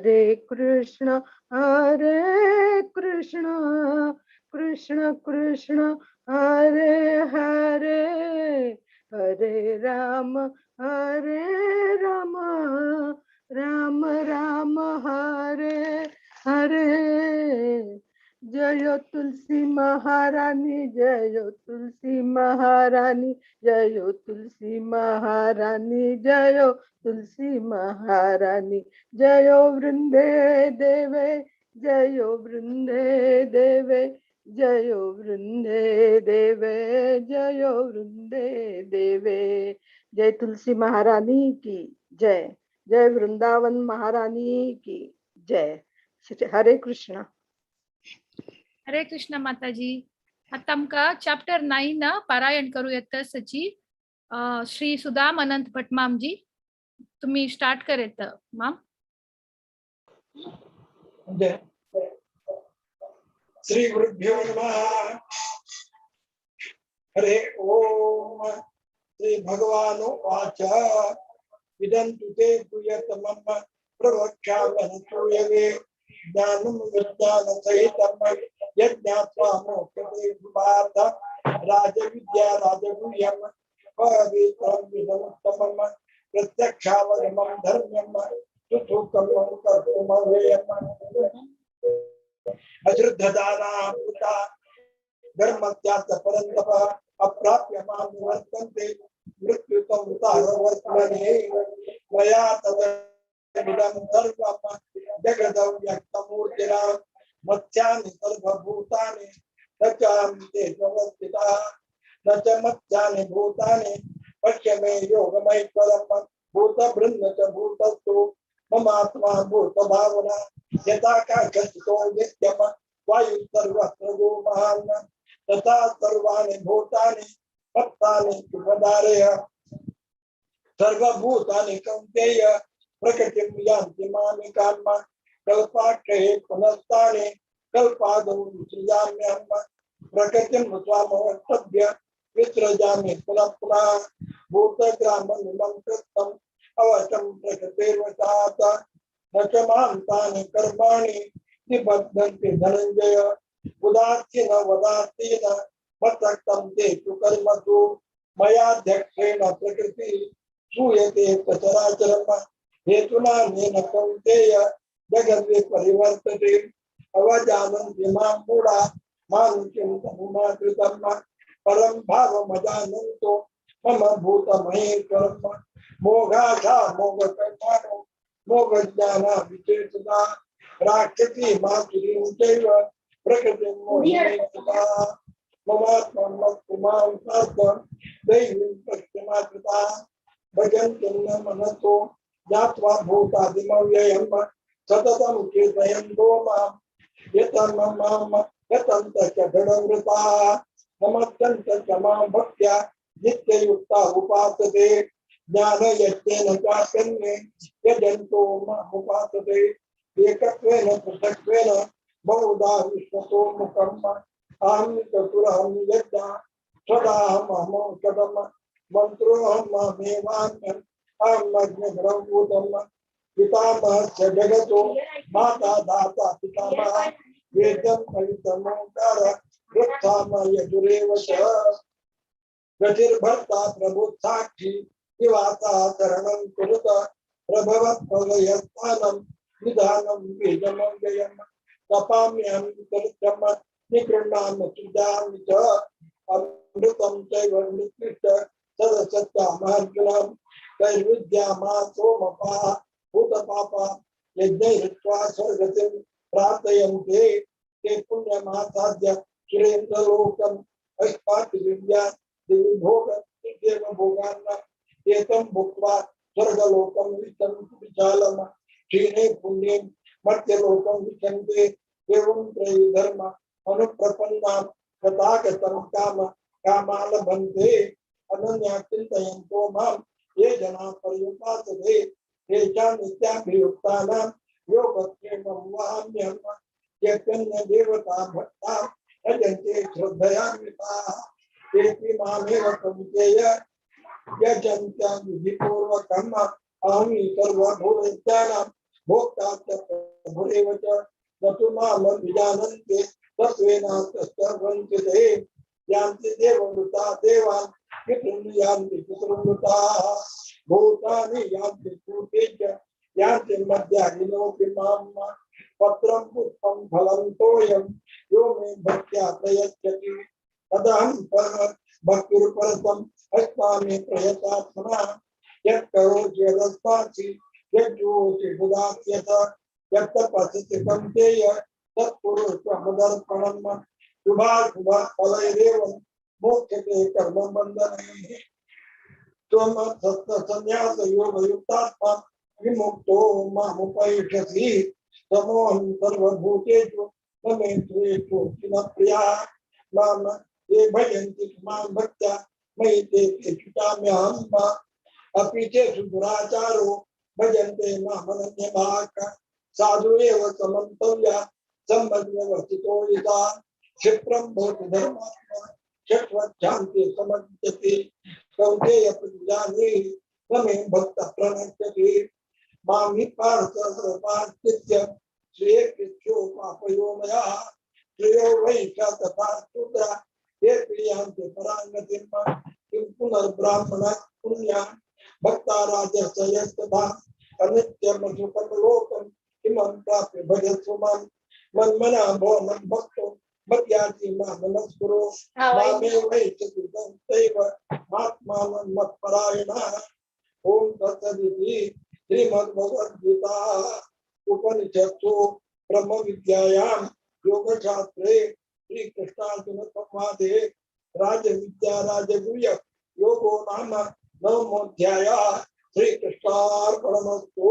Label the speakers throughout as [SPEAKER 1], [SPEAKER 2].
[SPEAKER 1] हरे कृष्ण कृष्ण कृष्ण हरे हरे, हरे राम राम राम हरे हरे। जय तुलसी महारानी, जय तुलसी महारानी, जय तुलसी महारानी, जय तुलसी महारानी। जय वृंदे देवे, जय वृंदे देवे, जय वृंदे देवे, जय वृंदे देवे। जय तुलसी महारानी की जय, जय वृंदावन महारानी की जय। हरे कृष्ण।
[SPEAKER 2] हरे कृष्ण माताजी. आता आमका चॅप्टर 9 पारायण करूयात सची. श्री सुदाम अनंत भट मामजी, तुम्ही स्टार्ट करेत माम.
[SPEAKER 3] श्री गुरुभ्यो नमः. हरे ओम. श्री भगवान वाच इदंतु ते प्रियतमम प्रवक्ष्यामि ज्ञानं विज्ञान सहितं यज्ञात्वा मोक्षते पार्थ. राजविद्या राजगुह्यं पवित्रं विदमुत्तमं प्रत्यक्षावगमं धर्म्यं सुखं कर्तुमव्ययम्. अश्रद्धदाना भूता धर्मत्याग परन्तप अप्राप्य मां निवर्तन्ते मृत्युतं तारवर्तमने. मया तदमिदं सर्वं जगदं व्यक्तमूर्तिना मत्स्यानि सर्वभूतानि न चान्ते व्यवस्थिताः. न च मत्स्यानि भूतानि पश्य मे योगमैश्वरम्. भूतभृन्न च भूतस्तु ममात्मा भूतभावना. यथाकाशस्थितो नित्यं वायुः महान् तथा सर्वाणि भूतानि मत्तानि उपधारय. सर्वभूतानि कौन्तेय प्रकृतिं यान्ति मामिकाम्. कल्पाक्षये पुनस्तानि कल्पादौ विसृजाम्यहम्. प्रकृतिं स्वामवस्तभ्य विसृजामि पुनः पुनः. भूतग्राममिमं कृतम् अवशं प्रकृतिर्वशात्. न च मां तानि कर्माणि निबध्नन्ति धनञ्जय. उदासीन वदासीन मत्सक्तं तेषु कर्मसु. मयाध्यक्षेण प्रकृतिः श्रूयते सचराचरम्. हेतुना नेन कौन्तेय जगद् परिवर्तते. अवजानन्ति मां मूढा मां चिन्तनं कृतम्. परं भावमजानन्तो मम भूतमहेश्वरम्. मोघाशा मोघकर्माणो मोघज्ञाना विचेतसा. राक्षसी मातुरीं चैव प्रकृतिं मोहिनीकृता. ममात्ममां सार्थं दैवीं पश्चिमाकृता. भजन्तं न मनसो ज्ञात्वा भूतादिमव्ययं. सततं कीर्तयन्तो मां यतन्त च दृढव्रताः. नमस्कन्त च मां भक्त्या नित्ययुक्ता उपासते. ज्ञानयज्ञेन चाकन्ये यजन्तो मामुपासते. एकत्वेन पृथक्त्वेन बहुधा विश्वतो मुखम्. अहं चतुरहं यज्ञा सदाहमहमौषधम्. मन्त्रोऽहं मामेवान्यम् अहं अग्निब्रह्मभूतम्. पितामहस्य जगतो माता दाता पितामहः. वेदं पवित्रमोङ्कार वृत्ताम यजुरेव च. गतिर्भर्ता प्रभुसाक्षी निवासा शरणं कुरुत. प्रभवत् प्रलयस्थानं निधानं बीजमव्ययम्. तपाम्यहं चरित्रं निगृह्णामि सृजामि च. अमृतं चैव निकृष्ट सदसत्यामर्जुनम्. दैर्विद्यामा सोमपाः भूतपापा यज्ञैर्त्वा स्वर्गतिं प्रार्थयन्ते. ते पुण्यमासाद्य सुरेन्द्रलोकम्. अष्टादिव्या देवी भोग देव भोगान् एतं भुक्त्वा स्वर्गलोकं विचरन्ति विशालम्. क्षीणे पुण्ये मर्त्यलोकं विचन्ते. एवं त्रयी धर्म अनुप्रपन्नां तथागतं काम कामालभन्ते. अनन्या चिन्तयन्तो मां ये जनाः पर्युपासते. तेषां नित्याभियुक्तानां योगक्षेमं वहाम्यहम्. यज्ञ देवता भक्ता यजन्ते श्रद्धयान्विताः. तेऽपि मामेव कौन्तेय यजन्त्यां विधिपूर्वकम्. अहं सर्वभूतानां भोक्ता च प्रभुरेव च न तु माम विजानन्ति तत्त्वेनान्तश्च वन्दिते यान्ति देवमृता देवान् पितॄन् यान्ति पितृमृताः भूतानि यान्ति भूते च यान्ति मध्याहिनोऽपि मां पत्रं पुष्पं फलं तोयं यो मे भक्त्या प्रयच्छति तदहं परम भक्तिरुपरतम् अस्मामि प्रयतात्मना यत् करोषि यदस्मासि यज्जोषि बुधात्यत यत् तपस्यति कौन्तेय तत्कुरुष्व मदर्पणम् शुभाशुभः फलैरेव मोक्षते कर्मबन्धनैः त्वं सत्सन्न्यासयोगयुक्तात्मा विमुक्तो मामुपैष्यसि समोऽहं सर्वभूतेषु न मे त्वेषु न प्रिया माम ये भजन्ति मां भक्त्या मयि ते चिताम्यहम् अपि च सुदुराचारो भजन्ते मामनन्यभाक् साधु एव समन्तव्या सम्मन्यवर्तितो यथा क्षिप्रं भवति धर्मात्मा शश्वच्छान्ति समज्जति कौन्तेय प्रतिजानीहि न मे भक्तः प्रणश्यति मां हि पार्थ सर्वपार्थित्य श्रेये कृच्छो पापयो मया श्रेयो वै च तथा शूद्रा ये प्रियांते परांगतिं किं पुनर्ब्राह्मणः पुण्यान् भक्ता राजस्य यस्तथा अनित्यं सुखं लोकं किमं प्राप्य भजस्व मां मन्मना भव मद्भक्तो मद्याति मां नमस्कुरो मामे वै च तैव आत्मानं मत्परायणः ओम तत्सदिति श्रीमद्भगवद्गीता उपनिषत्सु ब्रह्म विद्यायां योगशास्त्रे श्री कृष्णार्जुन संवादे राजविद्या राजगुह्य योगो नाम नवमोऽध्यायः। श्री कृष्णार्पणमस्तु।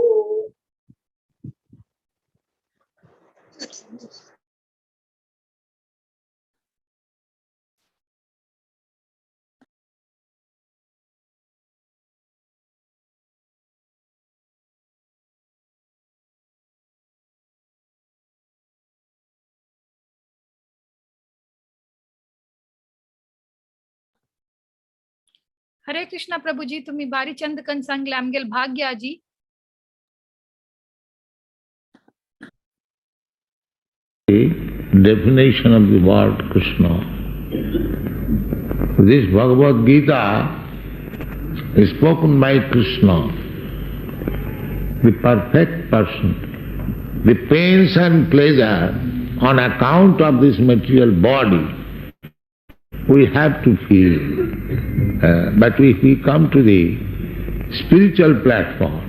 [SPEAKER 2] हरे कृष्णा प्रभु जी, तुम्ही बारी चंद कन सांगले आमगेल भाग्य आजी.
[SPEAKER 4] Definition of the word Krishna. This Bhagavad Gita is spoken by Krishna, the perfect person. The pains and pleasure on account of this material body we have to feel. But if we come to the spiritual platform,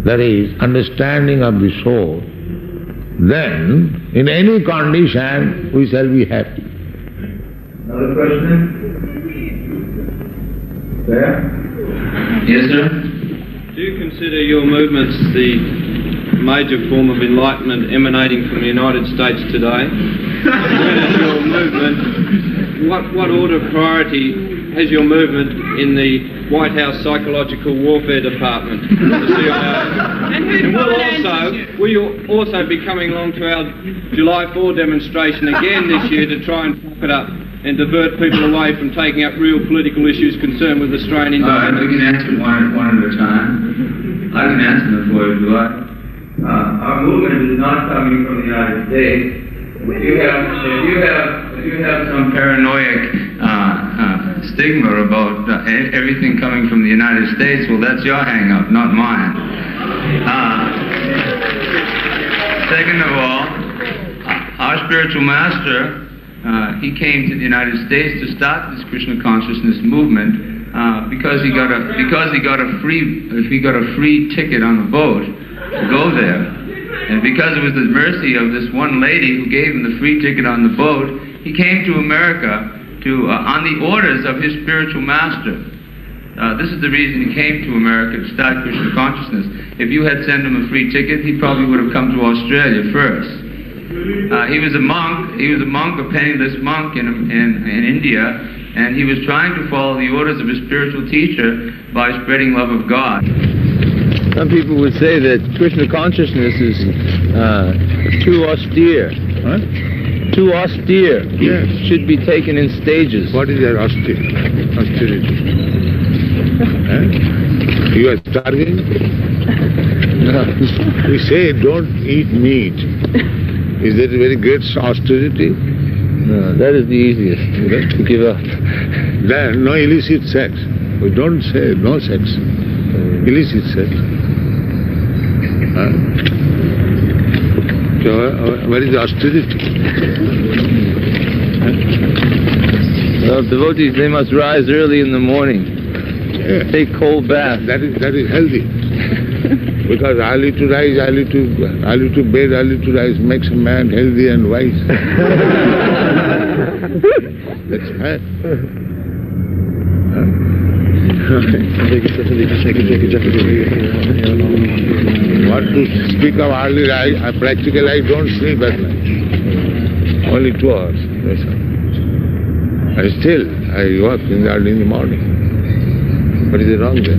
[SPEAKER 4] that is understanding of the soul, then in any condition we shall be happy.
[SPEAKER 5] Another question? There? Yes, sir?
[SPEAKER 6] Do you consider your movements the major form of enlightenment emanating from the United States today? Where is your movement, what order of priority has your movement in the White House Psychological Warfare Department, the CIA? And will you also be coming along to our July 4 demonstration again this year to try and fuck it up and divert people away from taking up real political issues concerned with Australian independence?
[SPEAKER 5] We can answer one at a time. I can answer them for you if you like. Our movement is not coming from the United States. If you have some paranoid stigma about everything coming from the United States, well, that's your hang-up, not mine. Second of all, our spiritual master, he came to the United States to start this Krishna consciousness movement because he got a free ticket on the boat to go there. And because it was the mercy of this one lady who gave him the free ticket on the boat, he came to America on the orders of his spiritual master. This is the reason he came to America, to start Krishna consciousness. If you had sent him a free ticket, he probably would have come to Australia first. He was a monk, a penniless monk in India, and he was trying to follow the orders of his spiritual teacher by spreading love of God.
[SPEAKER 4] Some people would say that Krishna consciousness is too austere.
[SPEAKER 7] Huh?
[SPEAKER 4] Too austere.
[SPEAKER 7] Yes.
[SPEAKER 4] Should be taken in stages.
[SPEAKER 7] What is that austerity? Huh? You are starving?
[SPEAKER 4] We say don't eat meat. Is that a very great austerity?
[SPEAKER 7] No, that is the easiest, to give up.
[SPEAKER 4] Then no illicit sex. We don't say no sex. Illicit sex. Huh? So where is the austerity?
[SPEAKER 7] Well, devotees, they must rise early in the morning, take cold bath.
[SPEAKER 4] That is healthy. Because early to rise, early to bed, early to rise makes a man healthy and wise. That's fact. What to speak of early rise, practically I don't sleep at night. Only 2 hours. That's all. And still, I work early in the morning. What is wrong there?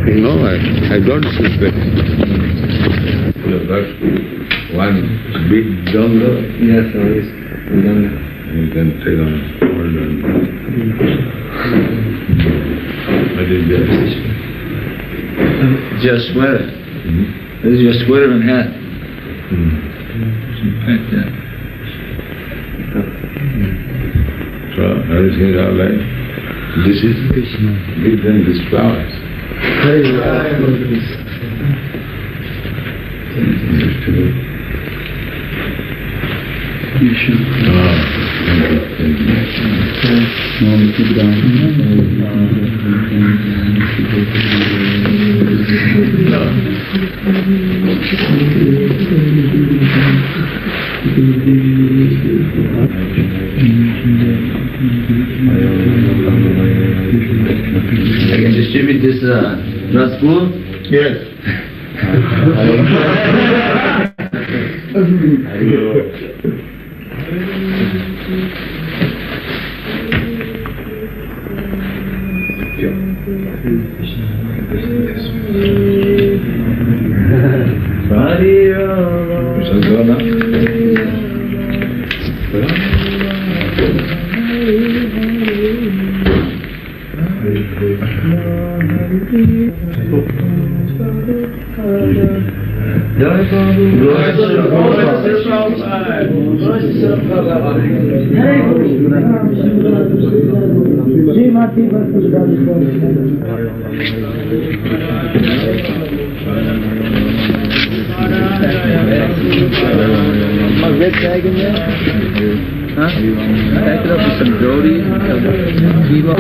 [SPEAKER 4] No, I don't sleep late. You got one big dongle?
[SPEAKER 7] Yes, always.
[SPEAKER 4] You can take on hold on. What is that?
[SPEAKER 7] Just sweater. This is your sweater and hat. Right there.
[SPEAKER 4] So, everything is all right. This is big than these flowers.
[SPEAKER 7] I can distribute this raspool?
[SPEAKER 4] Yes. We shall go now.
[SPEAKER 7] My red bag in there? Huh? Pack it up with some Dodi, some kilo.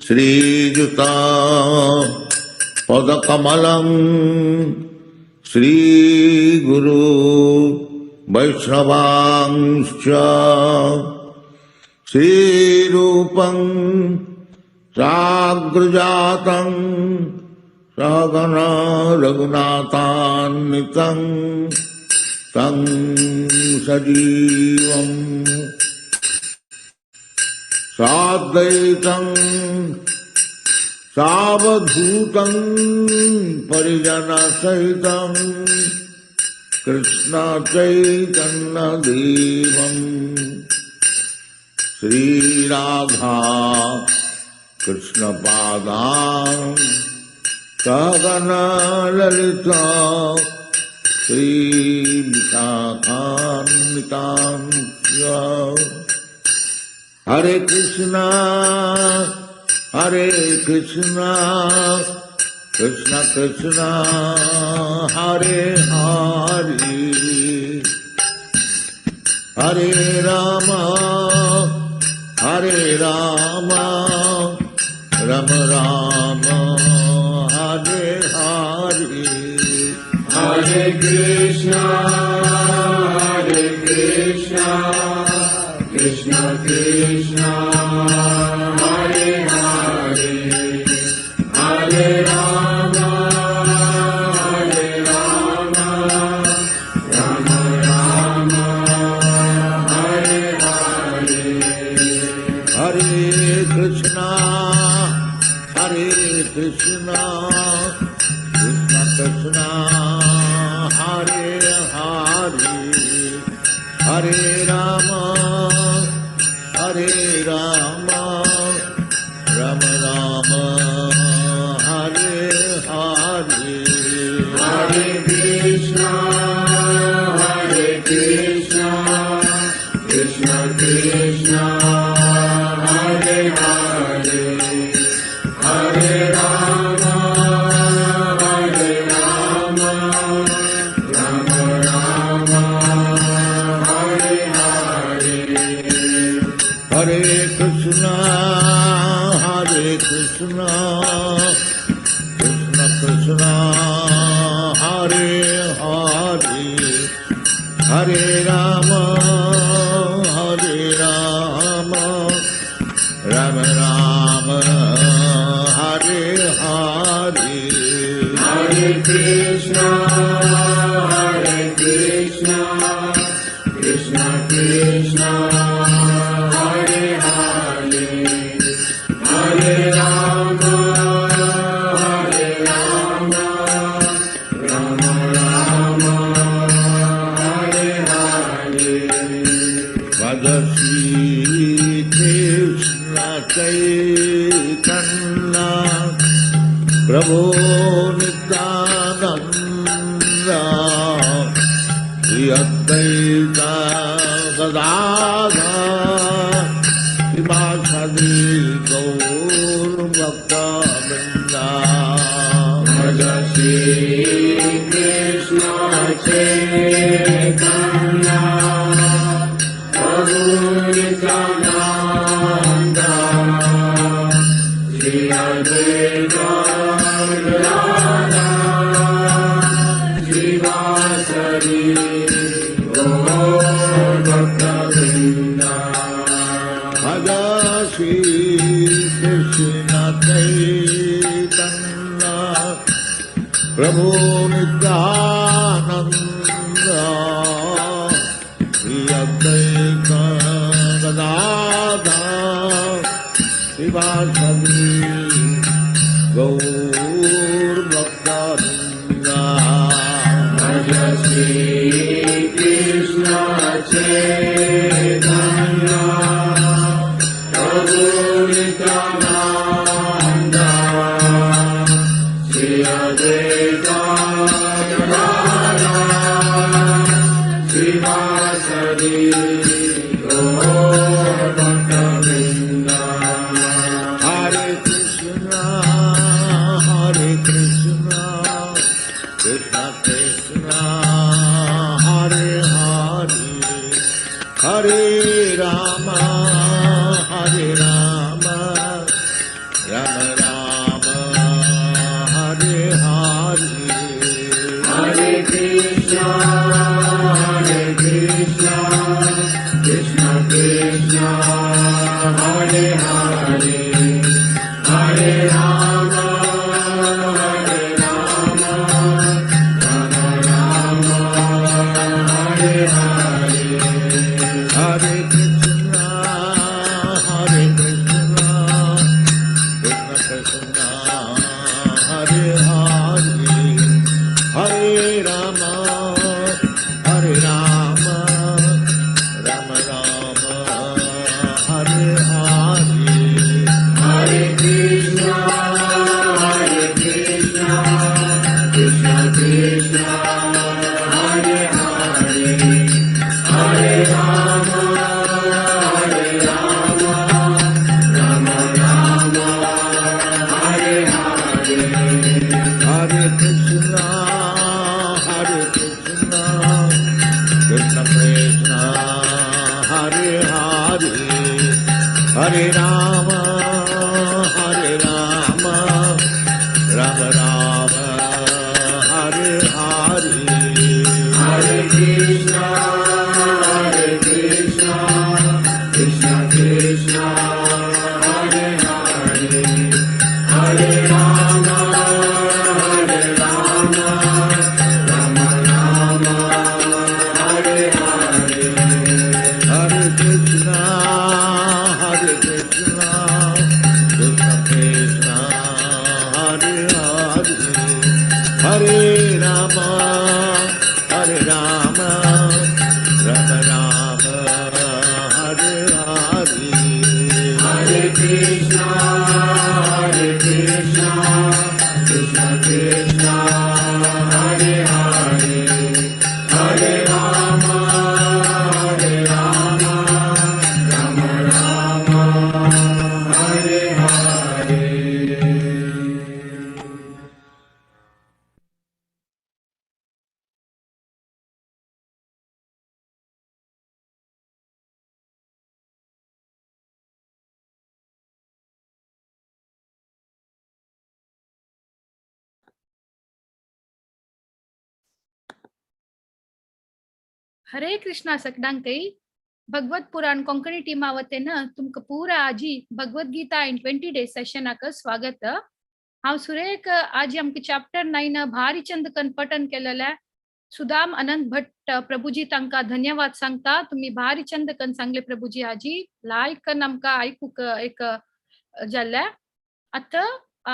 [SPEAKER 4] श्रीयुता पदकमलं श्रीगुरु वैष्णवांश्च श्रीरूपं साग्रजातं सहगना रघुनाथान्वितं तं सजीवं साद्वैतं सावधूतं परिजनसहितं कृष्ण चैतन्य देवं श्रीराधा कृष्ण पादां सहगना ललिता श्रीविशाखान्वितांश्च हरे कृष्णा कृष्ण कृष्ण हरे हरे हरे Ram Ram Ram Hare Hare
[SPEAKER 8] Hare Krishna, Krishna Krishna, Hare Hare, Hare Rama, Rama Rama, Hare Hare.
[SPEAKER 4] Hare Krishna, Krishna Krishna, Hare Hare, Hare Rama, Rama Rama, Hare Hare.
[SPEAKER 8] Hare Krishna, Krishna Krishna, Hare Hare, Hare Rama, Rama Rama, Hare Hare.
[SPEAKER 4] Hare Krishna, Krishna Krishna, Hare Hare, Hare Rama, Rama Rama, Hare Hare.
[SPEAKER 8] Hare Krishna, Krishna Krishna, Hare Hare, Hare Rama, Rama Rama, Hare Hare.
[SPEAKER 4] Bhagavati Krishna Chaitanya Prabhu Nityananda Shri Advaita Gadadhar Srivasadi Gaur Bhakta-vrinda.
[SPEAKER 8] Bhagavati Krishna Chaitanya Prabhu Nityananda Shri Advaita Gadadhar Srivasadi Gaur Bhakta-vrinda.
[SPEAKER 4] Bhagavati Krishna Chaitanya Prabhu Nityananda Shri Advaita Gadadhar Srivasadi Gaur Bhakta-vrinda.
[SPEAKER 8] Bhagavati Krishna Chaitanya Prabhu Nityananda Shri Advaita Gadadhar Srivasadi Gaur Bhakta-vrinda.
[SPEAKER 4] Hare Krishna, Krishna Krishna, Hare Hare, Hare Rama,
[SPEAKER 8] Krishna, Hare Hare, Hare Rama, Hare Rama, Rama Rama, Hare Hare.
[SPEAKER 4] Hare Krishna, Hare Krishna, Krishna Krishna, Hare Hare, Hare Rama, Hare Rama, Rama Rama, Hare Hare.
[SPEAKER 8] Hare Krishna, Krishna Krishna, Hare Hare, Hare Rama, Rama Rama, Hare Hare.
[SPEAKER 4] Hare Krishna, Hare Krishna, Krishna Krishna, Hare Hare, Hare Rama, Rama Rama, Hare Hare.
[SPEAKER 8] Hare Krishna, Krishna Krishna, Hare Hare, Hare Rama, Rama Rama, Hare Hare.
[SPEAKER 4] Hare Krishna, Hare Krishna, Krishna Krishna, Hare Hare, Hare Rama, Rama Rama, Hare Hare.
[SPEAKER 8] Hare Krishna, Krishna Krishna, Hare Hare, Hare Rama, Rama Rama, Hare Hare.
[SPEAKER 2] हरे कृष्णा सगळ्यांक भगवत पुराण कोंकणी टीमा वतीन तुमकां पुरा आजी Bhagavad Gita in 20 days सेशनाक स्वागत. हांव सुरेख आज आमकां चॅप्टर 9 भारी चंदकन पठन केलेले सुदाम अनंत भट्ट प्रभुजी तांकां धन्यवाद सांगता. तुम्ही भारी चंदकन सांगले प्रभुजी आजी लायक करून आमकां आयकूक एक जाल्ले. आता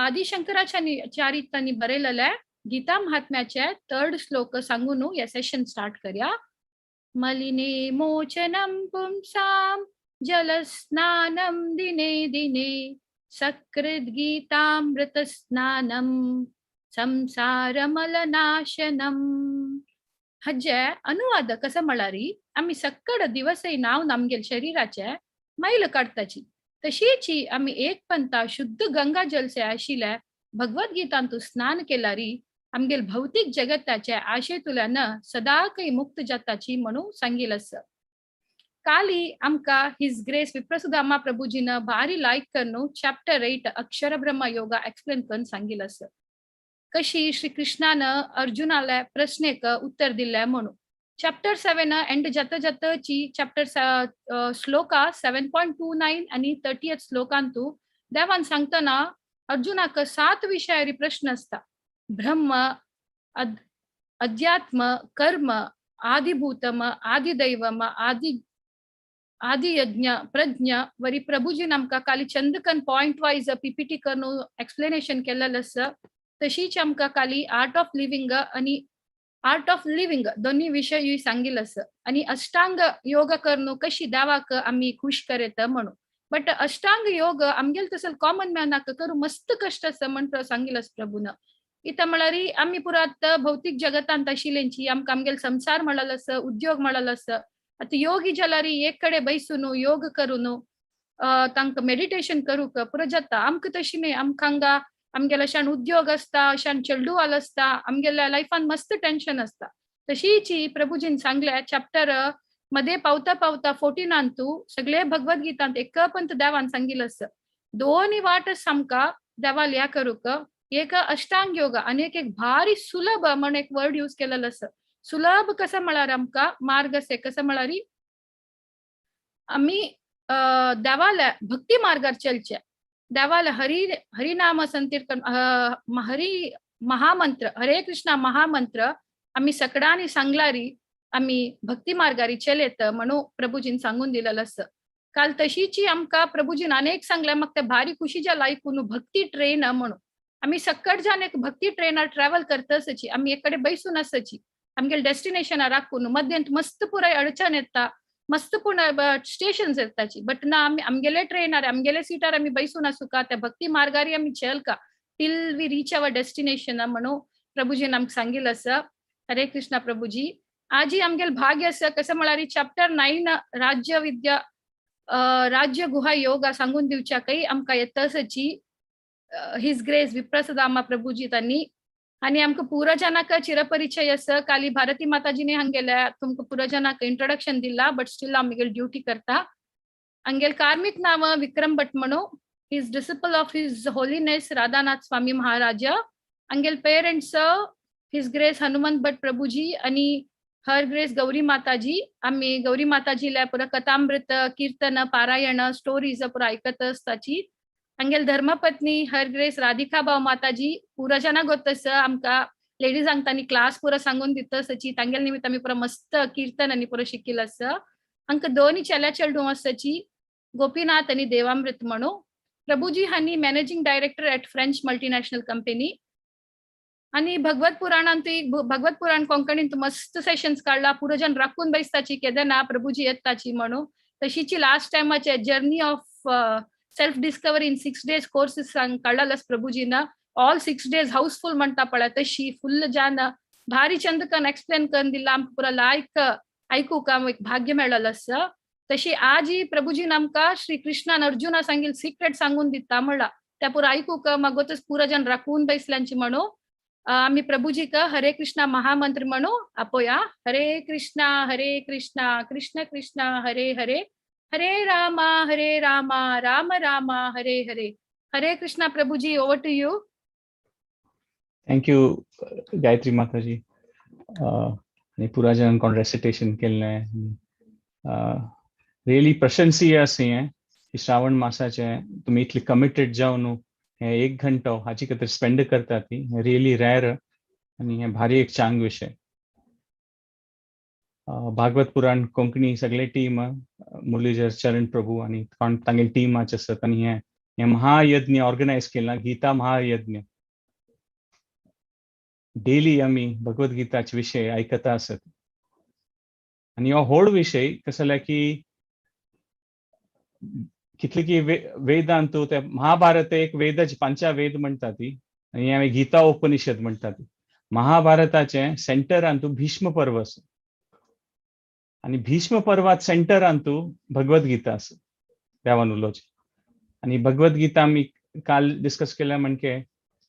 [SPEAKER 2] आदिशंकराचार्यांनी बरयलेले गीता महात्म्याचे 3rd श्लोक सांगून हे सेशन स्टार्ट करूया. मलिने मोचनं पुंसां जलस्नानं दिने दिने सकृद्गीतामृतस्नानं संसारमलनाशनम. हाजे अनुवाद कसं म्हळ्यारी आम्ही सक्कड दिवसय नाव नमगेल शरीराचे मैल काढताची तशीची आम्ही एक पंता शुद्ध गंगा जलसे आशिले भगवत गीतांतू स्नान केलारी आमगेल भौतिक जगताचे आशेतुल्यान सदा काही मुक्त जाताची म्हणून सांगिल अस. काली आमका हिज ग्रेस विप्रसुदामा प्रभुजीन भारी लायक करून चॅप्टर 8 अक्षर ब्रह्म योगा एक्सप्लेन करून सांगिल अस. कशी श्री कृष्णानं अर्जुनाला प्रश्नेक उत्तर दिले म्हणून. चॅप्टर 7 एंड जाता जाताची चॅप्टर श्लोका 7.29 आणि 30th श्लोकांतू देवान सांगताना अर्जुनाक 7 विषयारी प्रश्न असता. ब्रह्म, अध्यात्म, कर्म, आदिभूतम, आदिदैवम, आदि यज्ञ, प्रज्ञ वरी प्रभुजी आमकां काली चंदकन पॉइंट वाइज पीपीटी करून एक्सप्लेनेशन केलेलं असं. तशीच आमकां काली आर्ट ऑफ लिव्हिंग आणि आर्ट ऑफ लिव्हिंग दोन्ही विषय सांगिल असं. आणि अष्टांग योग करून कशी देवाक आम्ही खुश करेत म्हणून. बट अष्टांग योग आमगेल तसल कॉमन मॅनाक करू मस्त कष्ट असं म्हणतो सांगिल प्रभून. इथं म्हळ्यारी आम्ही पुरात भौतिक जगतांत आशिल्यांची आमकां आमगेल संसार म्हळाल असं, उद्योग म्हळाल असं. आता योगी जाल्यारी एक कडे बैसून योग करून तांकां मेडिटेशन करूक पुरो जाता. आमकां तशी न्ही. आमकां आमगेले अशान उद्योग असता, अशान चेडूवाल असता, आमगेल्या लायफान मस्त टेन्शन असता. तशीची प्रभुजीन सांगले चॅप्टर मध्ये पावता पावता 14 सगळे भगवत गीतांत एक पंत देवान सांगिल असं. दोन्ही वाटच आमकां देवाल या करूक. एक अष्टांग योग आणि एक भारी सुलभ म्हणून एक वर्ड यूज केलेलं असं. सुलभ कसं म्हळ्यार आमकां मार्ग से कसं म्हळ्यारी आम्ही देवाला भक्ती मार्गार चलचे, देवाला हरिनाम संकीर्तन, हरी महामंत्र, हरे कृष्णा महामंत्र आम्ही सगळ्यांनी सांगलारी आम्ही भक्ती मार्गारी चलेत म्हणून प्रभूजीन सांगून दिलेलं असं. काल तशीची आमका प्रभूजीन अनेक सांगल्या, मग ते भारी खुशीच्या लायकून भक्ती ट्रेन म्हणून आम्ही सकट जाण एक भक्ती ट्रेनार ट्रॅव्हल करत असायची. आम्ही एकडे बैसून असायची, आमगे डेस्टिनेशन राखून मध्यंत मस्त पुराय अडचण येता, मस्त पुन्हा स्टेशन्स येताची, बट ना आम्ही आमगेले ट्रेनार आमगेले सीटार आम्ही बैसून असू का त्या भक्ती मार्गारी आम्ही चल का till we reach our destination म्हणून प्रभूजीन आमक सांगितलं असं. हरे कृष्णा प्रभूजी. आजी आमगेल भाग्य असं कसं म्हळारी चॅप्टर 9 राज्य विद्या राज्य गुहा योगा सांगून दिवच्या काही आमका येतसची हिज ग्रेस विप्रसदामा प्रभूजी त्यांनी आणि आमक पूरजनाक चिरपरिचय असं. काली भारती माताजीने हंगेल्या तुमक पूरजनाक इंट्रोडक्शन दिला, बट स्टील आमगेल ड्युटी करता. अंगेल कार्मिक नाव विक्रम भट म्हणू, his disciple of his holiness Radhanath Swami Maharaj. अंगेल parents his grace Hanumant Bhat Prabhuji आणि हर ग्रेस गौरी माताजी. आम्ही गौरी माताजीला पुरा कथामृत कीर्तन पारायण स्टोरीज पुरा ऐकत असताची. अंगेल धर्मपत्नी हर ग्रेस राधिका भाव माताजी पुराजना गोतस आमका लेडीज अंगतानी क्लास पुरा सांगून दितसची. तांगेल निमित्त आम्ही पुरा मस्त कीर्तन आणि पुरा शिकिल असं. अंक दोन्ही चल्या चेडू असची, गोपीनाथ आणि देवामृत म्हणू. प्रभूजी हानी managing director at French multinational company. आणि भगवत पुराण कोंकणीत मस्त सेशन्स काढला, पुढे जण राखून बैसताची केदारना प्रभूजी येताची म्हणू. तशीची लास्ट टाइमाचे journey of self discovery in 6 days courses काढलास प्रभूजीनं. ऑल 6 days हाऊसफुल म्हणता पडा तशी फुल जान भारी चंद कन एक्सप्लेन करून दिला. आमक पुरा लायक ऐकू का एक भाग्य मिळालं असं. तशी आजी प्रभूजीन आमका श्री कृष्णान अर्जुना सांगील सिक्रेट सांगून दिता म्हणला, त्या पुरा ऐकू का मगोतच पुरा जण राखून बैसल्यांची म्हणू. आम्ही प्रभूजी का हरे कृष्णा महामंत्र म्हणू आपोया. हरे कृष्णा कृष्ण कृष्ण हरे हरे, हरे Rama Ram Rama Hare Hare. Hare Krishna Prabhuji, over to you.
[SPEAKER 9] Thank you Gayatri Mataji. आणि पुरा जण कोण रेसिटेशन केलें रियली प्रशंसीय असे आहे की श्रावण मासाचे तुम्ही इतले कमिटेड जावन हे 1 घंटो हाची खातीर स्पेंड करता ती रियली रेअर आणि हे भारी एक चांग विषय. भागवत पुराण कोंकणी सगळे टीम मुरलीधर चरण प्रभू आणि तांगे टीमाचे असत आणि हे महायज्ञ ऑर्गनायज केला, गीता महायज्ञ. डेली आम्ही भगवद्गीताचे विषय ऐकता असत आणि हो व्हड विषय कसं जाल्यार की कितले की वेदांतू ते महाभारत एक वेदाची 5 वेद म्हणटा ती आणि हांवें गीता उपनिषद म्हणटा ती. महाभारताचे सेंटरांतू भीष्म पर्व आसा आणि भीष्म पर्वात सेंटरांतू भगवद्गीता आसा देवान उलोवचें. आणि भगवद्गीता आमी काल डिस्कस केल्या म्हणजे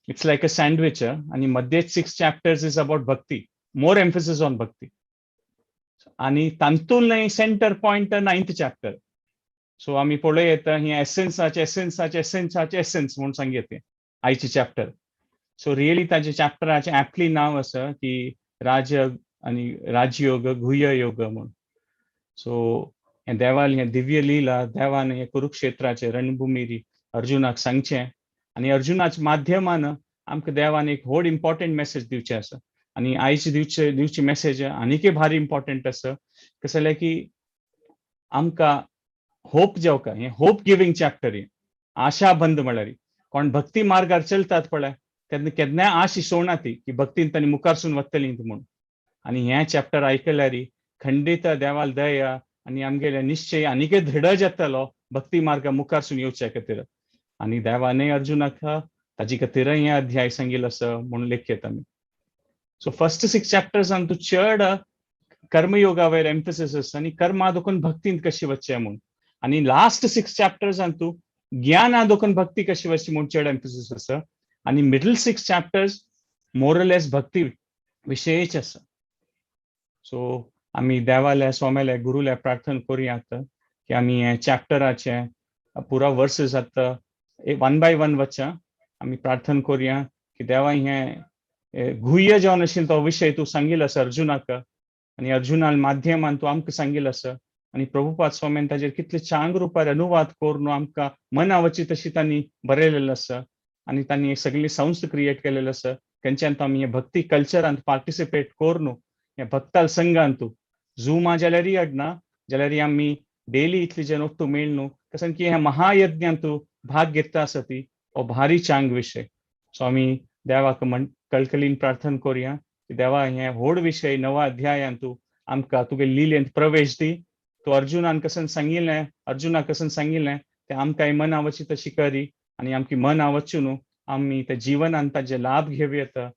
[SPEAKER 9] इट्स लायक अ सँडविच आणि मध्ये 6 chapters is about bhakti, more emphasis on bhakti आणि तांतून centre point 9th chapter. So आम्ही पळय येता ही एसेन्साचे म्हणून सांगितले आयचे चॅप्टर. सो रियली ताचे चॅप्टराचे ऍप्टली नाव असं की राजयोग गुह्य योग म्हणून. सो हे देवाल हे दिव्य लीला देवान हे कुरुक्षेत्राचे रणभूमीरी अर्जुनाक सांगचे आणि अर्जुनाच्या माध्यमान आमकां देवान एक व्हड इम्पॉर्टंट मेसेज दिवचे आसा. आणि आयची दिवची मेसेज आनीक भारी इम्पॉर्टंट आसा. कसं जाल्यार की आमकां होप जेवका हे होप गिविंग चॅप्टर हे आशा बंद म्हळ्यार कोण भक्ती मार्गार चलतात पळय तेन्ना केन्नाय आश सोडना ती की भक्तीन तांणी मुखारसून वतली म्हणून. आणि हे चॅप्टर आयकल्यार खंडीत देवाल दया आणि आमगेले निश्चय आनीक दृढ जातलो भक्ती मार्गा मुखारसून येवचे खातीर. आणि देवाने अर्जुनाक ताजे खातीर हे अध्याय सांगिल्लो आसा म्हणून लेखयत आमी. सो फर्स्ट 6 chapters तू चड कर्मयोगावर एम्फसिस आसा आणि कर्म आदोकून भक्तीन कशी वचचे म्हणून. आणि लास्ट 6 chapters तू ज्ञान आदोकून भक्ती कशी वचची म्हणून चड एम्फसिस आसा. आणि मिडल 6 chapters मोरलेस भक्ती विशयच आसा. सो आम्ही देवाले स्वाम्याले गुरुले प्रार्थना करुयात की आम्ही हे चॅप्टराचे पुरा वर्सेस आता 1 by 1 वचचा. आम्ही प्रार्थना करुया की देवा हे गुह्य जावन आशिल्लो तो विषय तू सांगिल्लो आसा अर्जुनाक आणि अर्जुना माध्यमान तू आमकां सांगिल्लो आसा आणि प्रभुपाद स्वामीन ताजेर कितले चांग रुपार अनुवाद करून आमकां मन आवची तशी तांणी बरयलेलें आसा आणि तांणी सगळी संस्था क्रिएट केलेली आसा तेंच्यांत आमी हे भक्ती कल्चरांत पार्टिसिपेट करून हे भक्ताल संघांत झूमा जाल्यारय हाडना जाल्यार आमी डेली इतली जन ಒಟ್ಟು मेळनू कसन की ह्या महायज्ञांत भाग घेता आसा ती हो भारी चांग विषय. सो आमी देवाक कळकळीन प्रार्थना करूया की देवा हे व्हड विषय नवा अध्यायांत आमकां तुगे लिलेंत प्रवेश दी. तू अर्जुनाक कसन सांगिल्लें ते आमकां मन आवची तशी करी आणि आमची मन आवच्यो न्हू आमी ते जिवनांत ताजे लाभ घेवया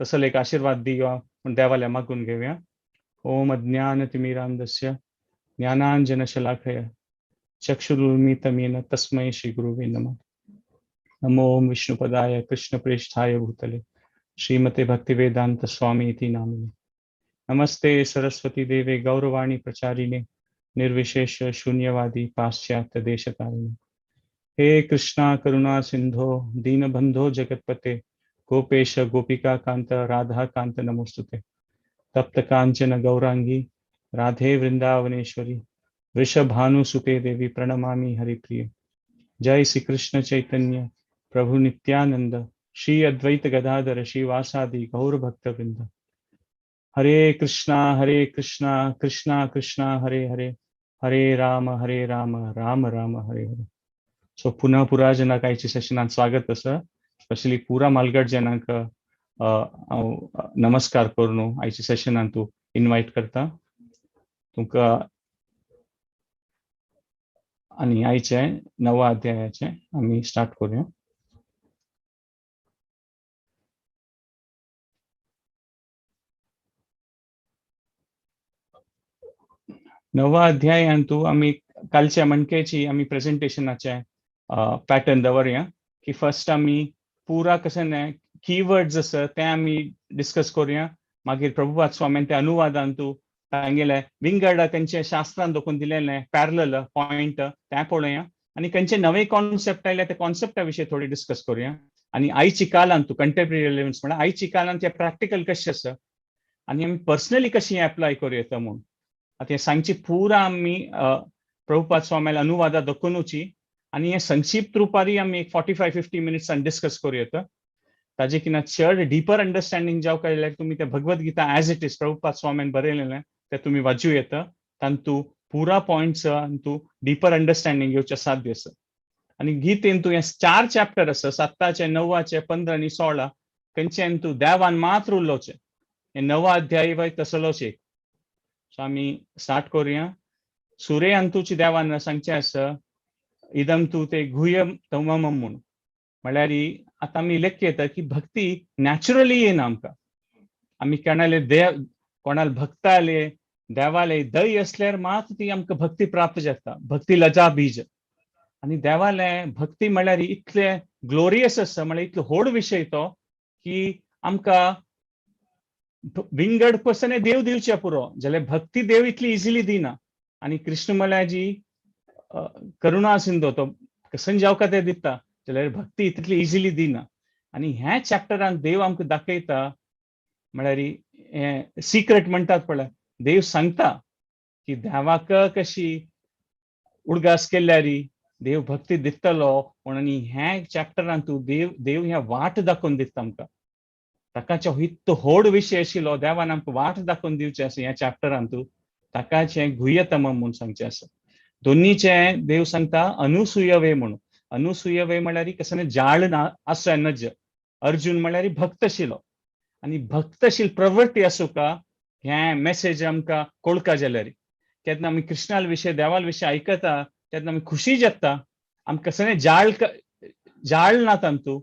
[SPEAKER 9] तसो एक आशीर्वाद दियो म्हण देवाले मागून घेवया. ओम अज्ञानतिमिरान्धस्य ज्ञानाञ्जनशलाकया चक्षुरुन्मीलितं येन तस्मै श्री गुरुवे नमः. नमो ओम विष्णुपदाय कृष्णप्रेष्ठाय भूतले श्रीमते भक्तिवेदांत स्वामी इति नामिने. नमस्ते सरस्वती देवे गौरवाणी प्रचारिणे निर्विशेष शून्यवादी पाश्चात्य देशतारिणे. हे कृष्णा करुणा सिंधो दीनबंधो जगतपते गोपेश गोपिका कांत राधा कांत नमोस्तुते. तप्त कांचन गौरांगी राधे वृंदावनेश्वरी वृषभानुसुते देवी प्रणमामि हरिप्रिय. जय श्री कृष्ण चैतन्य प्रभु नित्यानंद श्री अद्वैत गदाधर श्रीवासादि गौर भक्त वृंद. हरे कृष्णा कृष्णा कृष्णा हरे हरे हरे राम राम राम हरे हरे. सो पुन्हा पुरा जनाक आयच्या सेशनात स्वागत आसा. स्पेशली पुरा मालगड जनाक नमस्कार करून आयच्या सेशनात इन्वाइट करता तुमकां आणि आयचे नवा अध्यायाचे आम्ही स्टार्ट करूया. नवा अध्यायांत आम्ही कालच्या मणकेची आम्ही प्रेझेंटेशनाचे पॅटर्न दवरया की फर्स्ट आम्ही पुरा कशें कीवर्ड्स आसा ते आम्ही डिस्कस करूया. मागीर प्रभुपाद स्वामीन ते अनुवादांत तांगेले विंगडा तेंचे शास्त्रांत दोखून दिलेले पॅरलल पॉइंट ते पळोवया आणि खंयचे नवे कॉन्सेप्ट आयले ते कॉन्सेप्टा विशीं थोडी डिस्कस करूया. आणि आयची कालांत कंटेम्पररी रेलेवन्स म्हळ्यार आयची कालांत हे प्रॅक्टिकल कशें आसा आणि आमी पर्सनली कशी एप्लाय करूं येता म्हणून आता हे सांगची पुरा आमी प्रभुपाद स्वामीला अनुवादा दाखोवनूची आणि हे संक्षिप्त रुपारी आमी 45-50 मिनिट्सान डिस्कस करूं येता. ताजे किना चड डिपर अंडरस्टँडिंग जावंक जाल्यार तुमी ते Bhagavad Gita as it is Prabhupada स्वामीन बरयलेलें ते तुमी वाचूं येता. तांतू पुरा पॉइंट्स तू डिपर अंडरस्टँडिंग घेवचे साध्य आसा. आणि गीतेन तू हे 4 चॅप्टर आसा 7चे 9चे 15 आणि 16 खंयच्यान तू देवान मात्र उलोवचें. हे नवा अध्याय वय तसलोच एक. सो आमी स्टार्ट करूया. सुरे अंतूची देवान सांगचें आसा इदम तू ते गुह्यम तमम म्हणून म्हळ्यार आता आमी लेख येता की भक्ती नॅचरली येना आमकां. आमी कोणाल भक्ताले देवाले दय असल्यार मात ती आमकां भक्ती प्राप्त जाता. भक्ती लजा बीज आणि देवाले भक्ती म्हळ्यार इतले ग्लोरियस आसा म्हळ्यार इतलो व्हड विशय तो की आमकां विंगड पसने देव दिवचे पुरो जाल्यार भक्ती देव इतली इजिली दिना. आणि कृष्ण म्हळ्यार जी करुणा सिंधो तो कसन जावका ते दिता जाल्यार भक्ती इतली इजिली दिना. आणि ह्या चॅप्टरान देव आमकां दाखयता म्हळ्यार हे सिक्रेट म्हणटात पळय देव सांगता की देवाक कशी उडगास केल्यार देव भक्ती दितलो म्हणून ह्या चॅप्टरान तू देव ह्या वाट दाखोवन दिता आमकां. ताकाचे इतलो व्हड विशय आशिल्लो देवान आमकां वाट दाखोवन दिवचें आसा ह्या चॅप्टरान तू ताकाचे गुह्यतम म्हणून सांगचें आसा. दोन्हीचे देव सांगता अनुसूयवे म्हणून. अनुसूयवे म्हळ्यार कसं जाळ आसो नज. अर्जुन म्हळ्यार भक्त आशिल्लो आणि भक्तशील प्रवृत्ती आसूं का हे मेसेज आमकां कळका जाल्यार तेन्ना आमी कृष्णाल विशय देवाल विशय आयकता तेन्ना आमी खुशी जाता. आमकां कसं जाळ ना तांतू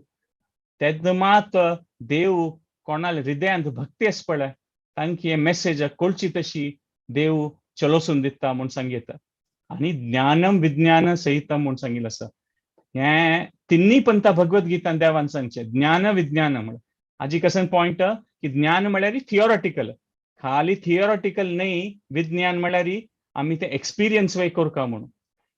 [SPEAKER 9] तेन्ना मात देव कोणाल हृदयांत भक्ती आसा पळय तांकी हे मेसेज कळची तशी देव चलोसून दिता म्हूण सांगिता. आणि ज्ञानम विज्ञान सहितम म्हूण सांगिल्लें आसा. हे तिन्नी पंथा भगवत गीतान देवान सांगचें ज्ञान विज्ञान म्हण. हाजी कसन पॉइंट की ज्ञान म्हळ्यार थियोरटिकल खाली थियोरटिकल न्हय. विज्ञान म्हळ्यार आमी ते एक्सपिरियन्स वय करता म्हणून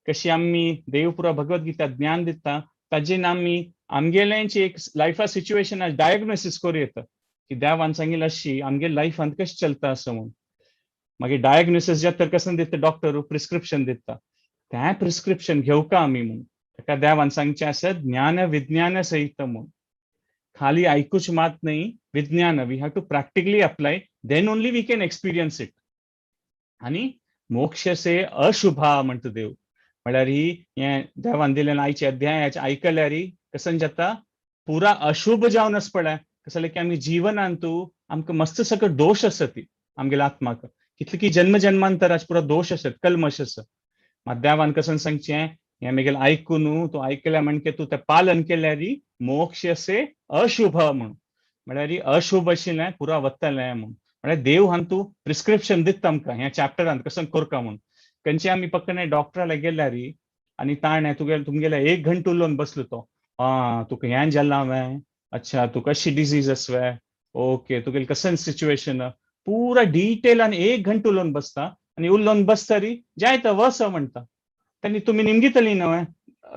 [SPEAKER 9] कशी आमी देव पुरो भगवत गीता ज्ञान दिता ताजेन आमी आमगेल्यांची एक लायफा सिच्युएशन डायग्नोसीस करूं येता की देवान सांगिल्लें अशी आमगे लायफांत कशें चलता असं म्हणून. मागीर डायग्नोसीस जाता कसं दिता डॉक्टर प्रिस्क्रिप्शन दिता तें प्रिस्क्रिप्शन घेवका आमी म्हणून ताका देवान सांगचें आसा ज्ञान विज्ञान सहित म्हणून खाली आयकूच मात नाही विज्ञान we have to practically apply then only we can experience it आणि मोक्ष से अशुभा म्हणतो देव म्हळ्यार ही हे देवान दिलें आयचे अध्यायाचे आयकल्यार कसं जाता पुरा अशुभ जावन पडल्या कसं जालें की आमी जिवनांतू आमकां मस्त सकट दोष आसा ती आमगेल्या आत्माक कितले की जन्म जन्मांतराचे पुरो दोष आसात कल्मश आसा मात देवान कसं सांगचें हें मगेल आयकून तूं आयकल्या म्हणजे तूं तें पालन केल्यार मोक्ष से अशुभ म्हणून म्हळ्यार अशुभ आशिल्लें पुरा वतलें म्हणून म्हळ्यार देव हांगा तूं प्रिस्क्रिप्शन दिता आमकां ह्या चॅप्टरांत कसं करता म्हणून खंयचे आमी पक्कने डॉक्टराक गेल्यार आनी ताणें तुमगेल्या 1 घंटो उलोवन बसलो तो तुका हें जालां हांवें अच्छा तुका अशी डिजीज आसवे ओके तुगेलें कसं सिच्युएशन पुरा डिटेलान 1 घंटो उलोवन बसता आनी उलोवन बसतरी जायत वस म्हणटा त्यांनी तुम्ही निमगितली न्हय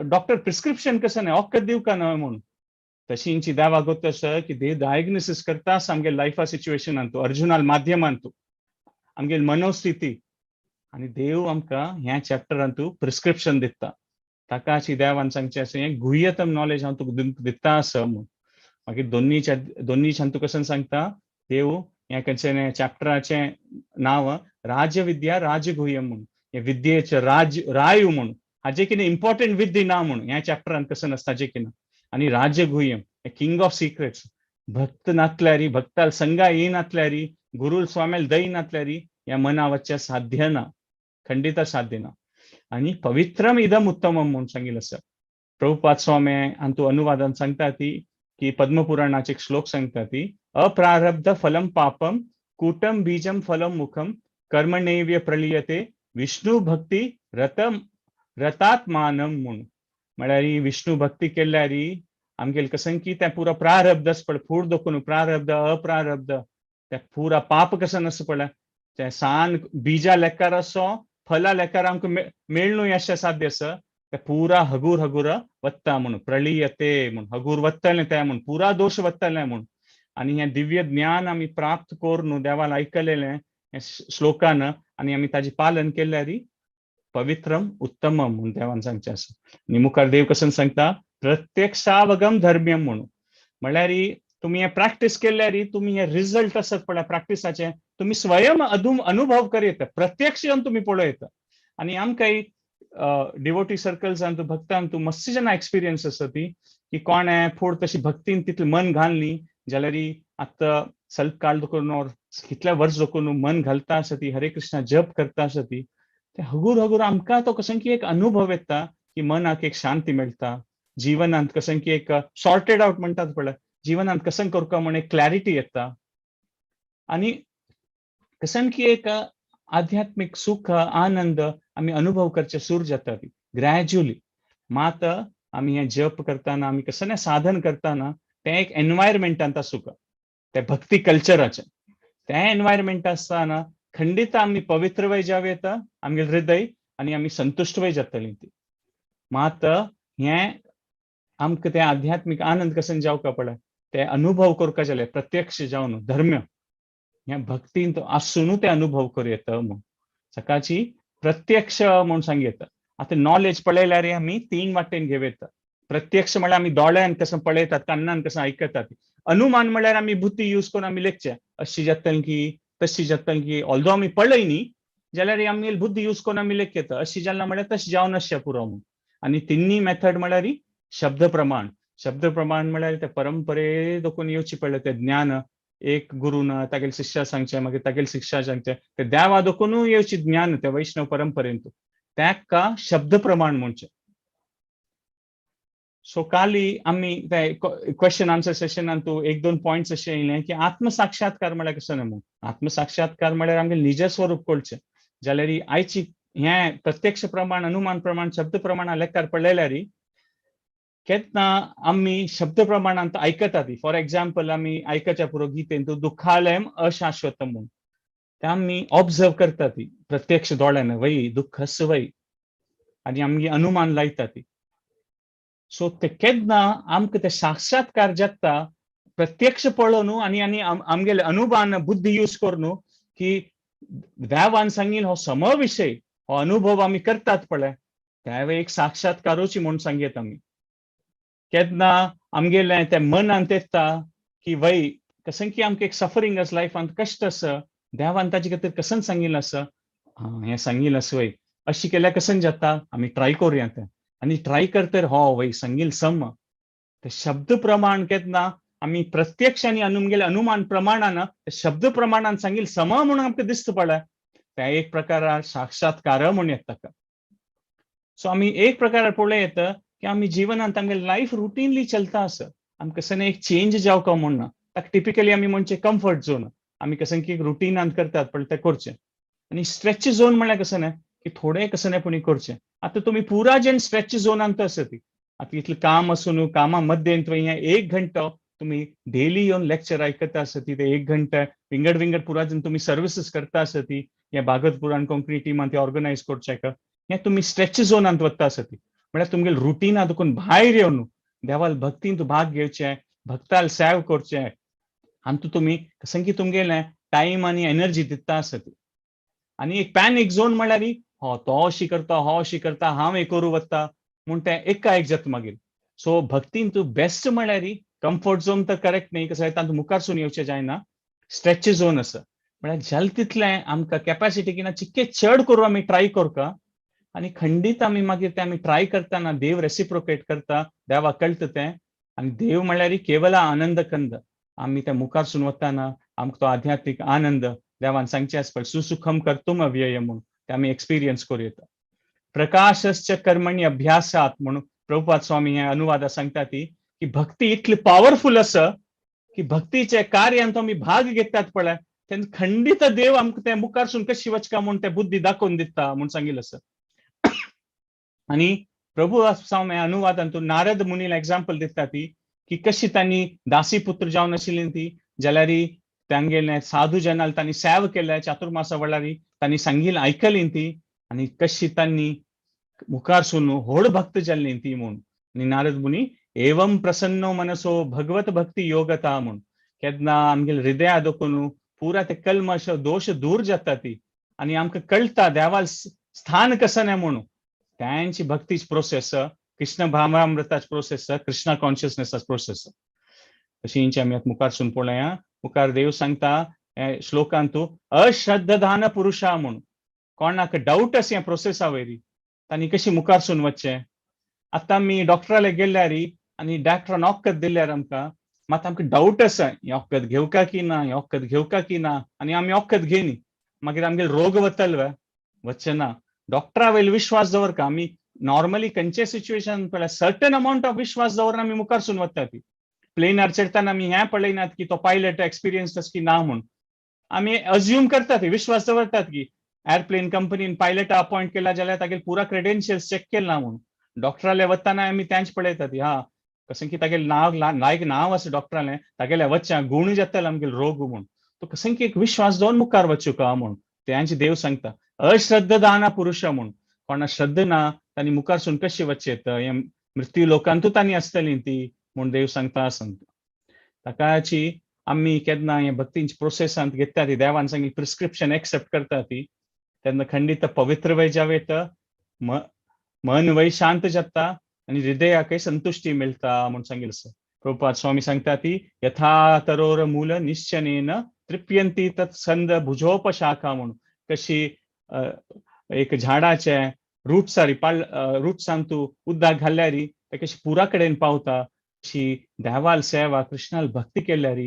[SPEAKER 9] डॉक्टर प्रिस्क्रिप्शन कसं नाही ऑक्क दिवका न्हय म्हणून तशी इंची देवा गोत आसा की देव डायग्नोसीस करता आमगे लायफा सिच्युएशनान तूं अर्जुनाल माध्यमान तूं आमगे मनोस्थिती आणि देव आमकां ह्या चॅप्टरान तूं प्रिस्क्रिप्शन दिता ताकाची देवान सांगचें आसा हें गुह्यतम नॉलेज हांव तुका दिता आसा म्हणून मागीर दोन्हीच्यान तूं कसं सांगता देव ह्या खंयचे चॅप्टराचें नांव राजविद्या राजगुह्यम म्हणून हे विद्येचे राय म्हणून हाजे कितें इम्पॉर्टंट विद्या ना म्हणून ह्या चॅप्टरान कसं नसता जे कितें आणि राजगुह्यम किंग ऑफ सिक्रेट्स भक्त नातल्यारी भक्ताल संगा येनातल्यार गुरु स्वाम्याल दय नातल्यार ह्या मना वच्चे साध्य ना खंडित साध्य ना आणि पवित्रम इदम उत्तमम म्हणून सांगिल्लें आसा प्रभुपाद स्वामी हातूं अनुवादान सांगता ती की पद्मपुराणाचे एक श्लोक सांगता ती अप्रारब्ध फलम पापम कूटम बीजम फलम मुखम कर्मणैव्य प्रलीयते विष्णू भक्ती रतात्मानम म्हणून म्हळ्यार विष्णू भक्ती केल्यार आमगेल कसं की तें पुरो प्रारब्ध आसा पळय फूड दोखून प्रारब्ध अप्रारब्ध तें पुरा पाप कसं आसा पळय तें सान बिजा लेकार असो फला लेकार आमकां मेळणूय अशें साध्य आसा ते पुरा हगूर वत्ता म्हणून प्रलीयते म्हणून हगूर वत्तलें तें म्हणून पुरा दोश वत्तलें म्हणून आणि हें दिव्य ज्ञान आमी प्राप्त करून देवान आयकलेलें हे श्लोकान आणि आमी ताजें पालन केल्यार पवित्रम उत्तमम म्हणून देवान सांगचें आसा आनी मुखार देव कसं सांगता प्रत्यक्षावगम धर्म्यम म्हणून म्हळ्यार तुम्ही हे प्रॅक्टीस केल्यार तुम्ही हे रिझल्ट आसत पळय प्रॅक्टिसाचे तुम्ही स्वयं अनुभव करीत प्रत्यक्ष येवन तुम्ही पळयता आणि आमकां डिवोटी सर्कल्सान तूं भक्तान तूं मस्त जेन्ना एक्सपिरियन्स आसा ती की कोणे फूड तशी भक्तीन तितलें मन घालनी जाल्यार आतां ಸ್ವಲ್ಪ काळ दोकून कितल्या वर्स दोकून मन घालता आसा ती हरे कृष्णा जप करता आसा ती ते हगूर आमकां तो कसं की एक अनुभव येता की मनाक एक शांती मेळटा जीवनांत कसं की एक सॉर्टेड आउट म्हणटात पळय जीवनांत कसं करता म्हण एक क्लॅरिटी येता आणि कसं की एक आध्यात्मिक सुख आनंद आम्ही अनुभव करचे सुरू जाता ग्रॅज्युअली मात आम्ही हे जप करताना आम्ही कसं साधन करताना ते एक एनवायरमेंटांत आसूं ते भक्ती कल्चराचे ते एनवायरमेंट आसताना खंडित आम्ही पवित्र वय जाव येता आमगे हृदय आणि आम्ही संतुष्ट वय जातली ती मात हे आमकां ते आध्यात्मिक आनंद कसं जावका पळय ते अनुभव करता जाल्यार प्रत्यक्ष जावन धर्म्य ह्या भक्तीन तो आसून ते अनुभव करूं येता म्हणून सकाळची प्रत्यक्ष म्हणून सांग येता आता नॉलेज पळयल्यार आमी 3 वाटेन घेव येता प्रत्यक्ष म्हळ्यार आमी दोळ्यान कसं पळयतात कान्नान कसं आयकतात अनुमान म्हळ्यार आमी बुद्धी यूज करून आमी लेखचे अशी जातली की तशी जातली की ऑल्दो आमी पळयनी जाल्यार आमी बुद्धी यूज करून आमी लेख येता अशी जाल्ला म्हळ्यार तशें जावन अशें पुरो म्हणून आनी तिन्नी मेथड म्हळ्यार शब्द प्रमाण म्हळ्यार ते परंपरे दोकून येवची पडले ते ज्ञान एक गुरु ना तागेले शिष्या सांगचे मागीर तागेले शिक्षा सांगचे ते देवा दोकून येवची ज्ञान ते वैष्णव परंपरेंत ताका शब्द प्रमाण म्हणचे सो काली आमी क्वेश्चन आन्सर सेशनान तू 1-2 पॉइंट्स अशें येयले की आत्मसाक्षात्कार म्हळ्यार कसं न्हू आत्मसाक्षात्कार म्हळ्यार आमगे निज स्वरूप कळचें जाल्यार आयची हे प्रत्यक्ष प्रमाण अनुमान प्रमाण शब्द प्रमाणा लेखार पळयल्यार केन्ना आमी शब्द प्रमाणांत आयकतात फॉर एक्झाम्पल आमी आयकच्या पुरो गीतेन तूं दुःखालयम अशाश्वतम म्हणून ते आमी ऑब्झर्व करतात प्रत्यक्ष दोळ्यान वय दुःख वय आनी आमगे अनुमान लायता ती सो ते केन्ना आमकां ते साक्षात्कार जाता प्रत्यक्ष पळोवन आनी आमगेले अनुमान बुद्धी यूज करून की देवान सांगील हो समविषय हो अनुभव आम्ही करतात पळय त्यावेळी एक साक्षात्कारूची म्हणून सांगेत आम्ही केन्ना आमगेले ते मनान तेत्ता की वय कसन की आमकां एक सफरींग आस लायफान कश्ट आसा देवान ताजे खातीर कसन सांगिल्लें आसा हें सांगिल्लें आसा वय अशें केल्यार कसन जाता आमी ट्राय करुया तें आनी ट्राय करतर हो वय सांगिल्लें सम ते शब्द प्रमाण केन्ना आमी प्रत्यक्ष आनी आमगेले अनुमान प्रमाणान शब्द प्रमाणान सांगिल्लें सम म्हणून आमकां दिसता पळय ते एक प्रकार साक्षात्कार म्हणून येता ताका सो आमी एक प्रकार पळोवं येता की आमी जिवनांत आमगे लायफ रुटीनली चलता आसा आमकां कसन एक चेंज जावका म्हणना ताका टिपिकली आमी म्हणचे कम्फर्ट झोन आमी कसन की रुटीनांत करतात पण ते करचें आनी स्ट्रेच झोन म्हळ्यार कसन की थोडे कसनेपणी करचें आतां तुमी पुरा जेन स्ट्रेच झोनांत आसा ती आतां इतलें काम आसून कामा मध्येन तुवें एक घंटो तुम्ही डेली येवन लेक्चर आयकता आसा ती ते एक घंटा विंगड विंगड पुरा जन तुम्ही सर्विसीस करता आसा ती या भागतपुरान कोंकणी टिमान ती ऑर्गनायज करचे हें तुमी स्ट्रेच झोनांत वता आसा ती म्हळ्यार तुमगे रुटीना देखून भायर येवन देवाल भक्तींत भाग घेवचे भक्ताल सेव करचे आनी तुमी कसन की तुमगेलें टायम आनी एनर्जी दिता आसा ती आनी एक पॅनिक झोन म्हळ्यार हो तो अशी करता हो अशी करता हांव हें करूं वता म्हूण तें एकाएक जाता मागीर सो भक्तीन तूं बेस्ट म्हळ्यार कम्फर्ट झोन तर करेक्ट न्ही कसं तांतूं मुखारसून येवचें जायना स्ट्रेच झोन आसा म्हळ्यार जाल तितलें आमकां कॅपॅसिटी किना चिक्के चड करूं आमी ट्राय करता आनी खंडीत आमी मागीर तें आमी ट्राय करतना देव रेसिप्रोकेट करता देवाक कळटा तें आनी देव म्हळ्यार केवल आनंद कंद आमी त्या मुखारसून वताना आमकां तो आध्यात्मीक आनंद देवान सांगचें आसा पळय सुसुखम कर्तुम अव्यय म्हणून ते आमी एक्सपिरियन्स करूं येता प्रकाशश्च कर्मणी अभ्यासात म्हणून प्रभुपाद स्वामी हे अनुवादात सांगता ती की भक्ती इतली पॉवरफुल आसा की भक्तीचे कार्यांत आमी भाग घेतात पळय तेन्ना खंडीत देव आमकां ते मुखारसून कशी वचका म्हूण ते बुद्धी दाखोवन दिता म्हूण सांगिल्लें आसा आनी प्रभू स्वामी अनुवादांतून नारद मुनीला एग्जाम्पल दिता ती की कशी तांणी दासी पुत्र जावन आशिल्ली ती जाल्यार तांगेले साधू जनाल तांणी सेव केले चातुर्मासा वेळार तांणी सांगिल्लें आयकली ती आनी कशी तांणी मुखारसून व्हड भक्त जाल्ली ती म्हूण आनी नारद मुनी एवं प्रसन्नो मनसो भगवत भक्ती योगता म्हूण केन्ना आमगेले हृदया देखून पुरा ते कल्मश दोष दूर जाता ती आनी आमकां कळटा देवाल स्थान कसन म्हणून त्यांची भक्तीची प्रोसेस कृष्ण भावामृताची प्रोसेस कृष्णा कॉन्शियसनेसाची प्रोसेस अशी इंची आमी मुखारसून पळोवया मुखार देव सांगता श्लोकांत अश्रद्धधान पुरुषा म्हूण कोणाक डाऊट आसा ह्या प्रोसेसा वयरी तांणी कशी मुखारसून वचचें आतां आमी डॉक्टराले गेल्यार आनी डॉक्टरान वखद दिल्यार आमकां मात आमकां डाऊट आसा हें वखद घेवका की ना हें वखद घेवका की ना आनी आमी वखद घेयनी मागीर आमगेले रोग वतल वचचे ना डॉक्टरा वयलो विश्वास दवरका आमी नॉर्मली खंयचे सिच्युएशन पळय सर्टन अमाउंट ऑफ विश्वास दवरून आमी मुखारसून वता ती प्लेनार चडटाना आमी हें पळयनात की तो पायलट एक्सपिरियन्स आसा की ना म्हूण आमी अज्यूम करतात विश्वास दवरतात की एअरप्लेन कंपनीन पायलटा अपॉइंट केला जाल्यार तागेले पुरा क्रेडेन्शियल्स चेक केला ना म्हूण डॉक्टराले वताना आमी तेंच पळयतात हा कशें की तागेलें नांव लायक नांव आसा डॉक्टरालें तागेलें वचचें गुण जातले आमगेले रोग म्हूण तो कशें की एक विश्वास दवरून मुखार वचूका म्हूण तेंच देव सांगता अश्रद्धदाना पुरुष म्हूण कोणा श्रद्धा ना तांणी मुखारसून कशी वचचेत हे मृत्यू लोकांतूच तांणी आसतली ती म्हूण देव सांगता ताकाची आमी केन्ना हे भक्तींची प्रोसेसांत घेता ती देवान सांगिल्ली प्रिस्क्रिप्शन एक्सेप्ट करता ती तेन्ना खंडीत पवित्र वय जावेत मन वय शांत जाता आनी हृदयाकय संतुष्टी मेळटा म्हूण सांगिल्लें आसा प्रभुपाद स्वामी सांगता ती यथा तरोर मूल निश्चनेन तृप्यंती तत् संद भुजोपशाखा म्हूण कशी एक झाडाचे रूट्सारी रूट्सान तूं उदक घाल्यार ते कशी पुरा कडेन पावता अशी देवाल सेवा कृष्णाल भक्ती केल्यार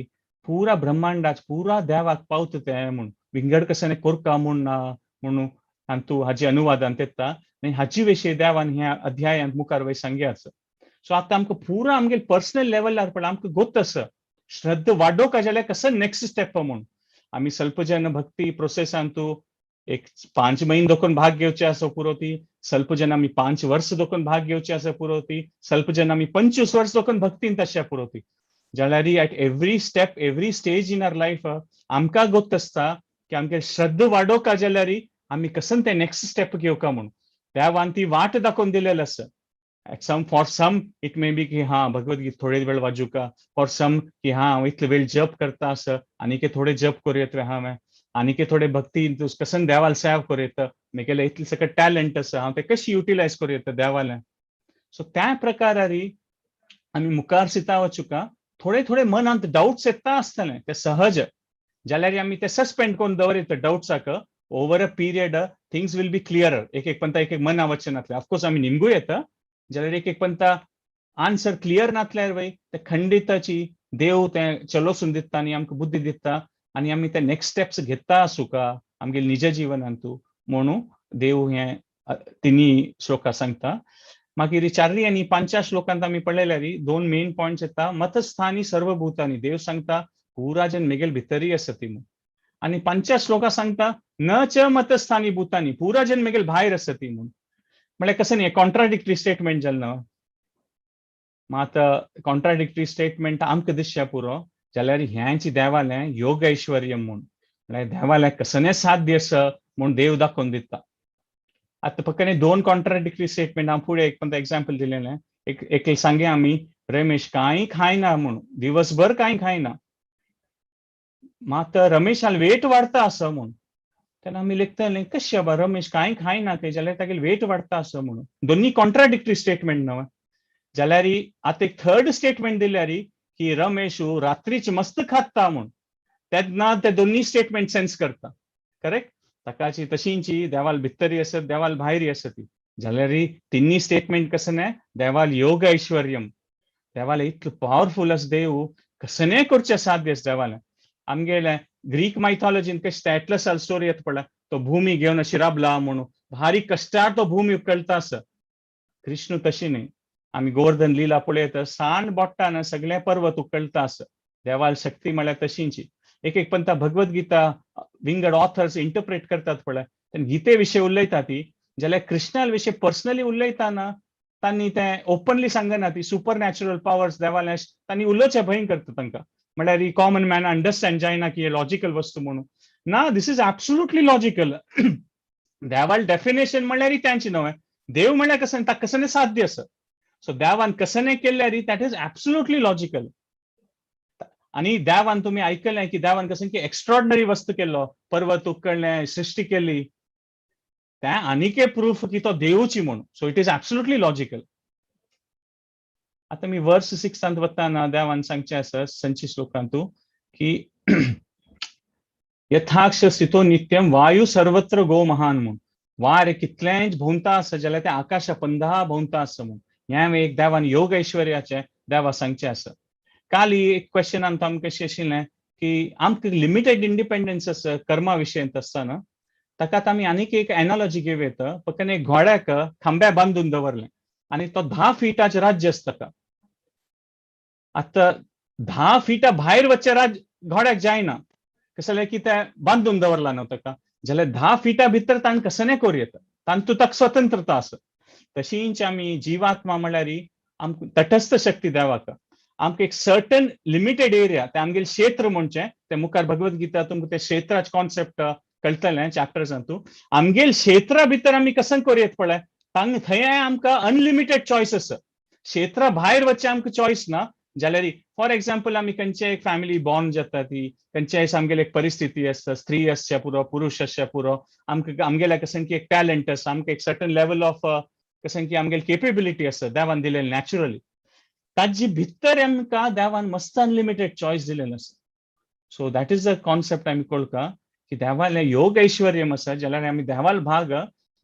[SPEAKER 9] पुरा ब्रह्मांडाच पुरा देवाक पावता ते म्हूण विंगड कशें कोरका म्हूण ना म्हणून आनी तूं हाजी अनुवादांत येता आनी हाची विशीं देवान ह्या अध्यायांत मुखार वय सांगे आसा सो आतां आमकां पुरा आमगेले पर्सनल लेवलार पळय आमकां गोत आसा श्रद्धा वाडोवका जाल्यार कसं नेक्स्ट स्टेप म्हूण आमी स्वल्पजन भक्ती प्रोसेसांत तूं एक 5 महिने दोकून भाग घेवचे आसा पुरो ती स्वल्प जन आमी 5 वर्स दोकून भाग घेवचे आसा पुरो ती स्वल्प जन आमी 25 वर्स दोकून भक्तींत आसया पुरो ती जाल्यार at every step every stage in our life आमकां गोत आसता की आमगे श्रद्धा वाडोवका जाल्यार आमी कसन ते नेक्स्ट स्टेप घेवका म्हूण देवान ती वाट दाखोवन दिलेली आसा for some it may be की हाँ भगवद्गीता थोडे वेळ वाजूका फॉर सम की हाँ हांव इतले वेळ जप करता आसा आनी थोडे जप करूं येता हांवें आनी थोडे भक्ती कसन देवाल सेव करूं येता म्हगेलें इतलें सकट टॅलंट आसा हांव तें कशें युटिलायज करूं येता देवालें. सो त्या प्रकारारी आमी मुखार सिता वचुका थोडे थोडे मनांत डाउट्स येता आसतलें तें सहज, जाल्यार आमी ते सस्पेंड करून दवरता डाउट्साक. Over a period things will be clearer. एक पंता एक मना वचनातलें ऑफकोर्स आमी निमगूय येता, जाल्यार एक पंता आन्सर क्लियर नासल्यार वय ते खंडिताची देव तें चलोवसून दिता आनी आमकां बुद्धी दिता आनी आमी ते नेक्स्ट स्टेप्स घेता आसूं का आमगे निज जिवनांतू म्हणून देव हें तिनी श्लोकां सांगता. मागीर 4 आनी 5 श्लोकांत आमी पळयल्यार 2 मेन पॉयंट्स येता. मतस्थानी सर्वभूतांनी देव सांगता पुराजन मेगेल भितरी आसा ती म्हणून, आनी 5 श्लोकां सांगता न च मतस्थानी भूतांनी पुराजन मेगेल भायर आसा ती म्हणून. म्हळ्यार कशें न्ही कॉन्ट्राडिक्टरी स्टेटमेंट जालें न्हय. मात कॉन्ट्राडिक्टरी स्टेटमेंट आमकां दिसच्या पुरो जाल्यार ह्यांची देवालें योग ऐश्वर्य म्हणून, म्हळ्यार देवालें कसलें साध्य आसा म्हूण देव दाखोवन दिता. आतां फक्त 2 कॉन्ट्राडिक्टरी स्टेटमेंट हांव फुडें एक पंत एग्जाम्पल दिलेलें. एक सांगे आमी रमेश कांय खायना म्हणून, दिवसभर कांय खायना, मात रमेशाल वेट वाडता आसा म्हणून. तेन्ना आमी लिखतले कशें बाबा रमेश कांय खायना ते जाल्यार तागेले वेट वाडटा आसा म्हणून. दोनी कॉन्ट्राडिक्टरी स्टेटमेंट न्हय. जाल्यार आतां एक थर्ड स्टेटमेंट दिल्यार की रमेश रात्रीच मस्त खाता म्हणून, तेन्ना ते दोनी स्टेटमेंट सेन्स करता. करेक्ट. ताकाची तशींची देवाल भितरी आसत देवाल भायरी आसा ती, जाल्यार तिन्नी स्टेटमेंट कसं न्हय देवाल योग ऐश्वर्यम. देवाल इतलो पावरफुल आसा देव कसलें करचें साध्य आसा देवालें. आमगेले ग्रीक मायथॉलॉजीन कशें एटलसाल स्टोरी येता पळय, तो भूमी घेवन अशी राबला म्हणून भारी कश्टार तो भूमी उखलता आसा. कृष्ण तशी न्ही. आमी गोवर्धन लीला पळयता सांड बोट्टान सगळे पर्वत उखलता आसा. देवाल शक्ती म्हळ्यार तशींची. एक पंता भगवद्गीता विंगड ऑथर्स इंटरप्रेट करतात पळय, गीते विशीं उलयता ती, जाल्यार कृष्णा विशीं पर्सनली उलयतना तांणी तें ओपनली सांगना. ती सुपर नॅचरल पावर्स देवालें तांणी उलोवचें भंय करता तांकां. म्हळ्यार ही कॉमन मॅन अंडरस्टँड जायना की हे लॉजिकल वस्तू म्हणून. ना, दिस इज एब्सोल्युटली लॉजिकल. देवाल डेफिनेशन म्हळ्यार तांची न्हय. देव म्हळ्यार कसं ताका कसलें साध्य आसा. सो देवान कसलें केल्यार दॅट इज एब्सोल्युटली लॉजिकल. आनी देवान तुमी आयकलें की देवान कसं की एक्स्ट्रॉर्डनरी वस्तू केल्लो, पर्वत उखललें, सृश्टी केली. तें आनीक प्रूफ की तो देवची म्हणून. So it is absolutely logical. आता मी वर्स 6 वताना देवान सांगचें आसा 5 श्लोकांतू की यथाक्ष स्थितो नित्यम वायू सर्वत्र गो महान म्हणून. वार कितलेंच भोंवता आसा जाल्यार तें आकाशा पंदा भोंवता आसा म्हणून. हें एक देवान योग ऐश्वर्याचें देवा सांगचें आसा. काल एक क्वेश्चनांत आमकां कशें आशिल्लें की आमकां लिमिटेड इंडिपेंडन्स आसा कर्मा विशयंत आसतना, ताकात आमी आनीक एक एनॉलॉजी घेवं येता. फक्त एक घोड्याक खांब्या बांदून दवरलें आनी तो 10 फिटाचें राज्य आसा ताका. आतां 10 फिटा भायर वच्चें घोड्याक जायना, कसं जाल्यार की तें बांदून दवरला न्हू ताका. जाल्यार 10 फिटा भितर ताणें कसलें करूं येता, तांतू ताका स्वतंत्रता आसा. तशींच आमी जिवात्मा म्हळ्यार आमकां तटस्थ शक्ती देवाक. आमकां एक सर्टन लिमिटेड एरिया, तें आमगेलें क्षेत्र म्हणचें, तें मुखार भगवद्गीता तुमकां ते क्षेत्राचें कॉन्सेप्ट कळटलें चॅप्टर्सांतू. आमगेल्या क्षेत्रा भितर आमी कसं करूं येता पळय, थंय आमकां अनलिमिटेड चॉयस आसा. क्षेत्रा भायर वच्चें आमकां चॉयस ना. जाल्यार फॉर एग्जाम्पल आमी खंयचे एक फॅमिली बॉर्न जाता ती, खंयचे आमगेली एक परिस्थिती आसता, स्त्री आसच्या पुरो पुरुश आसच्या पुरो, आमकां आमगेल्या कसं की एक टॅलंट आसा, आमकां एक सर्टन लेवल ऑफ कसं की आमगेली केपेबिलिटी आसा देवान दिलेली नॅचरली. ताजे भितर आमकां देवान मस्त अनलिमिटेड चॉयस दिलेलो आसा. So that is the concept आमी कळका की देवालें योग ऐश्वर्यम आसा. जाल्यार आमी देवाल भाग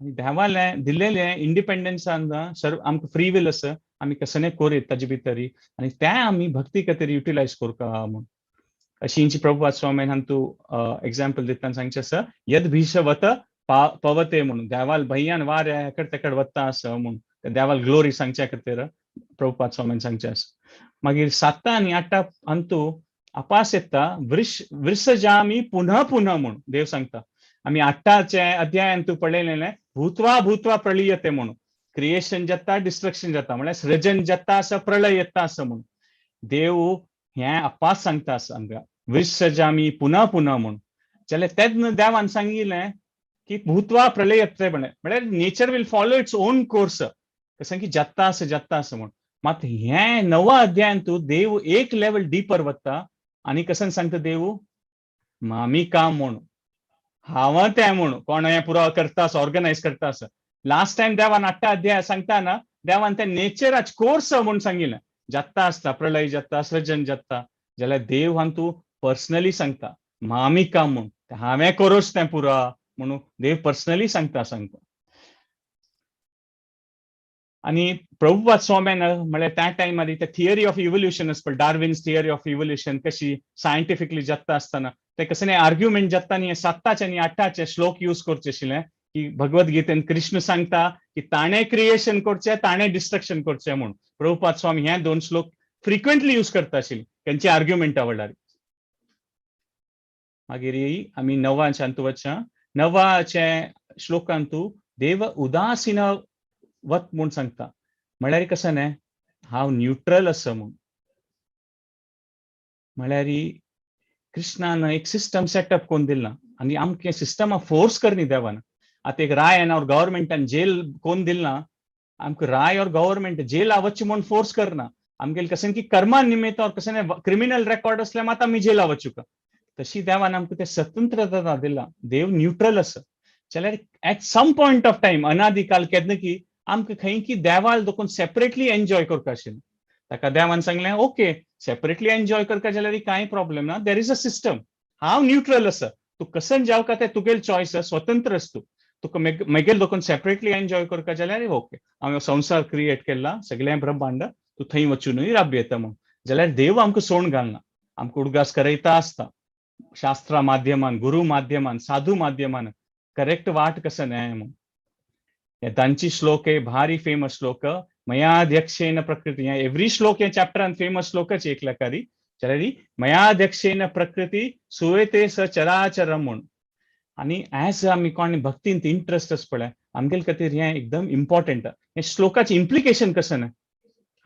[SPEAKER 9] देवालें दिलेलें इंडिपेंडन्सान आमकां फ्री वील आसा. आमी कसलें करूं ताजे भितर आनी तें आमी भक्ती खातीर युटिलायज करता म्हणून. अशींची प्रभुपाद स्वामीन हांतू एग्जाम्पल दितना सांगचें आसा यद भीषवत पवते म्हणून. देवाल भय्यान वार एकड तेकड वता आसा म्हणून देवाल ग्लोरी सांगच्या खातीर प्रभुपाद स्वामीन सांगचें आसा. मागीर 7 आनी 8 हांतू अपास येता विसृजामी पुनः पुनः म्हणून देव सांगता. आमी 8चे अध्यायांतू पळयलेलें भूतवा भूतवा प्रलयते म्हणून. क्रिएशन जाता, डिस्ट्रक्शन जाता, म्हळ्यार सृजन जाता आसा, प्रलय येता आसा म्हणून देव हें अपास सांगता आसा आमकां विसृजामी पुनः पुनः म्हणून. जाल्यार तेन्ना देवान सांगिल्लें की भूतवा प्रलय येता म्हळ्यार nature will follow its own course, कसं की जाता आसा म्हणून. मात हें 9 अध्यायांतू देव एक लेवल डीपर वता आनी कसं सांगता देव मामी काम म्हणून. हांव तें म्हणून कोण हें पुरो करता असो ऑर्गनायज करता असो. लास्ट टाइम देवान 8 अध्याय सांगताना देवान ते नेचराच कोर्स म्हणून सांगिल्लें. जाता आसता प्रलय जाता सृजन जाता जाल्यार देव हांगा तूं पर्सनली सांगता आमी काम म्हणून हांवें करूच तें पुरो म्हणून देव पर्सनली सांगता. आणि प्रभुपाद स्वाम्यान म्हळ्यार त्या टायमार ते थियरी ऑफ इव्होल्युशन आसता डार्विन्स थियरी ऑफ इव्होल्युशन कशी सायंटिफिकली जाता आसतना ते कसं आर्ग्युमेंट जाता न्ही 7 आनी 8 श्लोक यूज करचे आशिल्ले की भगवद्गीतेन कृष्ण सांगता की ताणें क्रिएशन करचें ताणें डिस्ट्रक्शन करचें म्हणून. प्रभुपाद स्वामी हे 2 श्लोक फ्रिक्वेंटली यूज करता आशिल्ले तेंची आर्ग्युमेंटा वडल्यार. मागीर आमी 9 वचचा 9 श्लोकांत देव उदासीन वत म्हूण सांगता म्हळ्यार कसं न्हय हांव न्यूट्रल आसा म्हूण. म्हळ्यार कृष्णान एक सिस्टम सेटअप करून दिला आनी आमकां सिस्टमा फोर्स करनी देवान. आतां एक राय और गव्हर्मेंटान जेल कोण दिलना आमकां राय और गव्हर्मेंट जेल वचचें म्हूण फोर्स करना. आमगेले कशें की कर्मा निमित्त और कशें क्रिमिनल रेकॉर्ड आसल्यार मात आमी जेला वचूं. तशी देवान आमकां तें स्वतंत्रता दिला. देव न्यूट्रल आसा जाल्यार at some point of time अनादिकाल केन्ना की आमकां खंय की देवाल देखून सेपरेटली एन्जॉय करता आशिल्लें. ताका देवान सांगलें ओके सेपरेटली एन्जॉय करता जाल्यार कांय प्रॉब्लेम ना. There is a system. हांव न्यूट्रल आसा. तूं कसं जावका तें तुगेलें चॉयस स्वतंत्र आसा. तूं तुका म्हगेलें देखून सेपरेटली एन्जॉय करता जाल्यार ओके हांवें संवसार क्रिएट केला सगळें ब्रह्मांड तूं थंय वचूनय राबयता म्हणून. जाल्यार देव आमकां सोडून घालना. आमकां उडगास करयता आसता शास्त्रा माध्यमान गुरु माध्यमान साधू माध्यमान करेक्ट वाट कसं न्याय म्हणून. तांची श्लोक आहे भारी फेमस श्लोक मयाध्यक्षेन प्रकृती. एव्हरी श्लोक हे चॅप्टरान फेमस श्लोकच एक लकारी जाल्यार मयाध्यक्षेन प्रकृती सुयते स चराचरम म्हणून. आणि ऍज आमी कोण भक्तींत इंटरेस्ट आसा पळय आमगेले खातीर हें एकदम इम्पॉर्टंट. हे श्लोकाची इम्प्लिकेशन कसं न्हय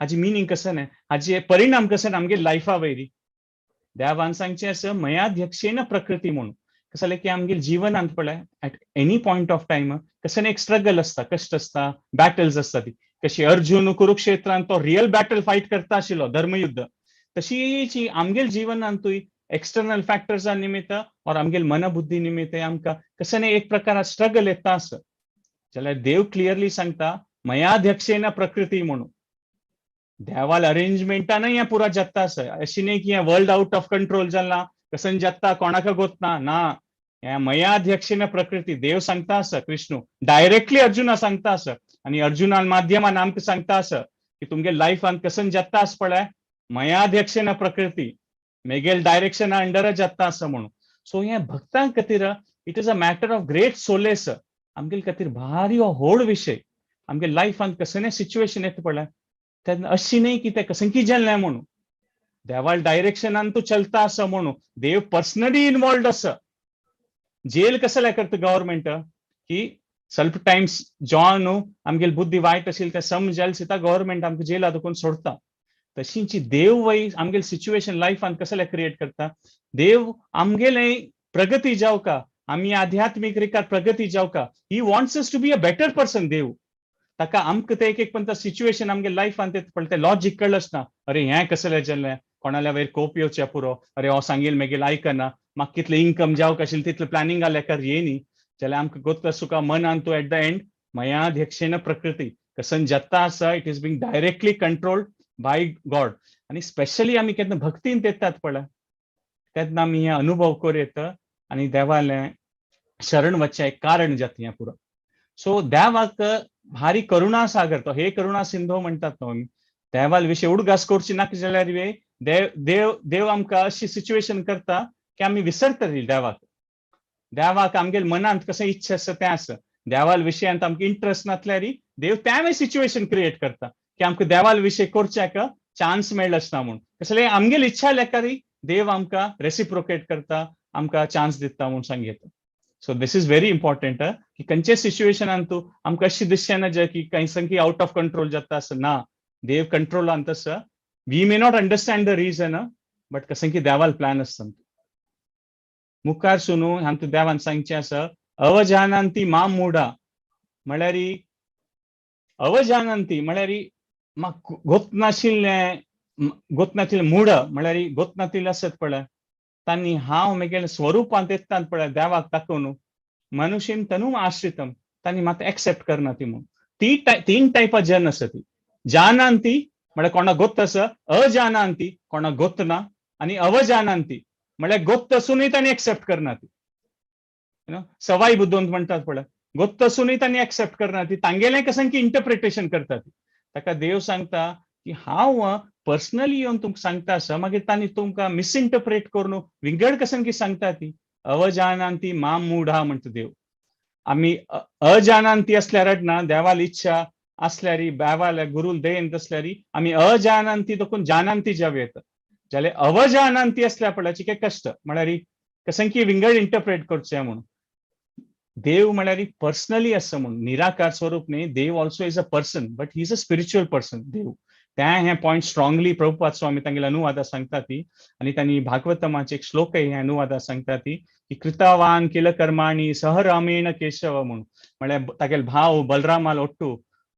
[SPEAKER 9] हाजी मिनींग कसं न्हय हाजे परिणाम कसं आमगे लायफा वयरी. देवान सांगचें आसा मयाध्यक्षेन प्रकृती म्हणून. कसं जालें की आमगे जिवनांत पळय at any point of time कसं एक स्ट्रगल आसता कश्ट आसता बॅटल्स आसता. ती कशी अर्जुन कुरुक्षेत्रांत तो रियल बॅटल फायट करता आशिल्लो धर्मयुद्ध तशी आमगेल जिवनांतूय एक्सटर्नल फॅक्टर्सा निमित्त और आमगेल मनबुद्धी निमित्त आमकां कसं एक प्रकार स्ट्रगल येता आसा जाल्यार देव क्लियरली सांगता मयाध्यक्षेन प्रकृती म्हणून. देवाल अरेंजमेंटानय हें पुरो जाता आसा. अशें न्ही की हें वर्ल्ड आउट ऑफ कंट्रोल जालां कसं जाता कोणाक गोतना ना. हें मयाध्यक्षेन प्रकृती देव सांगता आसा. कृष्ण डायरेक्टली अर्जुना सांगता आसा आनी अर्जुनान माध्यमान आमकां सांगता आसा की तुमगे लायफान कसं जाता आसा पळय मयाध्यक्षेन प्रकृती मेगेल डायरेक्शना अंडर जाता आसा म्हणून. सो हें भक्तां खातीर it is a matter of great solace. आमगे खातीर भारी हो व्हड विशय. आमगे लायफान कसं सिच्युएशन येता पळय तेन्ना अशी न्ही की तें कसं की जालें म्हणून. देवाल डायरेक्शनान तूं चलता आसा म्हणून देव पर्सनली इन्वॉल्व आसा. जेल कसं करता गव्हर्मेंट की ಸ್ವಲ್ಪ टायम्स जेव्हा न्हू आमगेली बुद्धी वायट आशिल्ली तें समजेल सुद्दां गव्हर्मेंट आमकां जेला देखून सोडता. तशींची देव वय आमगेली सिच्युएशन लायफान कसं क्रिएट करता. देव आमगेले प्रगती जावका आमी आध्यात्मिक रिकार प्रगती जावका he wants us to be a better person. देव ताका आमकां ते एक पण सिच्युएशन आमगे लायफान ते लॉजिक कळच ना. अरे हें कसलें जालें कोणाल्या वयर कोप येवचें पुरो अरे हो सांगील मागीर आयकना म्हाका कितलें इन्कम जावक आशिल्लें तितलें प्लॅनिंगा लेकार येयनी जाल्यार आमकां गोत सुका मनान तूं एट द एंड मयाध्यक्षेन प्रकृती कसं जाता आसा. It is being directly controlled by God. आनी स्पेशली आमी केन्ना भक्तींत येतात पळय तेन्ना आमी हे अनुभव करीत आनी देवालें शरण वचचें एक कारण जाता हें पुरो. सो देवाक भारी करुणा सागर तो हे करुणा सिंधू म्हणटात न्हू आमी. देवाल विशीं उडगास करची नाका जाल्यार देव आमकां अशी सिच्युएशन करता की आमी विसरता देवाक. देवाक आमगेले मनांत कशें इच्छा आसा तें आसा. देवाल विशयांत आमकां इंट्रस्ट नासल्यार देव त्या सिच्युएशन क्रिएट करता की आमकां देवाल विशय करच्याक चान्स मेळनासता म्हणून. कसले आमगेली इच्छा लेकार देव आमकां रेसिप्रोकेट करता आमकां चान्स दिता म्हणून सांगता. So this is very important की खंयचे सिच्युएशनान तूं आमकां अशी दिसचें ना की खंय संकी आउट ऑफ कंट्रोल जाता आसा. ना देव कंट्रोलांत आसा. We may not understand the reason but कसं की देवाल प्लॅन आसता. मुखार सुनू आमकां देवान सांगचें आसा अवजानंती माम मुडा म्हळ्यार अवजानंती म्हळ्यार म्हाका गोत नाशिल्लें मूड म्हळ्यार गोत नाशिल्लें आसत पळय तांणी हांव म्हगेलें स्वरुपांत येतात पळय देवाक दाखोवन मनुष्यम तनु आश्रितम तांणी मात एक्सेप्ट करना ती म्हणून तीन टायपा जन आसा ती जानांती म्हळ्यार कोणाक गोत्त आसा अजानांती कोणाक गोत्त ना आनी अवजानांती म्हळ्यार गोत्त असूनय तांणी एक्सेप्ट करना ती सवाई बुद्धवंत म्हणटात पळय गोत्त असूनय तांणी एक्सेप्ट करना ती तांगेलें कशें की इंटरप्रिटेशन करता ती ताका देव सांगता की हांव पर्सनली येवन तुमकां सांगता आसा मागीर तांणी तुमकां मिसइंटरप्रेट करून विंगड कशें की सांगता ती अवजानांती माम मूढा म्हणटा देव आमी अजानांती असल्यार रडना देवाल इच्छा असल्यार देवाल गुरुल देन तसल्यार आमी अजानांती देखून जानांती जाव येता जाल्यार अवजानांती असल्या पळयाची काय कष्ट म्हळ्यार कशें की विंगड इंटरप्रेट करचें म्हणून देव म्हळ्यार पर्सनली आसा म्हणून निराकार स्वरूप न्ही देव also is a person but he is a spiritual person देव हे पॉइंट स्ट्रॉंगली प्रभुपाद स्वामी तांगेले अनुवादा सांगता ती आनी तांणी भागवतमाचे एक श्लोकय हे अनुवादा सांगता ती की कृतावान किल कर्माणी सह रामेण केशव म्हणून म्हळ्यार तागेले भाव बलरामाल ओट्टू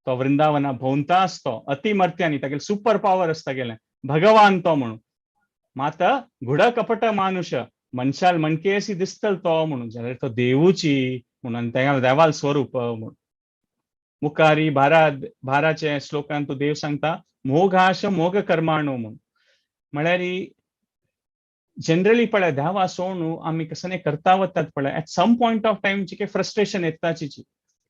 [SPEAKER 9] तो वृंदावना भोंवता आसतो अतिमर्त्यांनी तागेले सुपर पावर आसता गेले भगवान तो म्हणून मात घुड कपट मानुष मनशाल मणके अशी दिसतल तो म्हणून जाल्यार तो देवूची म्हणून देवाल स्वरूप म्हणून मुखारी भाराचे श्लोकांत तो देव सांगता मोघाश मोग कर्माणो म्हणून म्हळ्यार जनरली पळय देवा सोडून आमी कसं करता वतात पळय at some point of time जी फ्रस्ट्रेशन येताची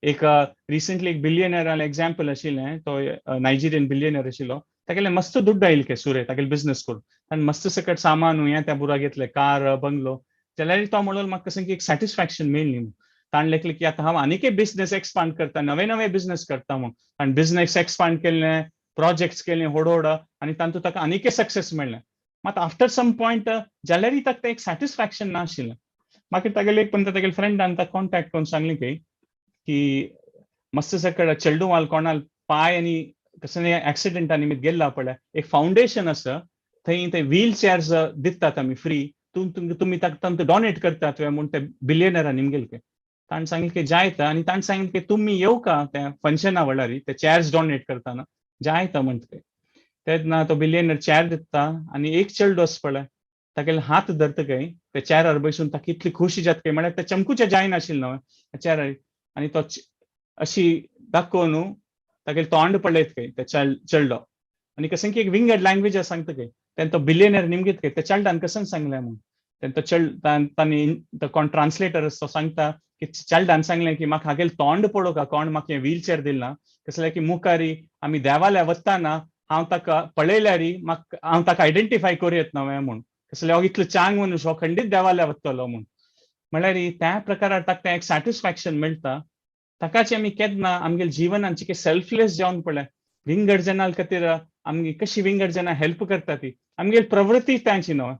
[SPEAKER 9] एक रिसेंटली एक बिलियनर एग्जाम्पल आशिल्लें तो नायजेरियन बिलियनर आशिल्लो तागेले मस्त दुड्ड आयिल्ले सुरे तागेले बिझनेस करून आनी मस्त सकट सामान हे त्या बुरा घेतले कार बंगलो जाल्यार तो म्हणलो म्हाका कशें की एक सॅटिस्फॅक्शन मेळ्ळी ताण लेखले की आतां हांव आनीक बिझनेस एक्सपांड करता नवे नवे बिझनेस करता म्हणून आनी बिझनेस एक्सपांड केल्ले प्रोजेक्ट्स केले व्हड आनी तातूंत ताका आनीक सक्सेस मेळ्ळें मात आफ्टर सम पॉइंट जाल्यार ताका एक सॅटिस्फॅक्शन नाशिल्लें मागीर तागेले एक पंत तागेले फ्रेंडान ताका कॉन्टॅक्ट करून सांगलें की मस्त सकट चेडूवाल कोणाल पाय आनी कसं ऍक्सिडेंटा निमित्त गेल्ला पळय एक फाउंडेशन आसा थंय ते व्हील चेअर्स दितात आमी फ्री तुमी ताका डोनेट करतात म्हणून ते बिलियनरान निमगेले ताणें सांगलें की जायता आनी ताणें सांगलें की तुमी येवका त्या फंक्शना वेळार ते चेअर्स डोनेट करताना जायता म्हणटा तेन्ना तो बिलियनर चेअर दिता आनी एक चेडूं आसा पळय तागेले हात धरतकय ते चेअरार बसून ताका इतली खुशी जाता म्हळ्यार ते चमकुचे जायनाशिल्लें न्हय चेअरार आनी तो अशी दाखोवन तागेले तोंड पळयत ते चेडलो आनी कशें की एक विंगड लँग्वेज सांगता तेन्ना तो बिलियनर निमगीत ते चेडल्यान कशें सांगलें म्हणून तेन्ना तो तांणी तो कोण ट्रान्सलेटर तो सांगता की चेडल्यान सांगलें की म्हाका हागेले तोंड पळोवका कोण म्हाका व्हील चेअर दिला कसलें की मुखारी आमी देवाल्या वताना हांव ताका पळयल्यार म्हाका हांव ताका आयडेंटिफाय करूं येत नवें म्हूण कसलें हो इतलो चांग मनीस हो खंडीत देवाल्या वतलो म्हूण म्हळ्यार त्या प्रकारार ताका एक सॅटिस्फॅक्शन मेळटा ताकाचे आमी केन्ना आमगेल्या जिवनान जितके सेल्फलेस जावन पळय विंगड जनाल खातीर आमी कशी विंगड जना हेल्प करता ती आमगेली प्रवृत्ती तांची न्हय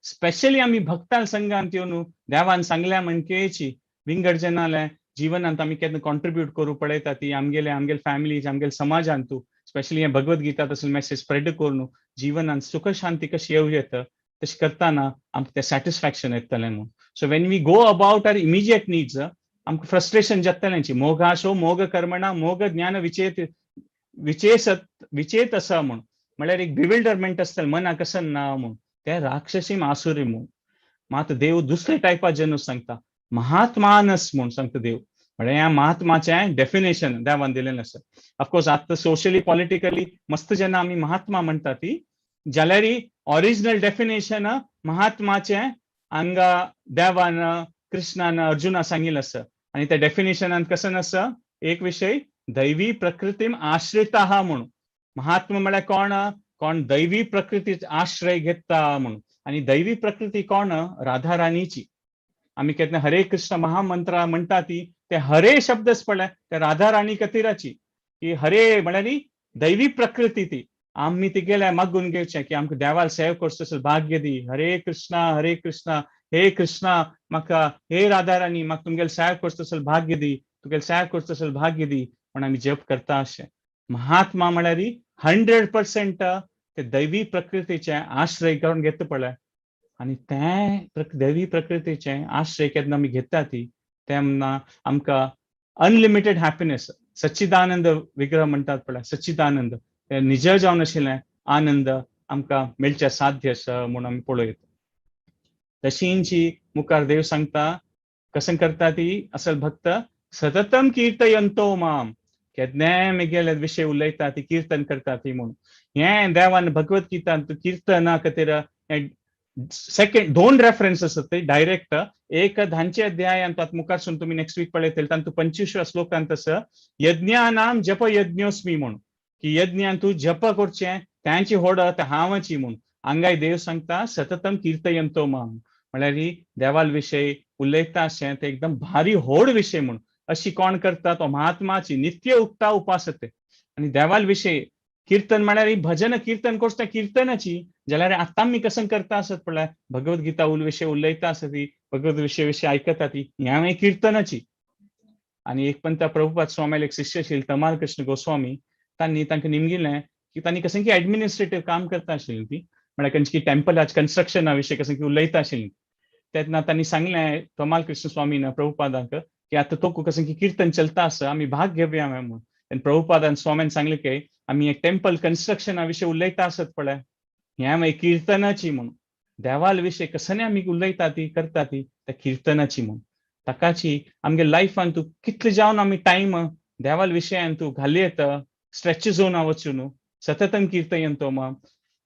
[SPEAKER 9] स्पेशली आमी भक्ताल संघांत येवन देवान सांगल्या म्हणकेची विंगड जनाले जिवनांत आमी केन्ना कॉन्ट्रिब्यूट करूं पळयता ती आमगेले फॅमिलीज आमगेल्या समाजांत स्पेशली हे भगवद्गीता तसले मेसेज स्प्रेड करून जिवनांत सुख शांती कशी येवं येता तशें करताना आमकां तें सॅटिस्फॅक्शन येतलें म्हणून so when we go about our immediate needs आमकां फ्रस्ट्रेशन जातलेंची मोगाशो मोग कर्मणा मोग ज्ञान विचेत आसा म्हूण म्हळ्यार एक बिविल्डरमेंट आसतलें मनाक आसन ना म्हूण ते राक्षसीम आसुरी म्हूण मात देव दुसरे टायपा जनूस सांगता महात्मानस म्हूण सांगता देव म्हळ्यार ह्या महात्माचें डेफिनेशन देवान दिलेलें आसा ऑफकोर्स आतां सोशली पॉलिटिकली मस्त जेन्ना आमी महात्मा म्हणटा ती जाल्यार ओरिजिनल डेफिनेशन महात्माचें हांगा देवान कृष्णान अर्जुना सांगिल्लें आसा आनी त्या डेफिनेशनान कसन आसा एक विशय दैवी प्रकृतीम आश्रिता म्हणून महात्मा म्हळ्यार कोण दैवी प्रकृतीचो आश्रय घेता म्हणून आनी दैवी प्रकृती कोण राधा राणीची आमी केन्ना हरे कृष्ण महामंत्र म्हणटा ती ते हरे शब्दच पळय ते राधा राणी खातीराची की हरे म्हळ्यार दैवी प्रकृती ती आमी तिगेले मागून घेवचें की आमकां देवाल सेव करचो भाग्य दी हरे कृष्णा हे कृष्णा म्हाका हे राधा राणी म्हाका तुमगेले सेव करचो भाग्य दी तुगेले सेव करचो भाग्य दी म्हण आमी जप करता अशें महात्मा म्हळ्यार 100% ते दैवी प्रकृतीचे आश्रय करून घेता पळय आनी ते दैवी प्रकृतीचे आश्रय केन्ना आमी घेता ती तेन्ना आमकां अनलिमिटेड हॅपिनेस सच्चिदानंद विग्रह म्हणटात पळय सच्चिदानंद ते निज जावन आशिल्लें आनंद आमकां मेळचें साध्य आसा म्हूण आमी पळयता तशींची मुखार देव सांगता कसं करता ती असल भक्त सततम कीर्तयंतो माम केन्नाय मेगेले विषय उलयता ती कीर्तन करता ती म्हणून हे देवान भगवद्गीतान कीर्तना खातीर सेकंड 2 रेफरन्सेस ते डायरेक्ट एक 10 अध्यायांत मुखारसून तुम्ही नेक्स्ट वीक पळयतले तातूंत 25व्या श्लोकांत असं यज्ञानाम जप यज्ञोस्मी म्हणून की यज्ञान तू जप करचें त्यांची होडत हांवची म्हणून हांगाय देव सांगता सततम कीर्तयंतो माम म्हळ्यार ही देवाल विशय उलयता अशें ते एकदम भारी होड विशय म्हणून अशी कोण करता तो महात्माची नित्य उक्ता उपासते आणि देवाल विशय कीर्तन म्हळ्यार ही भजन कीर्तन करता कीर्तनाची जाल्यार आतां आमी कसं करता आसत पळय भगवद्गीता विशय उलयता आसत ती भगवत विशय आयकता ती ह्या कीर्तनाची आणि एक पंत प्रभुपाद स्वामी एक शिष्य आशिल्ले तमाल कृष्ण गोस्वामी तांणी तांकां निमगिलें की तांणी कसं की एडमिनिस्ट्रेटिव्ह काम करता आशिल्लीं ती म्हळ्यार खंयची टेम्पलाच्या कन्स्ट्रक्शना विशय कसं की उलयता आशिल्लीं तेन्ना तांणी सांगलें तमाल कृष्ण स्वामीन प्रभुपादाक की आता तो कसं की कीर्तन चलता आसा आमी भाग घेवया म्हणून तेन्ना प्रभुपादान स्वामीन सांगलें की आमी एक टेम्पल कन्स्ट्रक्शना विशय उलयता आसत पळय ह्या मागीर कीर्तनाची म्हणून देवाल विशय कसं आमी उलयता ती करता ती त्या कीर्तनाची म्हणून ताकाची आमगे लायफान तूं कितले जावन आमी टायम देवाल विशयान तूं घाली येता स्ट्रेच जोन वचून सततम कीर्तयंतो माम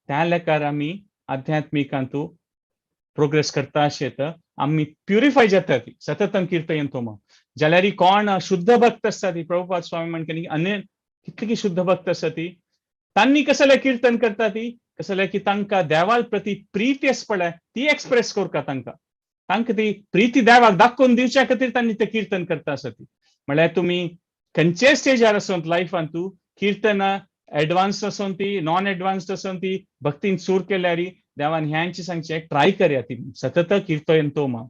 [SPEAKER 9] त्या लेकार आमी आध्यात्मिकान तूं प्रोग्रेस करता अशें आमी प्युरिफाय जाता ती सततम कीर्तयंतो माम जाल्यार कोण शुद्ध भक्त आसता ती प्रभुपाद स्वामी म्हणटा अन्य कितली शुद्ध भक्त आसा ती तांणी कसले कीर्तन करता ती कसले की तांकां देवाल प्रती प्रीती आसा पळय ती एक्सप्रेस करता तांकां ती प्रीती देवाक दाखोवन दिवच्या खातीर तांणी ते कीर्तन करता आसा ती म्हळ्यार तुमी खंयचे स्टेजार आसून लायफान तूं कीर्तन एडवान्स्ड आसून ती नॉन एडवान्स्ड आसून ती भक्तीन सूर केल्यार देवान ह्यांची सांगचे ट्राय करया ती सतत कीर्तयंतो माम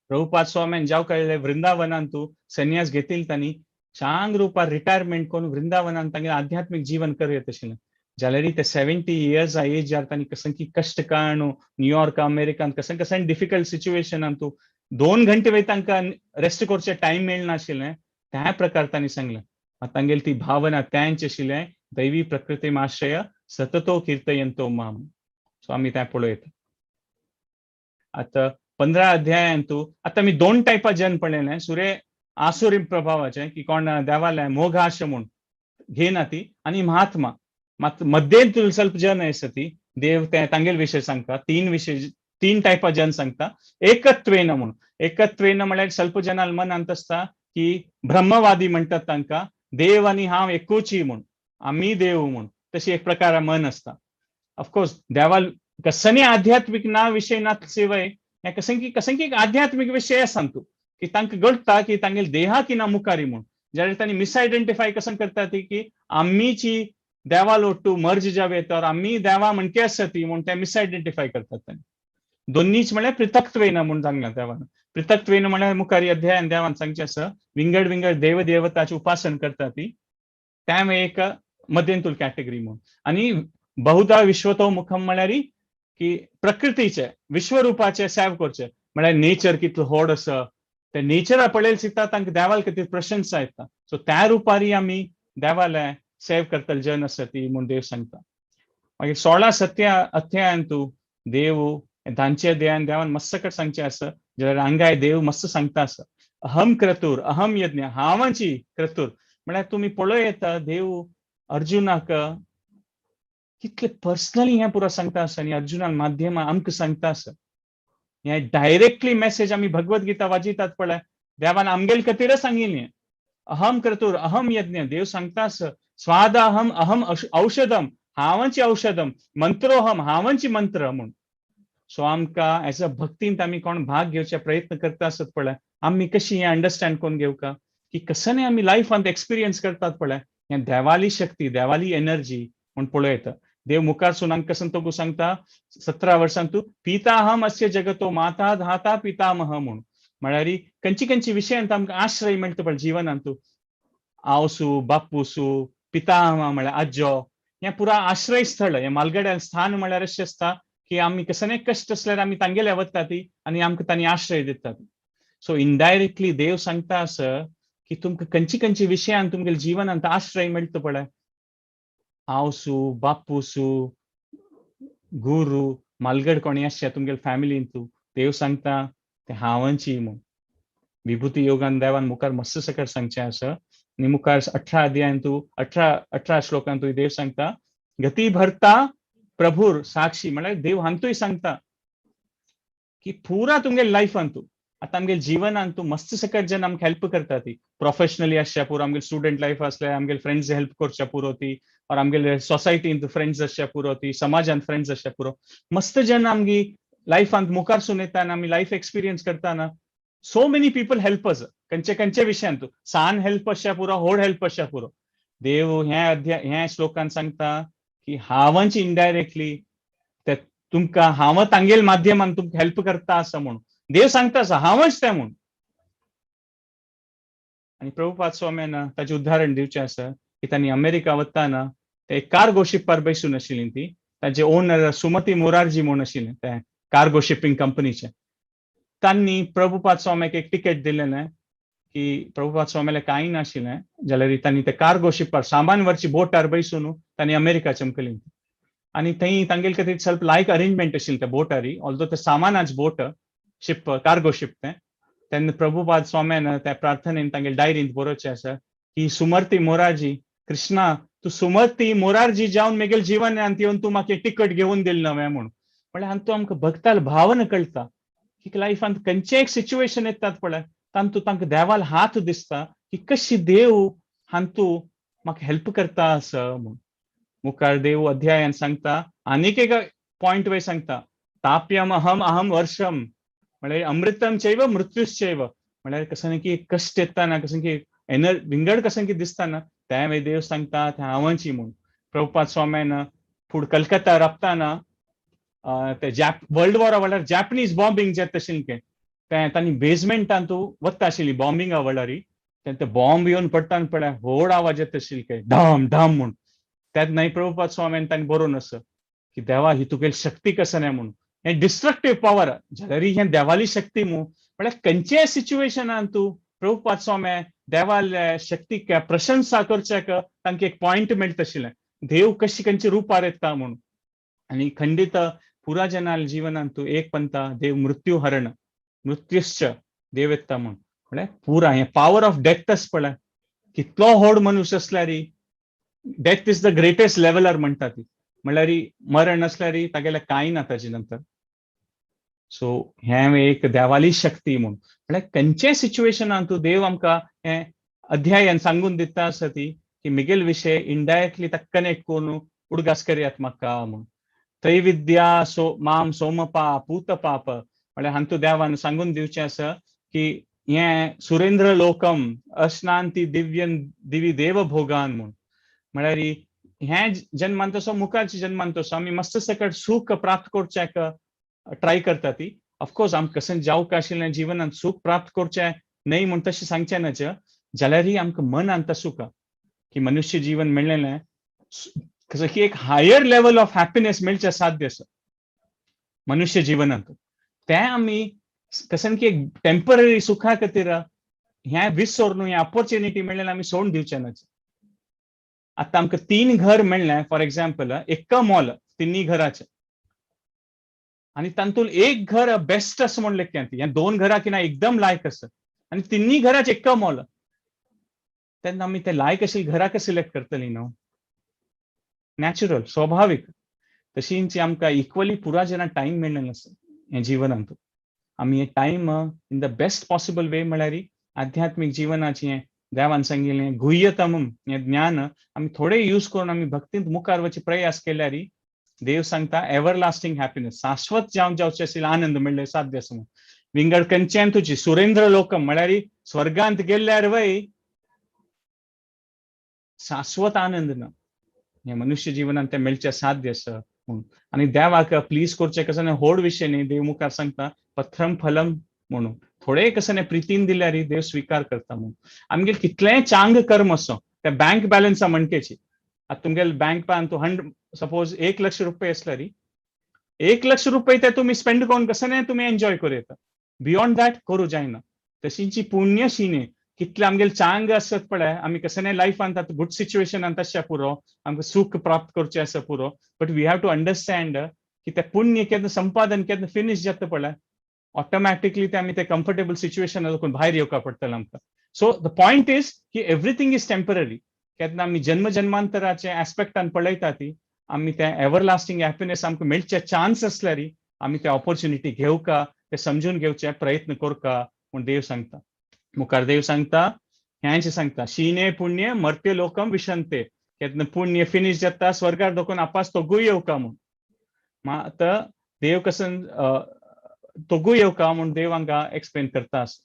[SPEAKER 9] प्रभुपाद स्वामीन जाव कळले वृंदावनान तूं संन्यास घेतील तांणी शांग रुपार रिटायरमेंट करून वृंदावनान तांगे आध्यात्मिक जीवन करयत आशिल्लें जाल्यार ते 70 इयर्स एज जार तांणी कसं की कश्ट काणू न्यूयॉर्क अमेरिकान कसं डिफिकल्ट सिच्युएशनान तूं 2 घंटे वेळ तांकां रेस्ट करचे टायम मेळनाशिल्लें त्या प्रकार तांणी सांगलें तांगेली ती भावना त्यांची आशिल्लें दैवी प्रकृती आश्रय सततो कीर्तयंतो माम सो आमी त्या पळयत आता 15 अध्यायान तूं आता आमी 2 टायपा जन पळयलें सूर्य आसुरी प्रभावाचे की कोण देवाले मोग आश म्हूण घेना ती आणि महात्मा मात मध्येन ಸ್ವಲ್ಪ जन आसा ती देव ते तांगेल विशय सांगता 3 टायपा जन सांगता एकत्वेन म्हूण एकत्वेन म्हळ्यार ಸ್ವಲ್ಪ जनाल मन अंत आसता की ब्रह्मवादी म्हणटात तांकां देव आणि हांव एकूची म्हूण आमी देव म्हूण तशी एक प्रकार मन आसता ऑफकोर्स देवाल कसनी आध्यात्मिक ना विषय ना शिवाय हे कसं की आध्यात्मिक विषय आसा तूं की तांकां घडटा की तांगेल देहा की ना मुखारी म्हूण जाल्यार तांणी मिसआयडेंटिफाय कसं करता ती की आमीची देवा लोट्टू मर्ज जावे तर आमी देवा म्हणके आसा ती म्हूण ते मिसआयडेंटिफाय करतात तांणी दोन्हीच म्हळ्यार पृथक्त्वेन म्हूण सांगला देवान पृथक्त्वेन म्हळ्यार मुखारी अध्यायान देवान सांगचे आसा विंगड विंगड देव देवताचे उपासन करता ती त्या एक मध्यंतूल कॅटेगरी म्हूण आणि बहुधा विश्वतो मुखम म्हळ्यार की प्रकृतीचे विश्वरूपाचे सेव करचे म्हळ्यार नेचर कितलो व्हड आसा ते नेचरा पळयल शिकता तांकां देवाल खातीर प्रशंसा येता सो त्या रुपारी आमी देवाले सेव करतले जन आसा ती म्हूण देव सांगता मागीर 16 अध्यायान तूं देव 10 अध्यायान देवान मस्त सांगचे आसा जाल्यार हांगाय देव मस्त सांगता आसा अहम क्रतुर अहम यज्ञ हांवाची क्रतुर म्हळ्यार तुमी पळयता देव अर्जुनाक कितले पर्सनली हे पुरो सांगता आसा आनी अर्जुनान माध्यम आमकां सांगता आसा हे डायरेक्टली मेसेज आमी भगवद्गीता वाजितात पळय देवान आमगेल खातीरच सांगिल्लें अहम क्रतुर अहम यज्ञ देव सांगता आसा स्वाद अहम अहम औषधम हांवाची औषधम मंत्रोहम हांवाची मंत्र म्हूण सो आमकां एज अ भक्तींत आमी कोण भाग घेवचे प्रयत्न करता आसत पळय आमी कशी हे अंडरस्टँड करून घेवका की कसं आमी लायफांत एक्सपिरियन्स करतात पळय हे देवाली शक्ती देवाली एनर्जी म्हूण पळयता देव मुखार सुनांक कसं तो सांगता 17 वर्सांत तूं पिताहम अस्य जगतो माता धाता पितामह म्हूण म्हळ्यार खंयची विशयांत आमकां आश्रय मेळटा पळय जिवनांत तूं आवसू बापूसू पितामह म्हळ्यार आज्जो हे पुरा आश्रय स्थळ हे मालगड्यान स्थान म्हळ्यार अशें आसता की आमी कसले कश्ट असल्यार आमी तांगेले वता ती आनी आमकां तांणी आश्रय दितात सो इनडायरेक्टली देव सांगता आसा की तुमकां खंयची विशयांत तुमगेल्या जिवनांत आश्रय मेळटा पळय आवसू बापूसू गुरू मालगड कोणी आसचे तुमगेल्या फॅमिलीन तूं देव सांगता ते हांवाची म्हूण विभूती योगान देवान मुखार मस्त सकट सांगचे आसा आणि मुखार 18 अध्यायान तू 18 श्लोकान तू देव सांगता गती भरता प्रभुर साक्षी म्हळ्यार देव हांतूय सांगता की पुरा तुमगे लायफान तू आता आमगे जीवनान तू मस्त सकट जन आमकां हेल्प करता ती प्रोफेशनली आसच्या पुरो आमगे स्टुडंट लायफ असले आमगे फ्रेंड्स हेल्प करच्या पुरो ती और आमगे सोसायटीन फ्रेंड्स असच्या पुरो ती समाजान फ्रेंड्स असच्या पुरो मस्त जन आमगी लायफान मुखार सुन येता आमी लायफ एक्सपिरियन्स करताना so many people help us खंयचे विशयान तू सान हेल्प असच्या पुरो होड हेल्प असच्या पुरो देव ह्या श्लोकान सांगता की हांवच इनडायरेक्टली ते तुमकां हांव तांगेल माध्यमान तुमकां हेल्प करता असं म्हणून देव सांगता असं हांवच ते म्हणून आणि प्रभुपाद स्वाम्यान ताचे उदाहरण दिवचें आसा की तांणी अमेरिका वताना ते कार्गो शिपार बसून आशिल्ली ती ताचे ओनर सुमती मोरारजी म्हणून आशिल्ले ते कार्गो शिपिंग कंपनीचे तांणी प्रभुपाद स्वाम्याक एक टिकेट दिलेलें की प्रभुपाद स्वाम्याला कांय नाशिल्लें जाल्यार तांणी ते कार्गो शिपार सामान व्हरची बोटार बसून तांणी अमेरिका चमकली आणि थंय तांगेले खातीर ಸ್ವಲ್ಪ लायक अरेंजमेंट आशिल्ली त्या बोटारी ऑल्दो ते सामानाच बोट शिप कार्गो शिप तेन्ना प्रभुपाद स्वाम्यान त्या प्रार्थनेन तांगेले डायरींत बरोवचें आसा की सुमती मोरारजी कृष्णा तू सुमती मोरारजी जावन म्हगेले जिवनांत येवन तू म्हाका टिकट घेवन दिली नवें म्हणून म्हळ्यार हातूंत आमकां भक्ताल भावना कळटा की लायफांत खंयचें एक सिच्युएशन येतात पळय तातूंत तांकां देवाल हात दिसता की कशी देव हातूंत म्हाका हेल्प करता असं म्हणून मुखार देव अध्यायान सांगता आनीक एक पॉइंट वय सांगता ताप्यम अहम वर्षम म्हळ्यार अमृतम चैव मृत्यूश्चैव म्हळ्यार कसं की कष्ट येताना कसं की विंगड कसं की दिसताना त्या वेळी देव सांगता ते हांवची म्हणून प्रभुपाद स्वाम्यान फुड कलकत्ता रपताना ते वर्ल्ड वॉरा वेळार जॅपनीज बॉम्बिंग जेत आशिल्लें ते तांणी बेजमेंटान तूं वता आशिल्ली बॉम्बिंगा वेळारी ते बॉम्ब येवन पडटा पळय व्हड आवाज येता आशिल्ले ढम ढम म्हणून त्यात नाही प्रभुपाद स्वाम्यान तांणी बरोवन असं की देवा ही तुगेली शक्ती कसं नाही म्हणून हे डिस्ट्रक्टिव्ह पॉवर जाल्यार हे देवाली शक्ती म्हळ्यार खंयचे सिच्युएशनान तूं प्रभुपाद स्वाम्या देवाल शक्तीक प्रशंसा करच्याक तांकां एक पॉइंट मेळटा आशिल्लें देव कशी खंयची रुपार येता म्हणून आनी खंडीत पुरा जनाल जिवनांत तूं एक पंथा देव मृत्यू हरण मृत्यूश्च देव येता म्हळ्यार पुरा हे पॉवर ऑफ डेथच पळय कितलो व्हड मनुष्य असल्यार death is the greatest leveller म्हणटा ती म्हळ्यार मरण असल्यार तागेले कांय ना ताजे नंतर सो हे एक देवाली शक्ती म्हळ्यार खंयचे सिच्युएशनान तूं देव आमकां हे अध्यायान सांगून दिता आसा ती की मिगेल विशय इनडायरेक्टली ताका कनेक्ट करून उडगास करयात म्हाका म्हूण त्रैविद्या माम सोमपा पूत पाप म्हळ्यार हातूंत देवान सांगून दिवचें आसा की हे सुरेंद्र लोकम अश्नांती दिव्यन दिवी देव भोगान म्हळ्यार हे जन्मान तसो मुखारच्या जन्मान तसो आमी मस्त सकट सूख प्राप्त करच्याक ट्राय करता ती ऑफकोर्स आमकां कसं जावंक आशिल्लें जिवनांत सूख प्राप्त करचें न्हय म्हूण तशें सांगचें नाच जाल्यारय आमकां मनांत सूख की मनुष्य जीवन मेळ्ळेलें कसं की एक हायर लेवल ऑफ हॅपीनेस मेळचें साध्य आसा मनुष्य जिवनांत तें आमी कसं की एक टेम्पररी सुखा खातीर हें विसर न्हू हें ऑपॉर्च्युनिटी मेळ्ळें आमी सोडून दिवचें नाच आता आमकां 3 घर मेळ्ळें फॉर एक्झाम्पल एक्का मॉल 3 घराचें आणि तातूंत एक घर बेस्ट असं म्हणलें की ह्या 2 घरां किंवा एकदम लायक आसा आणि 3 घराचें एक्का मॉल तेन्ना आमी ते लायक आशिल्ली घराक सिलेक्ट करतलीं न्हू नॅचरल स्वाभाविक तशींच आमकां इक्वली पुरा जना टायम मेळ्ळेलो आसा हे जिवनांत आमी हे time in the best possible way म्हळ्यार आध्यात्मीक जिवनाचें हें देवान सांगिल्लें गुह्यतम हें ज्ञान आमी थोडे यूज करून आमी भक्तींत मुखार वचचे प्रयास केल्यार देव सांगता एवरलास्टिंग हॅपीनेस शाश्वत जावचें आशिल्लें आनंद मेळ्ळें साध्य आसा विंगड खंयचें तुजी सुरेंद्र लोकम म्हळ्यार स्वर्गांत गेल्यार वय शाश्वत आनंद ना हे मनुष्य जिवनांत ते मेळचें साध्य आसा म्हणून आनी देवाक प्लीज करचें कसं व्हड विशय न्ही देव मुखार सांगता पत्रम फलम म्हणून थोडे कसं प्रितीन दिल्यार देव स्वीकार करता म्हणून आमगे कितलेंय चांग कर्म असो ते बँक बॅलन्स म्हणटेची आता तुमगेले बँक पान तूं सपोज 1 लाख रुपये असल्यार 1 लाख रुपये ते तुम्ही स्पेंड करून कसं तुम्ही एन्जॉय करूं येता बियॉन्ड दॅट करूं जायना तशींची पुण्यशीने कितले आमगेले चांग आसत पळय आमी कसं लायफांत आतां गुड सिच्युएशनांत आसच्या पुरो आमकां सूख प्राप्त करचें आसा पुरो but we have to understand की ते पुण्य केन्ना संपादन केन्ना फिनिश जाता पळय ऑटोमॅटिकली ते आम्ही ते कम्फर्टेबल सिच्युएशन भायर येवका पडटलें आमकां. सो द पॉयंट इज की एव्हरीथिंग इज टेम्पररी. केन्ना आमी जन्मजन्मांतराचे एस्पेक्टान पळयता ती आमी ते एव्हरलास्टिंग हॅपीनेस आमकां मेळचे चान्स आसल्यार आमी ते ऑपॉर्च्युनिटी घेवका, ते समजून घेवचे प्रयत्न करका म्हूण देव सांगता. मुखार देव सांगता हेंच सांगता, शीने पुण्य मर्त्य लोकम विशंते. केन्ना पुण्य फिनिश जाता स्वर्गार दोकून आपास तोगूय येवका म्हूण. आतां देव कसन तोगूय येवका म्हूण देव हांगा एक्सप्लेन करता आसा.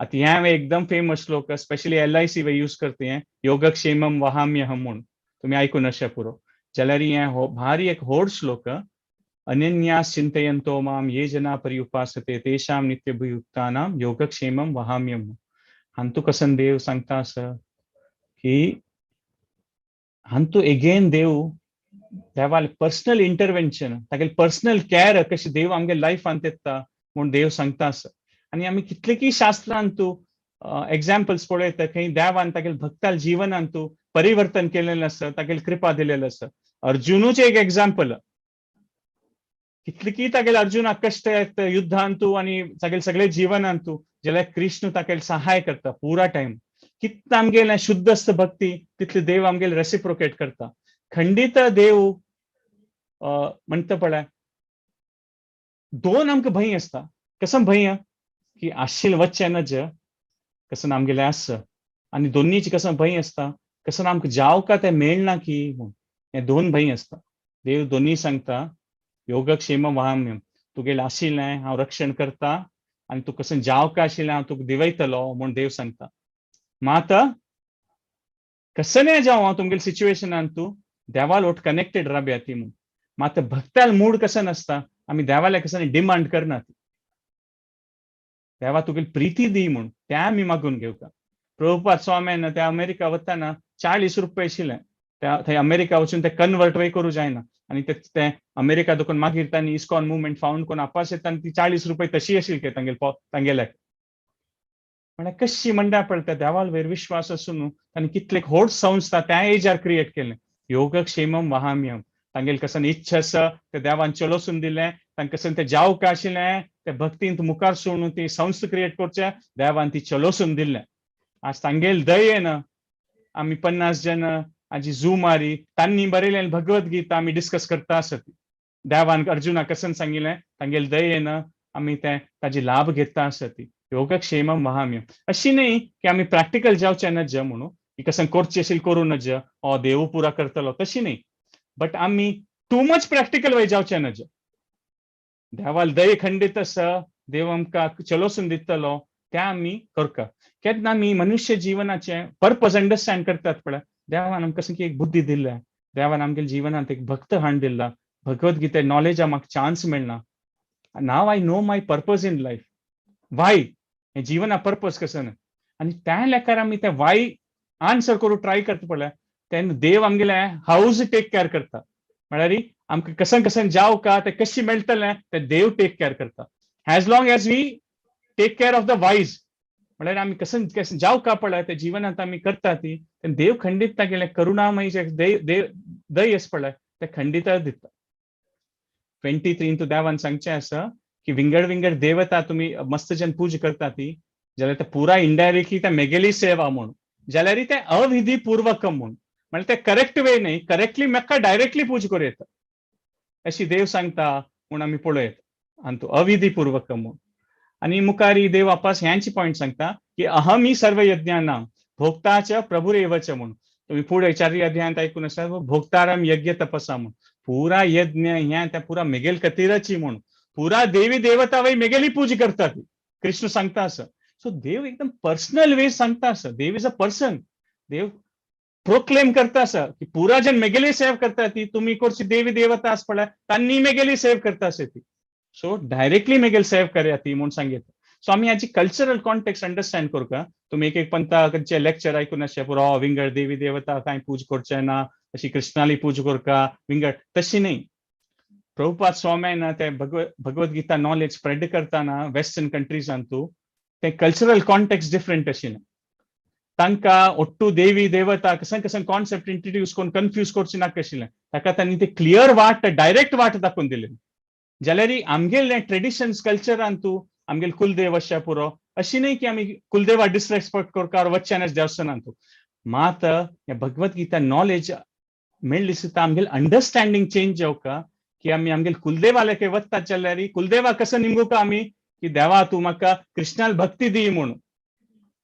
[SPEAKER 9] आता हे एकदम फेमस श्लोक स्पेशली LIC वे यूज करते हैं, योगक्षेमम वहाम्यहम म्हूण. तुम्ही आयकून अशें पुरो जाल्यार हे भारी एक व्हड श्लोक. अनन्यास चिंतयन्तो माम ये जना पर्युपासते तेषां नित्यभुक्तानां योगक्षेमम वहाम्यहम. हांतू कसन देव सांगता आसा की हांतू एगेन देवाल पर्सनल इंटरवेंशन तागेले पर्सनल केअर कशी देव आमगे लायफांत येता म्हूण देव सांगता आसा. आणि आम्ही कितलेकी शास्त्रांतू एक्झाम्पल्स पळयता खंय देवान तागेले भक्ताल जिवनांतू परिवर्तन केलेलें आसा, तागेली कृपा दिलेली आसा. अर्जुनूच एक एक्झाम्पल. कितलेकी तागेले अर्जुनाक कश्ट येता युद्धांतू आणि तागेले सगळे जिवनांतू जाल्यार कृष्ण तागेले सहाय करता पुरा टाइम. कित आमगेले शुद्धस्त भक्ती तितले देव आमगेले रेसिप्रोकेट करता. खंडित देव म्हणटा पळय दोन आमकां भंय आसता. कसं भंय की आशिल वचचें नज कसं आमगेलें आसा आनी दोनीची कसं भंय आसता कसं आमकां जावका तें मेळना की म्हूण. हे दोन भंय आसता. देव दोनी सांगता योगक्षेम वहाम्यम. तुगेलें आशिल्लें हांव रक्षण करता आनी तूं कसं जावका आशिल्लें हांव तुका दिवयतलो म्हूण देव सांगता. मात कसं जावं हांव तुमगेल्या सिच्युएशनान तूं देवाल ओट कनेक्टेड राबया ती म्हूण. मात भक्ताल मूड कसं आसता आमी देवाले कसं डिमांड करना. देवा तुगेली प्रीती दी म्हूण तें आमी मागून घेवका. प्रभुपाद स्वाम्यान त्या अमेरिका वताना 40 रुपये आशिल्ले. थंय अमेरिका वचून ते कन्वर्ट वय करूं जायना आनी ते अमेरिका देखून मागीर तांणी इस्कॉन मुवमेंट फावंड करून आपास येताना ती 40 रुपये तशी आशिल्ली तांगेल्याक. म्हळ्यार कशी म्हणटा पळय त्या देवाल वयर विश्वास आसून तांणी कितलेक व्हड संस्था त्या एजार क्रिएट केले. योगक्षेमम वहाम्यम. तांगेले कसन इच्छा आसा ते देवान चलोसून दिलें. तांकां कसन ते जावका आशिल्लें ते भक्तींत मुखार सोडून ती संस्था क्रिएट करचे देवान ती चलोसून दिल्लें. आज तांगेल दयेन आमी 50 जन आजी झू मारी तांणी बरयलें भगवद्गीता आमी डिस्कस करता आसत. देवान अर्जुनाक कसन सांगिल्लें तांगेल दयेन आमी ताजी लाभ घेता आसत. योगक्षेमम वहाम्यम. अशी न्ही की आमी प्रॅक्टिकल जावचे नज म्हणून की कसन करची आशिल्ली करूं नज देव पुरा करतलो तशी न्ही. बट आमी टू मच प्रॅक्टिकल वे जावचे नज. देवाल दये खंडित आसा देव आमकां चलोसून दितलो त्या आमी करका. केन्ना आमी मनुष्य जिवनाचे पर्पज अंडरस्टँड करतात पळय देवान आमकां कशी एक बुद्धी दिल्या. देवान आमगेल्या जिवनांत एक भक्त हाड दिला. भगवद्गीते नॉलेजा म्हाका चान्स मेळना. Now I know my purpose in life. Why हे जिवना पर्पज कसं आनी त्या लेकार आमी ते वाय आन्सर करूं ट्राय करता पळय तेन्ना देव आमगेले हाऊस टेक केअर करता. म्हळ्यार आमकां कसन कसन जावका ते कशी मेळटलें ते देव टेक केअर करता. As long as we take care of the ways म्हळ्यार आमी कसन जावका पळय ते जिवनांत आमी करता ती देव खंडीत तागेलें करुणामय जे दय आसा पळय ते खंडीत दिता. 23 देवान सांगचें आसा की विंगड देवता तुम्ही मस्त जन पूज करता ती जाल्यार ते पुरा इनडायरेक्टली ते मेगेली सेवा म्हूण जाल्यार ते अविधी पूर्वक म्हूण म्हणजे ते करेक्ट वे न्ही करेक्टली म्हाका डायरेक्टली पूज करूं येता अशी देव सांगता म्हूण आमी पळयत आनी तो अविधी पूर्वक म्हूण. आनी मुखारी देव वापस ह्यांची पॉयंट सांगता की अहम ही सर्व यज्ञानां भोक्ताच प्रभुरेवच म्हूण. तुम्ही पुढे 4 अध्यायांत ऐकून आसा भोक्ताराम यज्ञ तपसा म्हूण. पुरा यज्ञ ह्या त्या पुरा मेगेल कतिराची म्हूण पुरा देवी देवता वय मेगेली पूज करतात कृष्ण सांगता असं. सो देव एकदम पर्सनल वे सांगता असं. देव इज अ पर्सन. देव प्रोक्लेम करता असं की पुरा जन मेगेली सेव करता ती तुम्ही करची देवी देवता आस पळय तांणी मेगेली सेव करता असे ती. सो डायरेक्टली मेगेल सेव करया ती म्हणून सांगितलं. सो आम्ही याची कल्चरल कॉन्टेक्स्ट अंडरस्टँड करू का. तुम्ही एक पंथाचे लेक्चर ऐकून असे पुरो विंगड देवी देवता काय पूज करचे ना अशी कृष्णाली पूज करका विंगड तशी नाही. प्रभुपाद स्वाम्यान ते भगवद्गीता नॉलेज स्प्रेड करताना वेस्टर्न कंट्रीजांतू ते कल्चरल कॉन्टेक्स्ट डिफरंट आशिल्लें. तांकां ओट्टू देवी देवता कसन कसन कॉन्सेप्ट इंट्रोड्यूस करून कन्फ्यूज करचे नाका आशिल्लें. ताका तांणी ते क्लियर वाट डायरेक्ट वाट दाखोवन दिली. जाल्यार आमगेले ट्रेडिशन्स कल्चरान तूं आमगेले कुलदेव अशें पुरो अशी न्ही की आमी कुलदेवा डिसरेस्पेक्ट करता वचचेनाच देवस्थानांत तूं मात हे भगवत गीता नॉलेज मेळ्ळी सुद्दां आमगेले अंडरस्टँडींग चेंज जावका की आमी आमगेले कुलदेवाले वतात जाल्यार कुलदेवा कसं निमगुका आमी की देवा तूं म्हाका कृष्णाल भक्ती दी म्हणून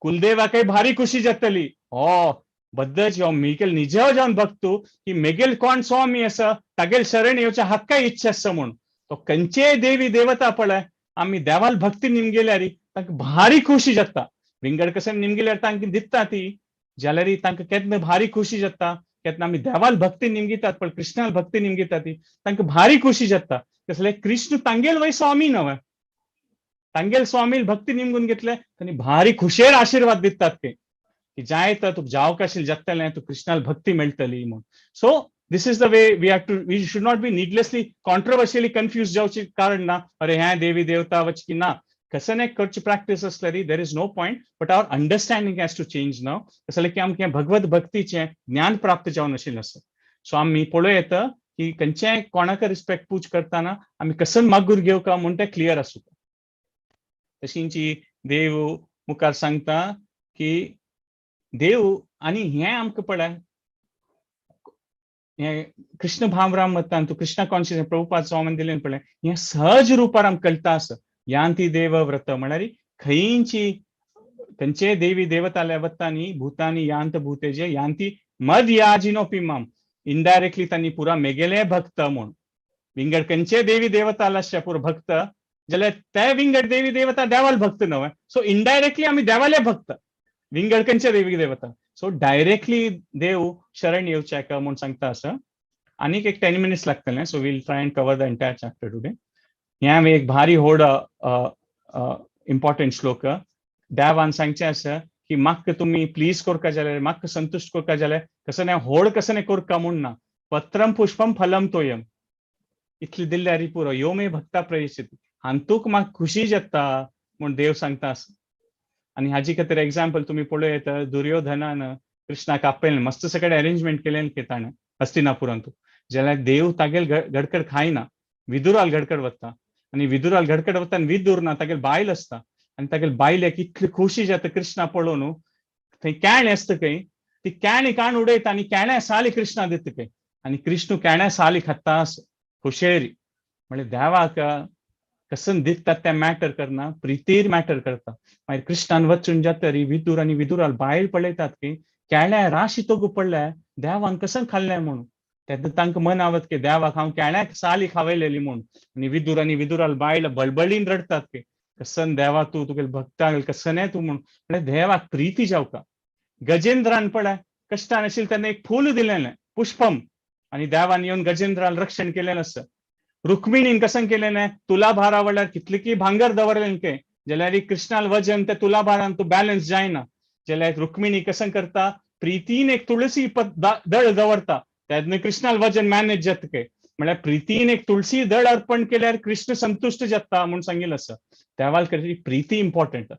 [SPEAKER 9] कुलदेवाकय भारी खुशी जातली बद्दच हो मिगेल निजेव जावन भक्तू की मेगेल कोण स्वामी आसा तागेल शरण येवच्या हक्काय इच्छा आसा म्हणून तो खंयचे देवी देवता पळय आमी देवाल भक्ती निमगेल्यार तांकां भारी खुशी जाता विंगड कसं निमगेल्यार तांकां दिसता ती जाल्यार तांकां केन्ना भारी खुशी जाता केन्ना आमी देवाल भक्ती निमगितात पण कृष्णाल भक्ती निमगिता ती तांकां भारी खुशी जाता कसले कृष्ण तांगेल वय स्वामी न्हय तांगेल स्वामी भक्ती निमगून घेतले तांणी भारी खुशेर आशीर्वाद दितात ते की जाय तर तुका जावक आशिल्लें जातलें तूं कृष्णाल भक्ती मेळटली म्हूण so this is the way we should not be needlessly controversially confuse जावचे कारण ना अरे हे देवी देवता वच की ना कसं नाही करची प्रॅक्टीस असल्यारी there is no point but our understanding has to change now कसं की आमकां भगवत भक्तीचें ज्ञान प्राप्त जावन आशिल्लें आसा सो आमी पळोवं येता की खंयचेय कोणाक रिस्पेक्ट पूज करतना आमी कसं मागूर घेवका म्हूण तें क्लियर आसूं तशींची देव मुखार सांगता की देव आनी हें आमकां पळय हे कृष्ण भावराम मतान तूं कृष्णा कॉन्शियस प्रभुपाद स्वामीन दिलें पळय हें सहज रुपार आमकां कळटा आसा यांती देव व्रत म्हळ्यार खंयची खंयचे देवी देवताल्या वतांनी भूतांनी यांत भूतेजे यांती मद याजिनो पिमाम इनडायरेक्टली तांणी पुरा मेगेले भक्त म्हूण विंगड खंयचे देवी देवता आसले पुरो भक्त जाल्यार ते विंगड देवी देवता देवाल भक्त न्हय सो इनडायरेक्टली आमी देवाले भक्त विंगड खंयचे देवी देवता सो डायरेक्टली देव शरण येवचे का म्हूण सांगता आसा आनीक एक 10 minutes लागतले so we'll try and cover the entire chapter today ह्या एक भारी व्हड इम्पॉर्टंट श्लोक देवान सांगचे आसा की म्हाका तुमी प्लीज करता जाल्यार म्हाका संतुश्ट करता जाल्यार कसं नाही व्हड कसं नाही करता म्हूण ना पत्रम पुष्पम फलम तोयम इतले दिल्यार पुरो यो मे भक्ता प्रयच्छति हांतूक म्हाका खुशी जाता म्हूण देव सांगता आसा आनी हाजी खातीर एग्जाम्पल तुमी पळोवं येता दुर्योधनान कृष्णाक आपयलें मस्त सगळें अरेंजमेंट केलें की ताणें हस्तिनापुरांत जाल्यार देव तागेल घडकड खायना विदुराल घडकड वता आनी विदुराल घडकड वता आनी विदूर ना तागेल बायल आसता आनी तागेल बायलेक इतली खुशी जाता कृष्णा पळोवन थंय केळें आसता खंय ती केळीं काण उडयता आनी केळ्या साली कृष्णा दिता खंय आनी कृष्ण केळ्या साली खाता खुशेरी म्हळ्यार देवाक कसन दिसतात ते मॅटर करना प्रितीर मॅटर करता मागीर कृष्णान वचून जातरी विदूर आनी विदुराल बायल पळयतात की केळ्या राशी तोगू पडल्या देवान कसन खाल्लें म्हणून तेन्ना तांकां मन आवत की देवाक हांव केळ्याक साली खावयलेली म्हूण आनी विदुराल बायल बळबळीन रडतात की कसन देवा तूं तुगेले भक्तां कसने तूं म्हूण म्हळ्यार देवाक प्रिती जावका गजेंद्रान पळय कश्टान आशिल्लें तेन्ना एक फूल दिलेलें पुष्पम आनी देवान येवन गजेंद्राल रक्षण केलेलें आसा रुक्मिणीन कसन केलेलें तुलाभारा वडल्यार कितले की भांगर दवरलें के जाल्यार कृष्णाल वजन ते तुलाभारान तूं बॅलन्स जायना जाल्यार रुक्मिणी कसन करता प्रितीन एक तुळसी दळ दवरता तेन्ना कृष्णाल वजन मॅनेज जाता के म्हळ्यार प्रितीन एक तुळसी दळ अर्पण केल्यार कृष्ण संतुश्ट जाता म्हूण सांगिल्लें आसा देवाल प्रिती इम्पॉर्टंट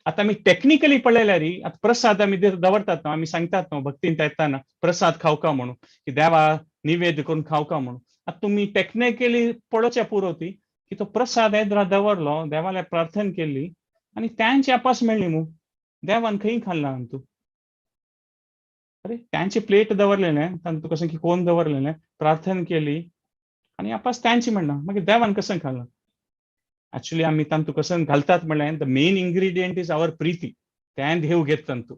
[SPEAKER 9] आता आमी टेक्निकली पळयल्यार आता प्रसाद आमी दवरतात न्हू आमी सांगतात न्हू भक्तीन येताना प्रसाद खावका म्हणून की देवा निवेद करून खावका म्हणून आता तुमी टेक्निकली पळोवचें पुरोती की तो प्रसाद येद्रा दवरलो देवाले प्रार्थना केली आनी त्यांची आपास मेळ्ळी मू देवान खंय खाल्ला तूं अरे त्यांची प्लेट दवरलेलें तांकां कशें की कोण दवरलेलें प्रार्थना केली आनी आपास त्यांची म्हणना मागीर देवान कसं खाल्ला ऍक्च्युअली आमी तांतू कसं घालतात म्हळ्यार द मेन इंग्रेडियंट इज आवर प्रिती तें देव घेत तांतू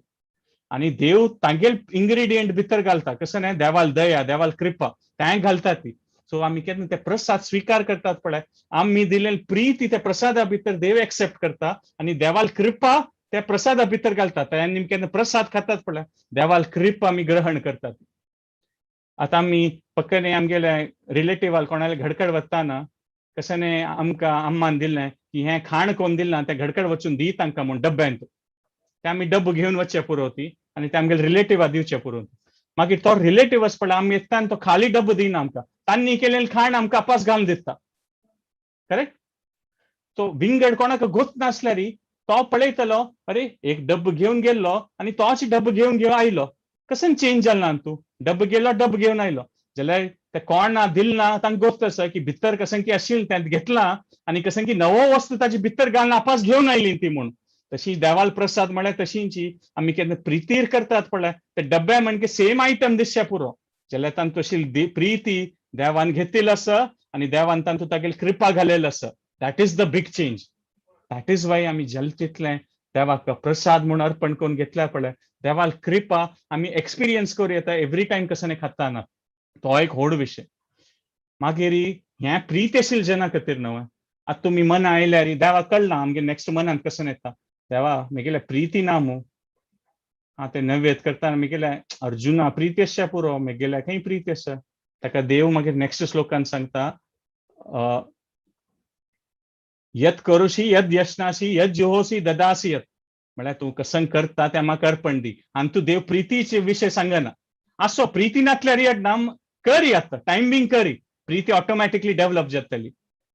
[SPEAKER 9] आनी देव तांगेल इंग्रेडियंट भितर घालता कसं न्हय देवाल दया देवाल कृपा तें घालतात ती सो आमी केन्ना ते प्रसाद स्वीकार करतात पळय आमी दिलेली प्रीती त्या प्रसादा भितर देव एक्सेप्ट करता आनी देवाल कृपा त्या प्रसादा भितर घालतात आनी केन्ना प्रसाद खातात पळय देवाल कृपा आमी ग्रहण करतात आता आमी पक्कने आमगेले रिलेटिव्हाल कोणाले घडकड वताना कसं न्हय आमकां अम्मान दिलें की हें खाण कोण दिलें तें घडकड वचून दी तांकां म्हूण डब्यांत ते आमी डब्ब घेवन वचचे पुरोवती आनी ते आमगेले रिलेटिव्हा दिवचे पुरोवती मागीर तो रिलेटिव्ह पळय आमी येता आनी तो खाली डब्ब दिना आमकां तांणी केलेलें खाण आमकां आपास घालून दिता करेक्ट तो विंगड कोणाक गोत नासल्यार तो पळयतलो अरे एक डब्ब घेवन गेल्लो आनी तोच डब्ब घेवन आयलो कसं चेंज जालो तूं डब्ब गेलो डब्ब घेवन आयलो जाल्यार ते कोण ना दिल ना तांकां गोश्ट आसा की भितर कसं की आशिल्लें तें घेतलां आनी कसं की नवो वस्तू ताजे भितर घालून आपास घेवन आयली ती म्हूण तशी देवाल प्रसाद म्हळ्यार तशींची आमी केन्ना प्रितीर करतात पळय ते डब्या म्हणजे सेम आयटम दिसचे पुरो जाल्यार तांतूं तशी प्रीती देवान घेतिल्ली आसा आनी देवान तांतूं तागेली कृपा घालेली आसा that is the big change that is why आमी जल तितलें देवाक प्रसाद म्हूण अर्पण करून घेतल्या पळय देवाल कृपा आमी एक्सपिरियन्स करूं येता एवरी टायम कसं खाताना तो एक व्हड विशय मागीर हें प्रीत आशिल्लें जना खातीर न्हय आतां तुमी मना आयल्यार देवा कळना आमगे नेक्स्ट मनांत कसं येता देवा म्हगेल्या प्रीती ना मू ते नैवेद करतना म्हगेल्या अर्जुना प्रीती आसच्या पुरो म्हगेल्या खंय प्रीती आसा ताका देव मागीर नेक्स्ट श्लोकान सांगता यत करोशी यद यशनाशी यद जोहोसी ददासी यत म्हळ्यार तूं कसं करता तें म्हाका अर्पण दी आनी तूं देव प्रितीचे विशय सांगना आसो प्रिती नासल्यार येना करी आतां टायम बींग करी प्रिती ऑटोमॅटिकली डेव्हलप जातली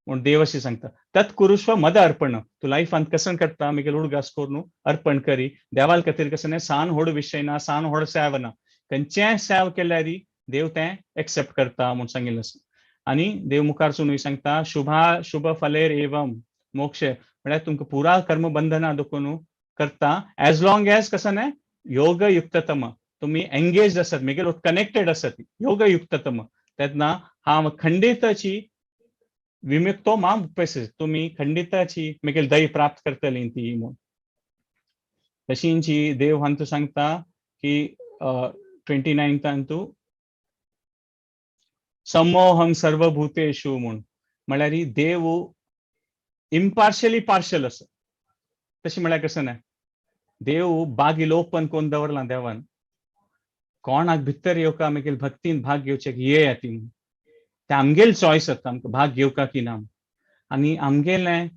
[SPEAKER 9] म्हूण देव अशें सांगता तत् कुरुश्व मद अर्पण तूं लायफांत कसं करता म्हगेल उडगास करून अर्पण करी देवाल खातीर कसं सान व्हड विशय ना सान व्हड सेव ना खंयचें सेव केल्यार देव तें एक्सेप्ट करता म्हूण सांगिल्लें आसा आनी देव मुखार सुनूय सांगता शुभ फलेर एवम मोक्ष म्हळ्यार तुमकां पुरा कर्मबंधना दुखून करता एज लॉंग एज कसं न्हय योग युक्ततम तुम्ही एंगेज आसात म्हगेल कनेक्टेड आसात योग युक्ततम तेन्ना हांव खंडिताची विमुक्तो माम उपयस तुम्ही खंडिताची म्हगेल दय प्राप्त करतली ती म्हूण तशींची देव हांतू सांगता की 29 समोहम सर्वभूतेषु म्हूण म्हळ्यार देव इम्पार्शियली पार्शल आसा तशी म्हळ्यार कसं न्हय देव बागील ओपन करून दवरला देवान कोणाक भितर येवका म्हगेल भक्तीन भाग घेवचे येया ती ते आमगेल चॉयस आसता आमकां भाग घेवका की ना आनी आमगेलें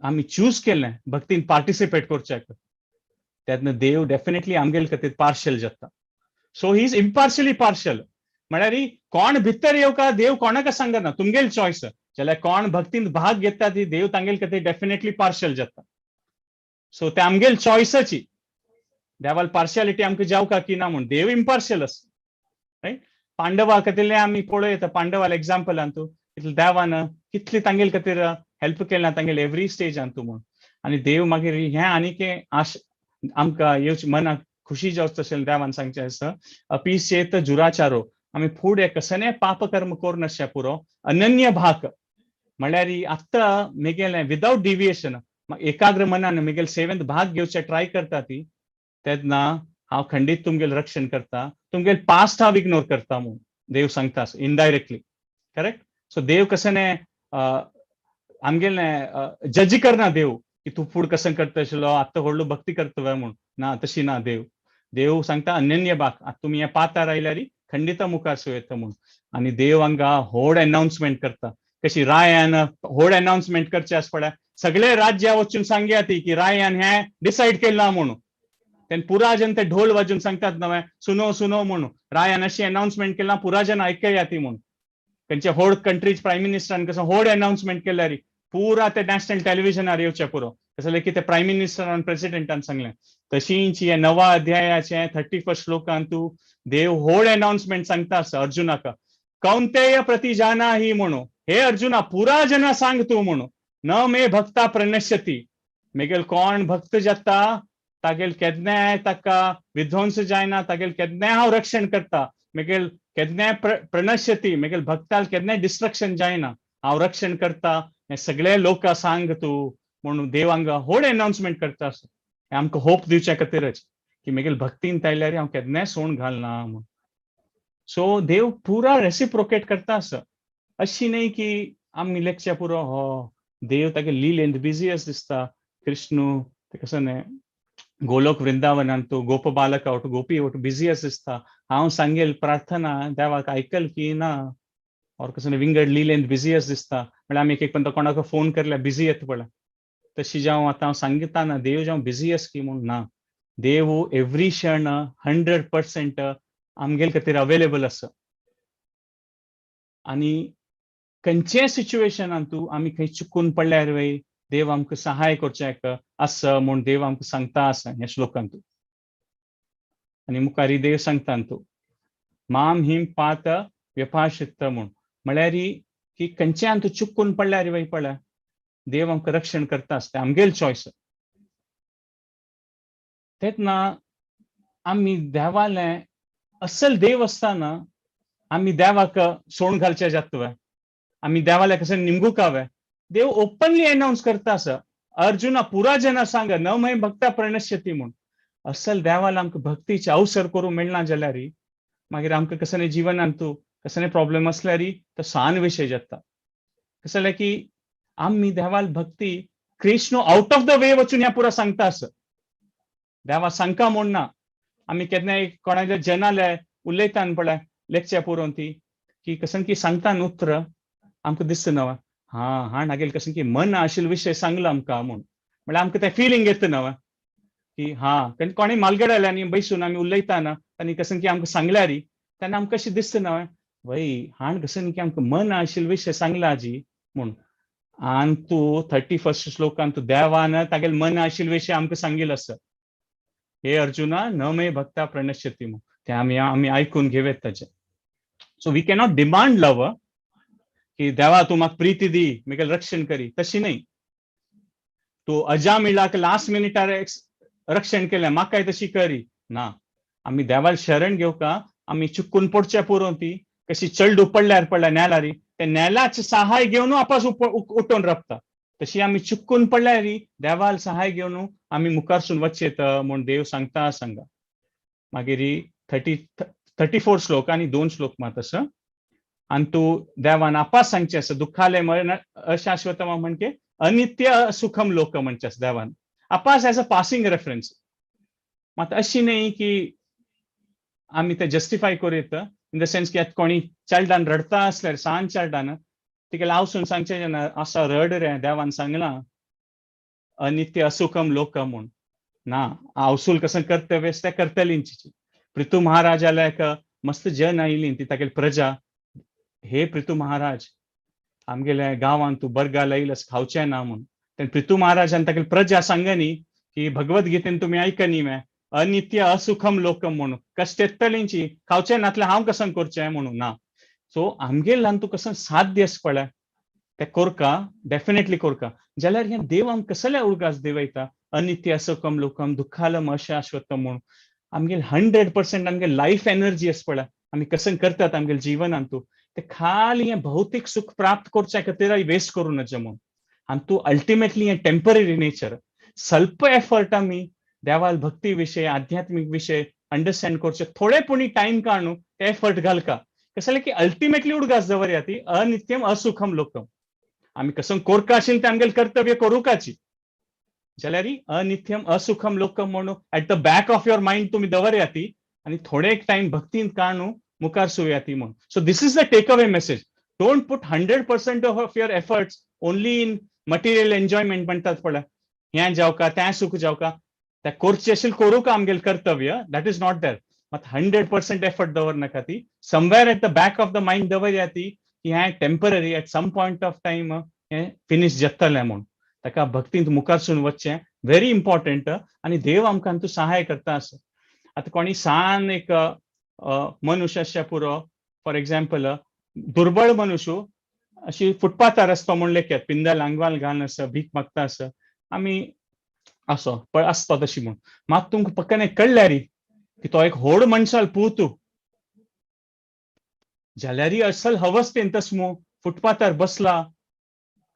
[SPEAKER 9] आमी चूज केलें भक्तीन पार्टिसिपेट करच्याक तेन्ना देव डेफिनेटली आमगेल खातीर पार्शल जाता so he is impartially partial म्हळ्यार कोण भितर येवका देव कोणाक सांगना तुमगेल चॉयस जाल्यार कोण भक्तीन भाग घेता ती देव तांगेल खातीर डेफिनेटली पार्शल जाता सो ते आमगेल चॉयसाची देवाल पार्शियालिटी आमकां जावका की ना म्हूण देव इम्पार्शियल आसा रायट पांडवा खातीर आमी पळयता पांडवाल एग्जाम्पलान तूं देवान कितली तांगेल खातीर हेल्प केलां तांगेल एवरी स्टेजान तूं म्हूण आनी देव मागीर हें आनीक आमकां येवची मनाक खुशी जावची तशें देवान सांगचें आसा अपिशेत जुराचारो आमी फुडें कसले पाप कर्म करून आसच्या पुरो अनन्य भाग म्हळ्यार आत्तां म्हगेलें विदाउट डिविएशन एकाग्र मनान म्हगेल सेवेंत भाग घेवचे ट्राय करता ती तेन्ना हांव खंडीत तुमगेल रक्षण करता तुमगेल पास्ट हांव इग्नोर करता म्हूण देव सांगता इनडायरेक्टली करेक्ट सो देव कसं आमगेलें जज करना देव की तूं फूड कसं करता आशिल्लो आत्तां व्हडलो भक्ती करतलो म्हूण ना तशी ना देव सांगता अनन्य भाग आतां तुमी हें पातार आयल्यार खंडित मुखार सो येता म्हूण आनी देव हांगा व्हड अनाउन्समेंट करता कशी रायान व्हड अनाउन्समेंट करचे आस पळय सगळे राज्या वचून सांगया ती की रायान हें डिसायड केलां म्हणून तेन्ना पुरा जन ते ढोल वाजून सांगतात न्हय सुनो सुनो म्हणून रायान अशी अनाउन्समेंट केलां पुरा जन आयकया ती म्हूण खंयच्या व्हड कंट्रीज प्रायम मिनिस्टरान कसं व्हड अनाउन्समेंट केल्यार पुरा ते नॅशनल टेलिव्हिजनार येवचे पुरो कसं की ते प्रायम मिनिस्टरान प्रेसिडेंटान सांगलें तशींच हे 9 अध्यायाचे 31 श्लोकान तूं देव व्हड अनाउन्समेंट सांगता आसा अर्जुनाक कौंतेय प्रतिजाना ही म्हणून हे अर्जुना पुरा जना सांग तूं म्हणून न मे भक्ता प्रणश्यती म्हगेल कोण भक्त जाता तागेल केन्नाय ताका विध्वंस जायना तागेल केन्नाय हांव रक्षण करता म्हगेल केन्नाय प्रणश्यती म्हगेल भक्ताल केन्नाय डिस्ट्रक्शन जायना हांव रक्षण करता हे सगळे लोक सांग तूं म्हणून देव हांगा व्हड अनाउन्समेंट करता आसा हे आमकां होप दिवचे खातीरच की म्हगेल भक्तीन आयल्यार हांव केन्नाय सोड घालना म्हूण सो देव पुरा रेसिप्रोकेट करता आसा अशी न्हय की आमी लेखच्या पुरो हो देव तागे लिलेंत बिजी आसा दिसता कृष्ण ते कसं न्हय गोलोक वृंदावनान तूं गोप बालक आवट गोपी आवट बिजी आसा दिसता हांव सांगेल प्रार्थना देवाक आयकल की ना और कसं विंगड लिलेंत बिजी आसा दिसता म्हळ्यार आमी एक कोणाक फोन करल्यार बिजी येता पळय तशी जावं आतां हांव सांगता ना देव जावं बिजी आसा की म्हूण ना देव एवरी क्षण 100% आमगेल खातीर अवेलेबल आसा आनी खंयचेय सिच्युएशनान तूं आमी खंय चुकून पडल्यार वय देव आमकां सहाय करचेक आसा म्हूण देव आमकां सांगता आसा ह्या श्लोकान तूं आनी मुखारी देव सांगता तूं माम हिम पात व्यपाशित म्हूण म्हळ्यार की खंयच्यान तूं चुकून पडल्यार वय पळय देव आमकां रक्षण करता आसता आमगेल चॉयस तेन्ना आमी देवालें असल देव आसतना आमी देवाक सोण घालचे जातवे आमी देवाले कसं निमगुकावे देव ओपनली अनाउन्स करता आसा अर्जुना पुरा जना सांग न मय भक्ता प्रणश्यती म्हूण असल देवाला आमकां भक्तीचे अवसर करूं मेळना जाल्यार मागीर आमकां कसले जिवनांत तूं कसले प्रॉब्लेम असल्यार तो सान विशय जाता कसं जाल्यार की आमी देवाल भक्ती Krishna out of the way वचून ह्या पुरा सांगता आसा देवा सांगता म्हूण ना आमी केन्नाय कोणाच्या जनाले उलयता पळय लेक्चर पळोवन ती की कसं की सांगता न्हू उतर आमकां दिसता न्हय हाण हागेल कसं की मन आशिल्लो विशय सांगलो आमकां म्हूण म्हळ्यार आमकां तें फिलींग येता न्हय की कोणी मालगड आयले आनी बैसून आमी उलयताना आनी कसं की आमकां सांगल्यार तेन्ना आमकां अशें दिसता न्हय वय हाण कसं की आमकां मन आशिल्लो विशय सांगला आजी म्हूण आनी तूं 31 श्लोकान तूं देवान तागेल मन आशिल्लो विशय आमकां सांगिल्लो आसा हे अर्जुना न मे भक्ता प्रणश्यती म्हूण ते आमी आयकून घेवेत ताचे सो वी कॅनॉट डिमांड लव की देवा तूं म्हाका प्रिती दी म्हगेलें रक्षण करी तशी न्हय तूं अजामिळाक लास्ट मिनिटार रक्षण केलें म्हाकाय तशी करी ना आमी देवाल शरण घेवका आमी चुकून पडच्या पुरो ती कशी चल्ड पडल्यार नेलार ते नेलाचे सहाय घेवन आपास उठोवन रपता तशी आमी चुकून पडल्यार देवाल सहाय घेवन आमी मुखारसून वचेत म्हूण देव सांगता सांगा मागीर 34 श्लोक आनी 2 श्लोक मात आसा आनी तूं देवान आपास सांगचे आसा दुखाले मरण अशाश्वत म्हणजे अनित्य सुखम लोक म्हणचे आसा देवान आपास एज अ पासिंग रेफरन्स मात अशी न्हय की आमी ते जस्टिफाय करीत इन द सेन्स की आतां कोणी चायल्डान रडता आसल्यार सान चायल्डान तिका लावसून सांगचे ना असो रड रे देवान सांगला अनित्य असुखम लोक म्हूण ना अवसूल कसं कर्तव्य ते करतलींची पृथू महाराजाला एक मस्त जन आयली ती तागेली प्रजा हे पृथू महाराज आमगेल्या गांवांत तूं बर्गा लायलस खावचें ना म्हूण तेन्ना पृथू महाराजान तागेली प्रजा सांगनी की भगवद्गीतेन तुमी आयकनी मे अनित्य असुखम लोकम म्हणून कष्ट येतलींची खावचें नातलें हांव कसं करचें म्हणून ना सो आमगेर ल्हान तूं कसं साध्य आस पळय ते कोरका डेफिनेटली कोरका जाल्यार हें देव आमकां कसल्या उडगास देवयता अनित्य असुखम लोकम दुखालम अशाश्वतम म्हणून आमगेल 100% आमगे लायफ एनर्जी आस पळय आमी कसं करतात आमगेल जिवनांत तूं ते खाली हें भौतीक सुख प्राप्त करचे खातीर वेस्ट करूं नजे म्हणून आनी तूं अल्टिमेटली हें टेम्पररी नेचर स्वल्प एफर्ट आमी देवाल भक्ती विशय आध्यात्मिक विशय अंडरस्टँड करचे थोडे पुणी टाइम काढून ते एफर्ट घालका कसं की अल्टिमेटली उडगास दवरया ती अनित्यम असुखम लोकम आमी कसं कोरका आशिल्लें तें आमगेलें कर्तव्य करूकाची जाल्यार अनित्यम असुखम लोकम म्हणून eight the back of your mind तुमी दवरया ती आनी थोडे टाइम भक्तीन काढून मुखार सुया ती म्हणून so this is the takeaway message don't put 100% of your efforts only in material enjoyment म्हणटात पळय हें जावका तें सुख जावका त्या कोरचे आशिल्लें करूंक आमगेलें कर्तव्य दॅट इज नॉट देर मात 100% एफर्ट दवर नाका ती somewhere at the back of the mind दवरया ती की हें temporary at some point of time हें फिनिश जातलें म्हणून ताका भक्तींत मुखारसून वचचें व्हेरी इम्पॉर्टंट आनी देव आमकां तूं सहाय करता आसा आतां कोणी सान एक मनुष्य आसच्या पुरो फॉर एग्जाम्पल दुर्बळ मनुष्य अशी फुटपाथार आसता म्हूण लेखयात पिंदल आंगवाल घालून आसा भीक मागता आसा आमी असो पण आसता तशी म्हूण मात तुमकां पक्कन कळल्यार की तो एक व्हड मनशाल पूत जाल्यार असल हवस्तेन तस्मो फुटपाथार बसला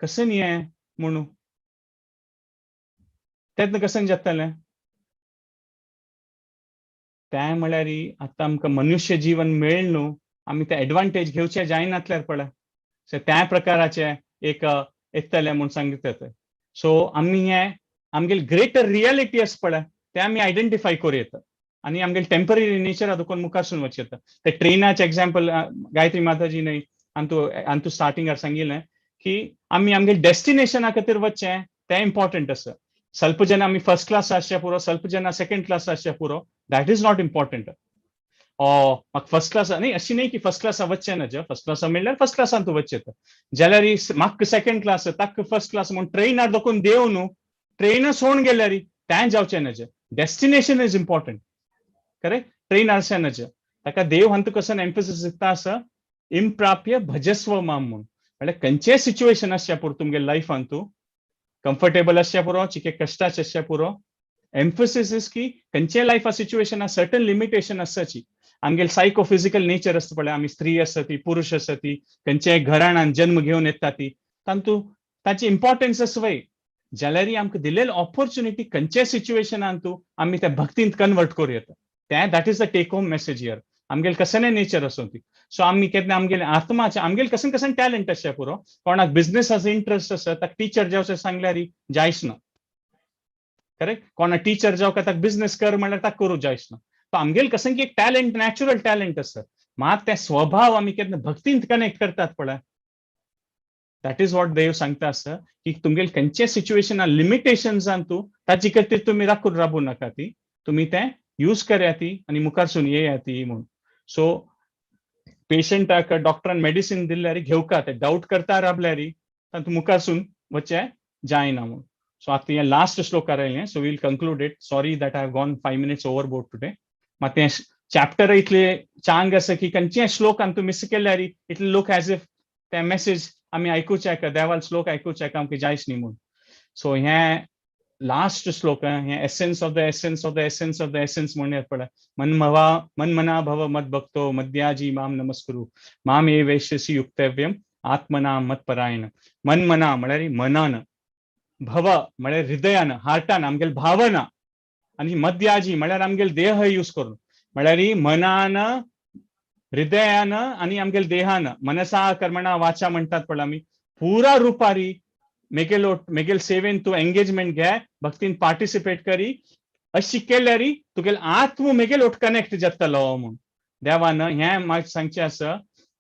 [SPEAKER 9] कसं न्ही हें म्हणून तेन्ना कसं जातलें तें म्हळ्यार आतां आमकां मनुष्य जीवन मेळ्ळ न्हू आमी ते एडवांटेज घेवचे जायनातल्यार पळय सो त्या प्रकाराचे एक येतले म्हूण सांगतात सो आमी हें आमगेल ग्रेटर रियालिटी आस पळय ते आमी आयडेंटिफाय करूं आनी आमगेल टेम्पररी नेचर दुखून मुखारसून वचता ते ट्रेनाचे एग्जाम्पल गायत्री माताजी न्हय आनी तूं स्टार्टिंगार सांगिल्लें की आमी आमगेल डेस्टिनेशना खातीर वचचें तें इम्पॉर्टंट आसा स्वल्प जना आमी फर्स्ट क्लास आसचे पुरो स्वल्प जना सेकंड क्लास आसचे पुरो दॅट इज नॉट इम्पॉर्टंट म्हाका फर्स्ट क्लास न्ही अशी न्ही की फर्स्ट क्लास वचचें नज फर्स्ट क्लास मेळ्ळ्यार फर्स्ट क्लासान तूं वचचें जाल्यार म्हाका सेकंड क्लास ताका फर्स्ट क्लास म्हूण ट्रेनार दोखून देव न्हू ट्रेन सोडून गेल्यार तें जावचें नज destination is important correct train आसचें नज ताका देव हांतू कसं एम्फसिस दिता आसा इम्प्राप्य भजस्व माम म्हणून म्हळ्यार खंयचेय सिच्युएशन आसच्या पुरो तुमगे लायफान तूं कम्फर्टेबल आसच्या पुरो चिके कष्टाचे आसच्या पुरो एम्फसिस इज की खंयचेय लायफा सिच्युएशन सर्टन लिमिटेशन आसची आमगेल सायकोफिजिकल नेचर आसता पळय आमी स्त्री आसता ती पुरुष आसता ती खंयचेय घराण्यान जन्म घेवन येता ती तातूंत ताची इम्पॉर्टन्स आसवय जाल्यार आमकां दिलेली ऑपॉर्च्युनिटी खंयचेय सिच्युएशनान तूं आमी त्या भक्तींत कन्वर्ट करूं येता ते that is the take home message here आमगेल कसले नेचर आसूं ती सो आमी केन्ना आमगेले आत्माचे आमगेल कसन कसन टॅलंट आसचे पुरो कोणाक बिझनेसाचो इंट्रस्ट आसा ताका टीचर जावचें सांगल्यार जायच ना करेक्ट कोणा टीचर जावं ताका बिझनेस कर म्हळ्यार ताका करूं जायच ना सो आमगेल कसन की एक टॅलंट नॅचरल टॅलंट आसा मात ते स्वभाव आमी केन्ना भक्तींत कनेक्ट करतात पळय दॅट इज वॉट देव सांगता आसा की तुमगेल खंयचे सिच्युएशनान लिमिटेशन्सान तूं ताची खातीर तुमी राखून राबू नाका ती तुमी ते यूज करात ती आनी मुखारसून येयात ती म्हणून सो पेशंटाक डॉक्टरान मेडिसीन दिल्यार घेवका ते डाउट करता राबल्यार तातूंत मुखारसून वचचे जायना म्हणून सो आतां हे लास्ट श्लोकार आयलें so we'll conclude it sorry that I have gone 5 minutes overboard today मात तें चॅप्टर इतले चांग आसा की खंयचेय श्लोकान तूं मिस केल्यार it will look as if ते मेसेज आमी आयकुचे देवाल श्लोक आयकुचे आमकां जायच न्ही म्हणून सो हे लास्ट श्लोक हे essence of the essence of the essence of the essence म्हणून पळय मन मना भव मद भक्तो मद्याजी माम नमस्कुरु माम ये वैश्यसी युक्तव्यम आत्मना मत्परायण मन मना म्हळ्यार मनान भव म्हळ्यार हृदयान हार्टान आमगेल भावना आनी मद्याजी म्हळ्यार आमगेल देह यूज करून म्हळ्यार मनान हृदयान आनी आमगेल देहान मनसा कर्मणा वाचा म्हणटात पळय आमी पुरा रुपारी मेगेल सेवेन तूं एंगेजमेंट घे भक्तीन पार्टिसिपेट करी अशी केल्यार तुगेल आत्म मेगेल कनेक्ट जातलो म्हणून देवान हे म्हाका सांगचें आसा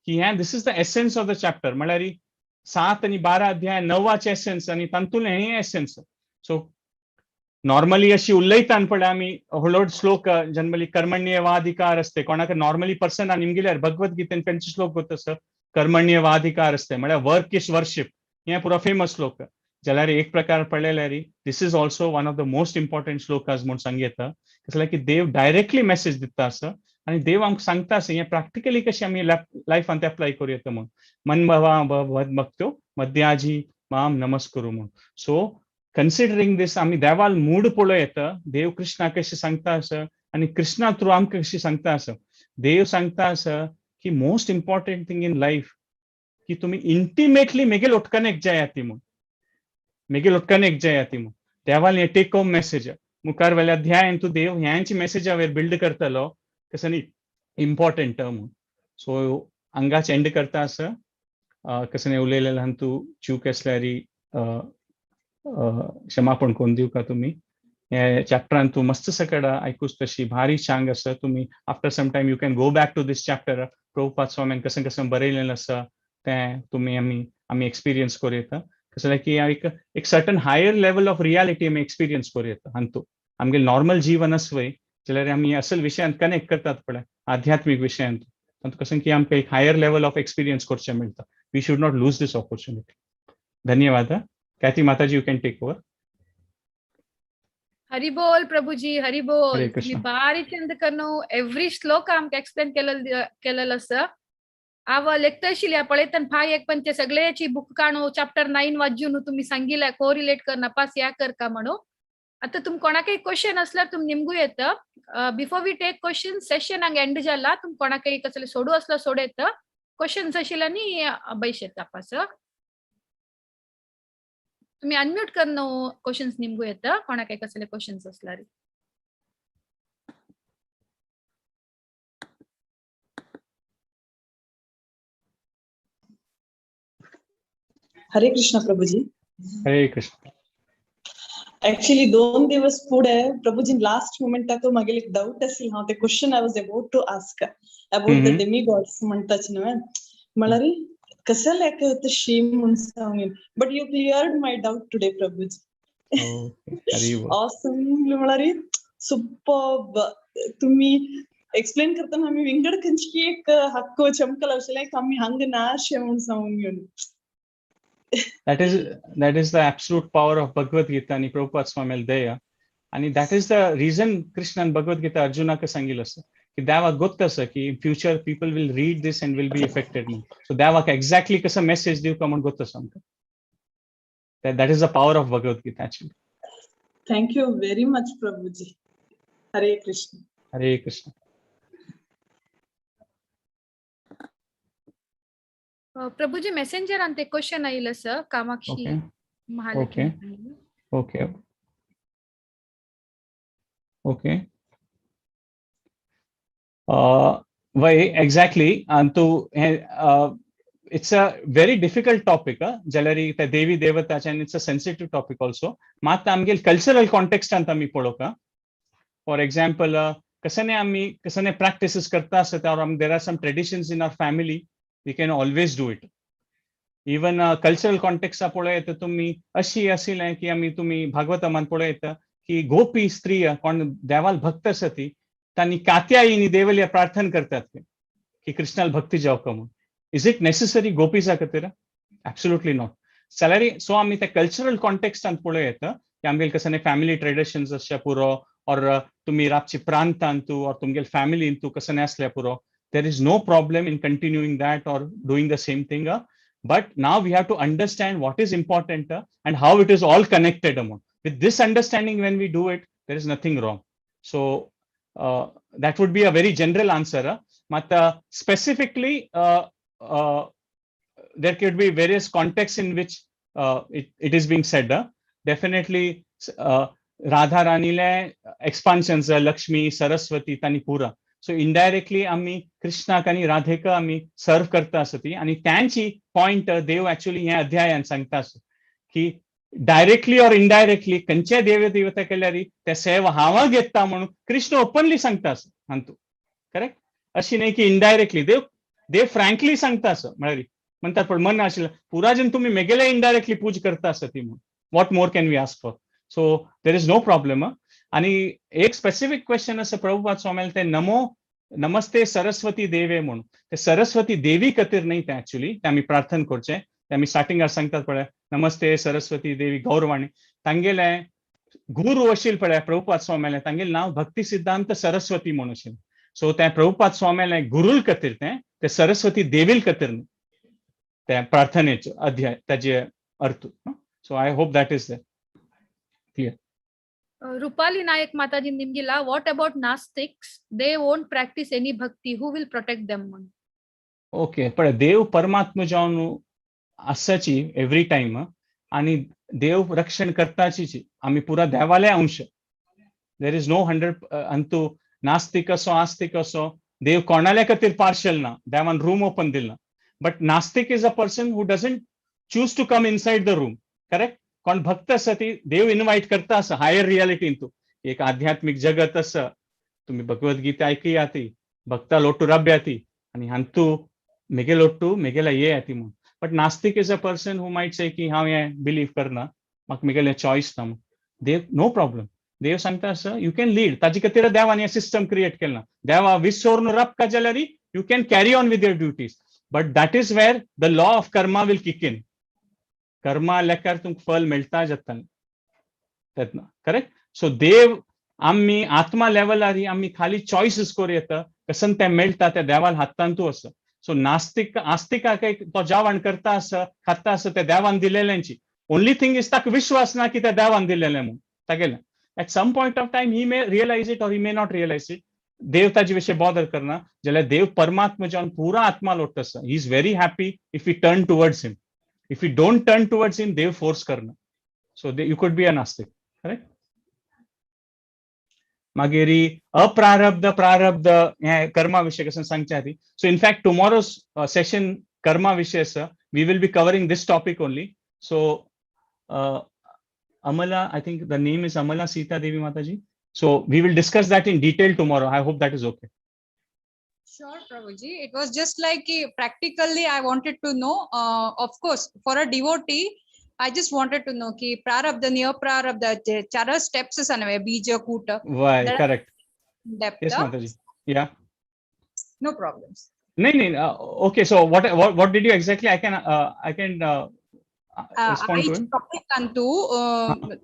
[SPEAKER 9] की हे this is the essence of the chapter म्हळ्यार 7 आणि 12 अध्याय 9वाचे एसेन्स आनी तातूंतले हे एसेन्स सो नॉर्मली अशी उलयतान पळय आमी हळूहळू श्लोक जनरली कर्मण्येवाधिकार असते कोणाक नॉर्मली पर्सन निमगेल्यार भगवद्गीतेन खंयचे श्लोक गोत आसा कर्मण्येवाधिकार असते म्हळ्यार वर्क इज वर्शिप हे पुरो फेमस श्लोक जाल्यार एक प्रकार पळयल्यार this is also one of the most important श्लोकास म्हणून सांगता कसले की देव डायरेक्टली मेसेज दिता आसा आणि देव आमकां सांगता आसा हे प्रॅक्टिकली कशें आमी लायफान ते अप्लाय करूं येता म्हणून मन भवा भक्त्यो मद्याजी माम नमस्कुरु म्हणून सो कन्सिडरिंग दीस आमी देवाल मूड पळोव येता देव कृष्णा कशें सांगता आसा आनी कृष्णा थ्रू आमकां कशें सांगता आसा देव सांगता आसा की most important thing in life की तुमी इंटिमेटली मेगेल कनेक्ट जायात म्हणून मेगेल कनेक्ट जायात म्हणून देवाल हे टेक होम मेसेज मुखार वेल्या अध्यायान तूं देव ह्यांची मेसेजावेर बिल्ड करतलो कसं न्ही इम्पॉर्टंट म्हणून सो हांगाच एंड करता आसा कसं न्ही उलयलेल्यान तूं चूक आसल्यार क्षमापण कोन्न दिवका तुमी हे चॅप्टरान तूं मस्त सकड आयकूच तशी भारी चांग आसा तुमी after some time you can go back to this chapter Prabhupada स्वामीन कसं कसं बरयलेलें आसा तें तुमी आमी एक्सपिरियन्स करूं येता कसं की एक certain higher level of reality आमी एक्सपिरियन्स करूं येता हातूंत आमगे नॉर्मल जीवन आसवय जाल्यार आमी असल विशयान कनेक्ट करतात पळय आध्यात्मीक विशयान तातूंत कसं की आमकां एक हायर लेवल ऑफ एक्सपिरियन्स करचें मेळटा we should not lose this opportunity धन्यवाद Kathy Mataji you can take over
[SPEAKER 2] Hari बोल प्रभु जी हरि बोल
[SPEAKER 9] हरे कृष्ण.
[SPEAKER 2] तुम्ही भारी चंद करनो एव्हरी श्लोक आमकां एक्सप्लेन केलेलो आसा हांव लेखता आशिल्लें पळयतना फाय एक पण ते सगळ्याची बुक काणो चॅप्टर 9 वाजून तुम्ही सांगिल्लें कोरिलेट कर नापास या कर का म्हणून आता तुम कोणाकय क्वेश्चन असल्यार तुम निमगू येता before we take question session हांगा एंड जाला तुम कोणाकय कसले सोडू असलो सोड येता क्वेश्चन्स आशिल्ल्यानी बैश येता पास तुम्ही अनम्यूट करनो क्वेश्चन्स निमगू येता कोणाकय कसले क्वेश्चन्स असल्यार
[SPEAKER 10] हरे कृष्ण प्रभुजी.
[SPEAKER 9] हरे कृष्ण.
[SPEAKER 10] Actually 2 दिवस पुढे प्रभुजी लास्ट मोमेंटाक मागेल एक डाउट आसली हांव ते question I was about to ask about the demigods म्हणटाच न्हय म्हळ्यार कसं लेक ते शेम म्हणून सांगेन but you cleared my doubt today Prabhuji. Awesome म्हळ्यार सुपर्ब तुम्ही एक्सप्लेन करतना आमी विंगड खंयची एक हक्को चमकल आसले आमी हांग नाशे म्हणून सांगून घेवन
[SPEAKER 9] that is the absolute power of Bhagavad Gita आणि Prabhupada Swami Daya आणि that is the reason Krishna and Bhagavad Gita Arjuna का सांगितलं असं की देवाक गोत्तस की in future people will read this and will be affected म्हणून. So देवाक exactly कसं message दिव का म्हणून गोत्तस आमकां. That is the power of Bhagavad Gita actually.
[SPEAKER 10] Thank you very much, Prabhuji. Hare Krishna.
[SPEAKER 9] Hare Krishna.
[SPEAKER 2] Prabhuji messenger अंते question आइल sir Kamakshi
[SPEAKER 9] Okay.
[SPEAKER 2] Mahalakshmi.
[SPEAKER 9] Okay. Okay. Why exactly? And to it's a very difficult topic. Jalari the Devi Devata, and it's a sensitive topic also. Mata amgel cultural context anta mi poloka. For example, kasane practices karta asata, or there are some traditions in our family. We can always do it. Even cultural context पळय येता तुम्ही अशी आशिल्लें की आमी तुम्ही भागवतामान पळय येता की गोपी स्त्री कोण देवाल भक्त सती तांणी कात्यायिनी देवल्या प्रार्थना करतात की कृष्णाल भक्ती जावका म्हणून. इज इट नेसेसरी गोपीसा खातीर? Absolutely not. सॅलरी सो आमी त्या कल्चरल कॉन्टेक्स्टांत पळय येता की आमगेल कसने फॅमिली ट्रेडिशन्स आसच्या पुरो और तुम्ही रातची प्रांतांतू और तुमगेल फॅमिलींतू कसने आसल्या पुरो. There is no problem in continuing that or doing the same thing. But now we have to understand what is important and how it is all connected. With this understanding, when we do it, there is nothing wrong. So that would be a very general answer. But specifically, there could be various contexts in which it is being said. Definitely, Radha Ranile expansions, Lakshmi, Saraswati, Tanipura. So indirectly आम्ही कृष्णाक आणि राधेक आम्ही सर्व करता असती आणि त्यांची point देव actually ह्या अध्यायान सांगता असत की डायरेक्टली और इनडायरेक्टली खंयचे देव देवता केल्यार त्या सेवा हांव घेता म्हणून कृष्ण ओपनली सांगता असत हांतू. करेक्ट? अशी नाही की इनडायरेक्टली देव फ्रँकली सांगता असत म्हळ्यार म्हणतात पण मन आशिल्लें पुराजन तुम्ही मेगेले इनडायरेक्टली पूज करता असती म्हणून. What more can we ask for? So there is no problem. आणि एक स्पेसिफिक क्वेश्चन असं प्रभुपाद स्वामीला ते नमस्ते सरस्वती देवे म्हणून ते सरस्वती देवी खातीर नाही ते ऍक्च्युअली ते आम्ही प्रार्थना करचे ते आम्ही स्टार्टिंगार सांगतात पळय नमस्ते सरस्वती देवी गौरवाणी तांगेले गुरु आशिल्ले पळय प्रभुपाद स्वामीले तांगेले नाव भक्ती सिद्धांत सरस्वती म्हणून आशिल्लें. सो ते प्रभुपाद स्वामीले गुरुल खातीर ते सरस्वती देवील खातीर न्ही त्या प्रार्थनेचे अध्याय त्याचे अर्थ. So I hope that is clear.
[SPEAKER 2] Rupali Nayak Mataji Nimgila, what about Nastics? They won't practice any bhakti. Who will protect them?
[SPEAKER 9] Okay, पण देव परमात्मा जावन आसाची एव्हरी टाइम आणि देव रक्षण करताची आम्ही पुरा देवाले अंश. देर इज नो 100 अंतू नास्तिक असो आस्तिक असो देव कोणाल्या खातीर पार्शल ना. देवान रूम ओपन दिला. बट नास्तिक is a person who doesn't choose to come inside the room. Correct? कोण भक्त असती देव इन्व्हाइट करता असं हायर रियालिटींतू एक आध्यात्मिक जगत असं तुम्ही भगवद्गीता ऐकी आती भक्ता लोटू रब्य आती आणि हांतू मेगे लोटू मेगेला ये आती म्हणून. बट नास्तिक is a person who might say की हांव हे बिलीव करना म्हाका मेगेले चॉईस ना. देव नो प्रॉब्लेम. देव सांगता असं यू कॅन लीड. ताजे खातीर देवान सिस्टम क्रिएट केला. देवा विसरून रबका जाल्यार you can carry on with your duties. But that is where the law of karma will kick in. Karma लेकार तुमकां फल मेळटा जाता. करेक्ट? सो देव आम्ही आत्मा लेवलार आम्ही खाली चॉईसेस करूं येता कसन ते मेळटा त्या देवाल हातांतू असं. सो नास्तिक आस्तिकाक तो जेवण करता असं खाता असं त्या देवान दिलेल्यांची ओनली थिंग इज ताका विश्वास ना की त्या देवान दिलेलें म्हणून तागेलें. At some point of time he may realize it or he may not realize it. देव ताजे विशय बॉदर करना जाल्यार देव परमात्मा जावन पुरा आत्मा लोटता असं. He is very happy if U turn towards him. If you don't turn towards him, they force karna. So you could be a Nastic, correct? Magiri aprarabdha prarabdha karma vishay kasan sangchati. So in fact tomorrow's session karma vishay we will be covering this topic only. So Amala, I think the name is Amala Sita Devi Mataji. So we will discuss that in detail tomorrow. I hope that is okay.
[SPEAKER 11] Sure, Prabhuji. It was just like practically I wanted to know, of course, for a devotee, I just wanted to know ki prarabdha, niyaprarabdha, chara steps is anyway, bija, kuta.
[SPEAKER 9] Why? Correct.
[SPEAKER 11] Depth.
[SPEAKER 9] Yes, Mataji. Yeah.
[SPEAKER 11] No problems.
[SPEAKER 9] No. Okay, so what did you exactly? I can respond to it.
[SPEAKER 11] Topic antu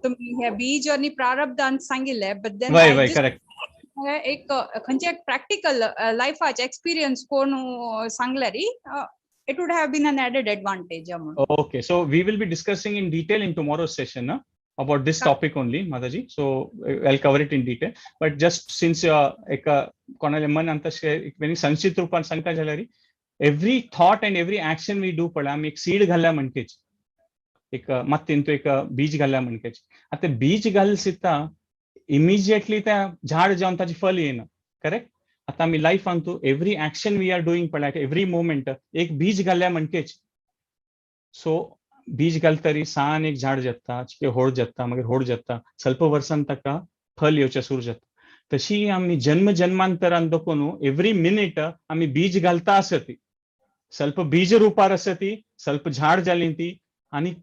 [SPEAKER 11] tum bija ni prarabdha an sangile, but then
[SPEAKER 9] Why? Correct.
[SPEAKER 11] एक खंयचे एक practical लायफाचे experience कोण सांगल्यारी it would have been an added advantage.
[SPEAKER 9] Okay, so we will be discussing in detail in tomorrow's session about this topic only, Mataji. So I'll cover it in detail. But just since एक कोणाले मन अंत very संक्षिप्त रूपात सांगता झाल्यारी every thought and every action we do पडा आम्ही एक सीड घालल्या म्हणकेच एक मत्तीन तो एक बीज घालल्या म्हणकेच आता बीज घाल सिता इमिजिएटली त्या झाड जाऊन त्याची फल येणं करेक्ट आता आम्ही लाईफ सांगतो every action we are doing पडा एव्हरी मोमेंट एक बीज घालल्या म्हणकेच सो बीज घालतरी सान एक झाड जाता चिके होड जाता मागीर होड जाता ಸ್ವಲ್ಪ वर्सान ताका फल येवचे सुरू जाता तशी आम्ही जन्म जन्मांतरान दोकोन एव्हरी मिनिट आम्ही बीज घालता आसती ಸ್ವಲ್ಪ बीज रूपार आसती ಸ್ವಲ್ಪ झाड जाली ती आणि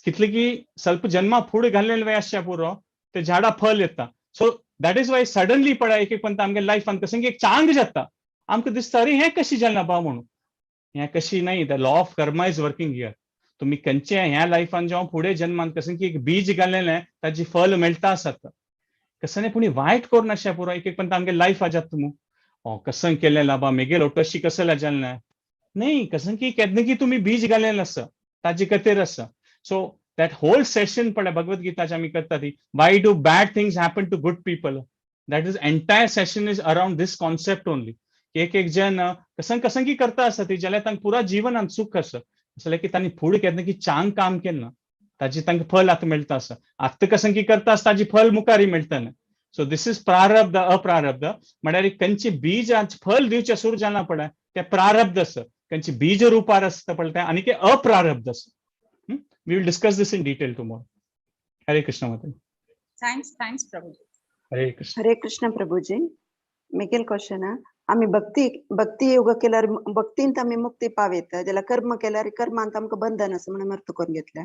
[SPEAKER 9] कितले की ಸ್ವಲ್ಪ जन्मा फुडें घाललेले वेळ आसच्या पुरो ते झाडा फल येता so that is why suddenly पडा एक पण आमगे लायफान कशें एक चांग जाता आमकां दिसता अरे हें कशी जालें बा म्हणून हें कशी नाही the law of Karma is working here तुम्ही खंयचे ह्या लायफान जेव्हा फुडें जन्मान कशें की एक बीज घाललेलें ताजी फल मेळटा आसता कसं पुणी वायट करून अशें पुरो एक पण आमगे लायफ आजात तुम कसं केलेला बा मेगेल ओटशी कसं जालें नाही कसं की केन्ना की तुम्ही बीज घालेलें आसा ताजी कथेर आसा सो that whole session पडा भगवत गीता आम्ही करता ती why do bad things happen to good people that is entire session is around this concept only एक एक जन कसं की करता आसा ती जाल्यार तांकां पुरा जिवनांत सुख आसा असलें की तांणी फुडें केन्ना की चांग काम केलें ताजी तांकां फल आतां मेळटा आसा आतां कसं की करता आसता ताजी फल मुखारी मेळटलें सो दिस इज प्रारब्ध अप्रारब्ध म्हळ्यार खंयचे बीज आज फल दिवचे सुरू जालां पळय ते प्रारब्ध आसा खंयचे बीज रुपार आसता पळय ते आनी ते अप्रारब्ध आसा we will discuss this in detail tomorrow. Hare Krishna Mataji.
[SPEAKER 11] Thanks Prabhuji.
[SPEAKER 12] Hare Krishna Prabhuji. Miguel question आम्ही भक्ती योग केल्यार भक्तींत आम्ही मुक्ती पावयता जाल्यार कर्म केल्यार कर्मांत आमकां बंधन आसा म्हणून अर्थ करून घेतल्या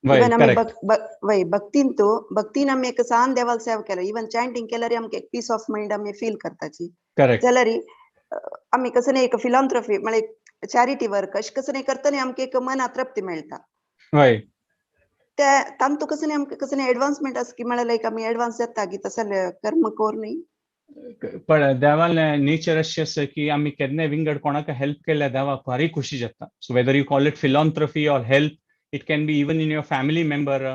[SPEAKER 12] इवन आम्ही भक्तीन आम्ही एक सान देवाल सेवा केल्यार इवन चॅन्टिंग केल्यार आमकां एक पीस ऑफ माइंड आम्ही फील करताची जाल्यार आम्ही कसं एक फिलॉन्थ्रॉफी म्हणजे चॅरिटी वर्क अशें कसं करतना आमकां एक मनात तृप्ती मेळटा तांतू कसं आमकां कसं एडवान्समेंट आसा की म्हळ्यार लायक आमी एडवान्स जाता की तसं कर्म कोर न्ही
[SPEAKER 9] पण देवान नेचर अशें आसा की आमी केन्नाय विंगड कोणाक हेल्प केल्यार देवाक भारी खुशी जाता so whether you call it philanthropy or help it can be even in your family member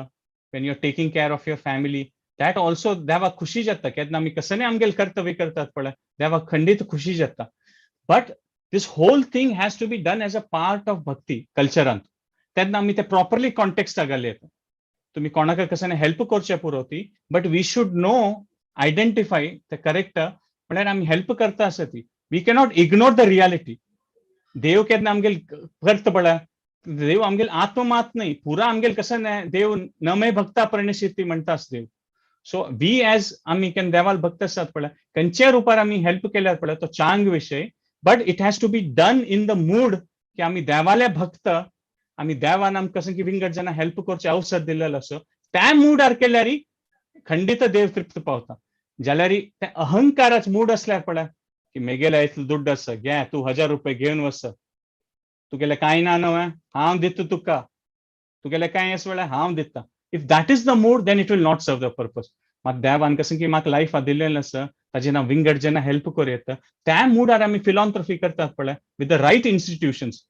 [SPEAKER 9] when you are taking care of your family that also देवाक खुशी जाता केन्ना आमी कसं आमगेल कर्तव्य करतात पळय देवाक खंडीत खुशी जाता but this whole thing has to be done as a part of bhakti कल्चरांत तेन्ना आमी ते प्रॉपरली कॉन्टेक्स्टा घाले येता तुम्ही कोणाक कसं हेल्प करचे पुरो ती but we should know identify the correct म्हळ्यार आमी हेल्प करता आसा ती we cannot ignore the reality देव केन्ना आमगेल करता पळय देव आमगेल आत्ममात नाही पुरा आमगेल कसं देव नमे भक्ता प्रणशिती म्हणटास देव सो वी एज आमी केन्ना देवाल भक्त आसात पळय खंयच्या रुपार आमी हेल्प केल्यार पळय तो चांग विशय but it has to be done in the mood की आमी देवाले भक्त आम्ही देवान आमकां कसं की विंगड जेन्ना हेल्प करचे अवसर दिलेलो असो त्या मुडार केल्यार खंडीत देव तृप्त पावता जाल्यार ते अहंकाराच मूड असल्यार पळय की मेगेल्या इतलो दुड्ड आसा घे तूं 1000 रुपया घेवन वच तुगेलें कांय ना न्हय हांव दिता तुका तुगेलें कांय आसा वेळार हांव दिता if that is the mood then it will not serve the purpose मात देवान कसं की म्हाका लायफ दिलेलें आसा ताजें हांव विंगड जेन्ना हेल्प करूं येता त्या मुडार आमी फिलॉन्थ्रफी करतात पळय विथ द रायट इन्स्टिट्यूशन्स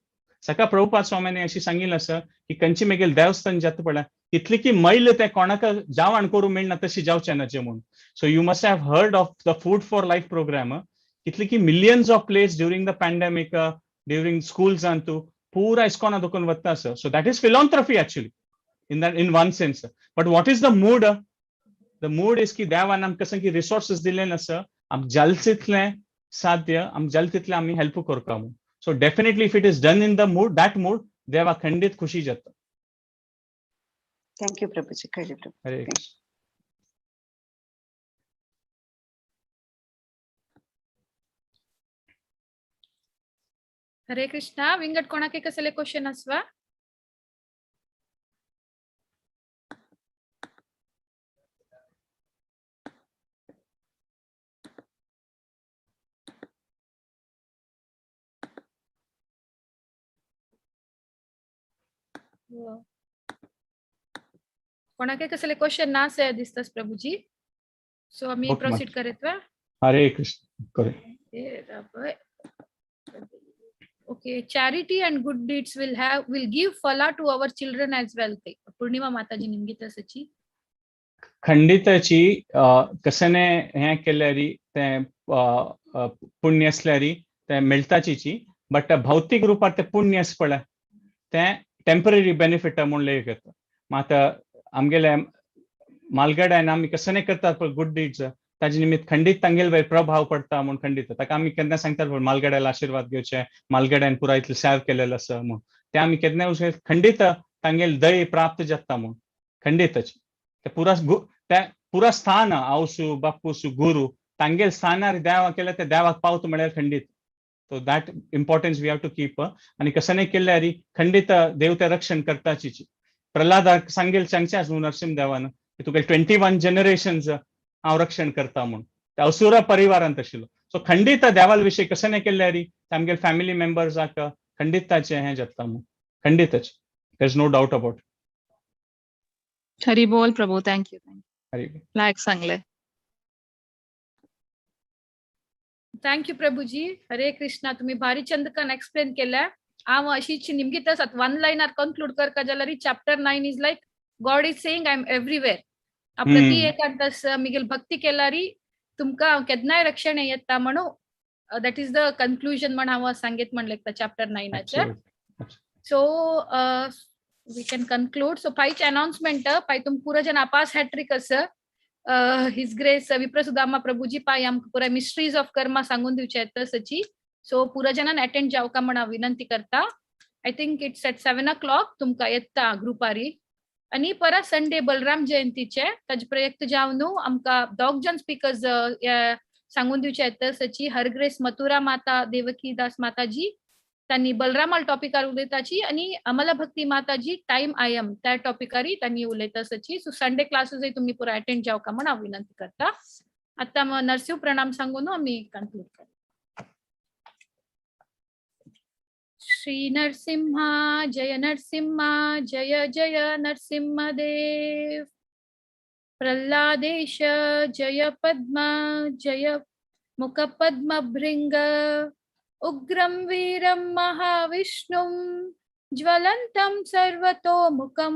[SPEAKER 9] सका प्रभुपाद स्वामीने अशी सांगिल्लें आसा की खंयची मेगेल देवस्थान जाता पळय तितली की मैल ते कोणाक जेवण करूं मेळना तशी जावचें ना जेवण so you must have heard of the food for life program कितली की millions of place during the pandemic during schools तू पुरा इस्कॉना दुखून वता आसा so that is philanthropy actually in one sense but what is the mood is की देवान आमकां कसं की रिसोर्सीस दिल्लें आसा आम जाल तितलें साध्य आम जाल तितलें आमी हेल्प करता म्हणून So definitely if it is done in the mood, that mood, deva khandit khushi jata.
[SPEAKER 12] Thank you, Prabhuji.
[SPEAKER 9] Hare Krishna.
[SPEAKER 2] हरे कृष्णा विंगड कोणाके कसले क्वेश्चन आसवा कोणाके कसले क्वेश्चन ना से दिसतास प्रभुजी सो आम्ही प्रोसीड करेत वा
[SPEAKER 9] हरे कृष्ण करे.
[SPEAKER 2] Okay, charity and good deeds will give phala to our children as well. Purnima Mataji nimge tasachi
[SPEAKER 9] खंडिताची कसने हे केल्यारी ते पुण्य असल्यारी ते मिळताची बट भौतिक रूपात ते पुण्य असपळ ते टेम्पररी बेनिफिट म्हणून लेगत मात आमगेले मालगड्यान आमी कसने करतात पण गुड डीड्स ताजे निमित्त खंडित तांगेल वयर प्रभाव पडता म्हणून खंडित ताका आमी केन्ना सांगतात मालगड्याला आशीर्वाद घेवचे मालगड्यान पुरा इतले सेव केलेलो आसा म्हणून ते आमी केन्ना खंडित तांगेल दय प्राप्त जाता म्हणून खंडितच ते पुरा स्थान आवसू बापूसू गुरु तांगेल स्थानार देवा केले ते देवाक पावत म्हळ्यार खंडित so that importance we have to keep आणि कसने केल्यार खंडित देव ते रक्षण करताची प्रल्हादाक सांगेल सांगचे न्हू नरसिंह देवान तुका 21 जनरेशन्स हांव रक्षण करता म्हणून ते असुर परिवारांत आशिल्लो सो खंडित देवाल विशयी कसने केल्यार तांगेल फॅमिली मेंबर्साक खंडिताचे हे जाता म्हणून खंडितच there is no doubt about.
[SPEAKER 13] Hari बोल प्रभू. थँक्यू.
[SPEAKER 9] हरी बोल.
[SPEAKER 13] लायक सांगले.
[SPEAKER 2] थँक्यू प्रभूजी. हरे कृष्णा. तुम्ही भारी चंदकन एक्सप्लेन केल्या. हांव अशीच निमगे तसत वन लायनार कन्क्लूड करता जाल्यार chapter 9 is like God is saying I am everywhere. प्रति एकांतस मिगेल भक्ती केल्यारी तुमकां केन्नाय रक्षण येता म्हणून दॅट इज द कन्क्लूजन म्हण हांव सांगीत म्हणलें chapter 9 so we can conclude. So पायच announcement पाय तुम पूरा जन आपास हैट्रिक अस हिज ग्रेस विप्रसुदामा प्रभुजी पाय आमकां पुरा मिस्ट्रीज ऑफ कर्मा सांगून दिवचे येता सची सो पुरा जनान अटेंड जावका म्हण हांव विनंती करता. I think it's eight 7 o'clock तुमकां येता ग्रुपारी आणि परत संडे बलराम जयंतीचे ताजे प्रयुक्त जावन आमकां दोग जन स्पीकर्स सांगून दिवचे येता सची हरग्रेस मथुरा माता देवकी दास माताजी त्यांनी बलरामाल टॉपिकार उलयताची आणि अमला भक्ती माताजी टाइम आय एम त्या टॉपिकारी त्यांनी उलयताची सो संडे क्लासेस तुम्ही पुरा अटेंड जावका म्हण हांव विनंती करता. आता नरसिंह प्रणाम सांगून आम्ही कन्क्लूड करता. श्री नरसिंहा जय नरसिंहा जय जय नरसिंहदेव. प्रल्हादेश जय पद्मा जय मुख पद्म भृंग. उग्रं वीरं महाविष्णुं ज्वलन्तं सर्वतोमुखं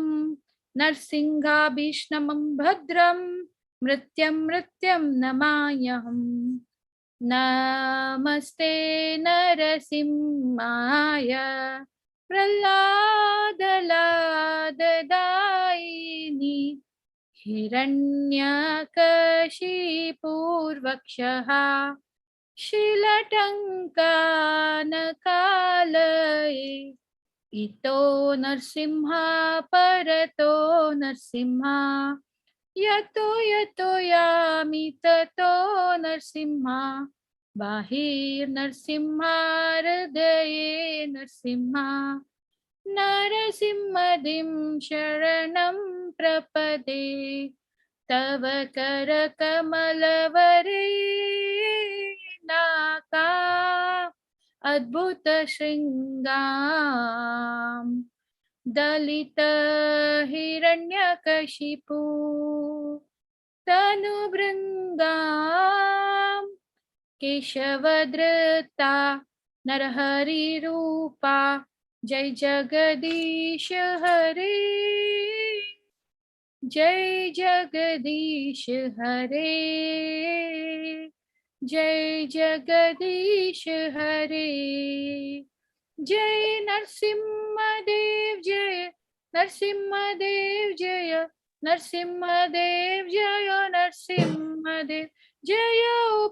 [SPEAKER 2] नरसिंहाभीष्णं भद्रं मृत्युं नमाम्यहम्. नमस्ते नरसिंहाय प्रह्लादलाददायिनि हिरण्यकशिपूर्वक्षः शीलटङ्कानकालये इतो नरसिंहा परतो नरसिंहा यतो यतो यामि ततो नरसिंहा बाहिर्नरसिंहा हृदये नरसिंहा. नरसिंहदिं शरणं प्रपदे तव करकमलवरे नाका अद्भुत शृंगाम. दलित हिरण्यकशिपु तनुभृंगाम. केशवधृता नरहरि रूपा जय जगदीश हरे जय जगदीश हरे जय जगदीश हरे. जय नरसिंहदेव जय नरसिंहदेव जय नरसिंहदेव जय नरसिंहदेव जय.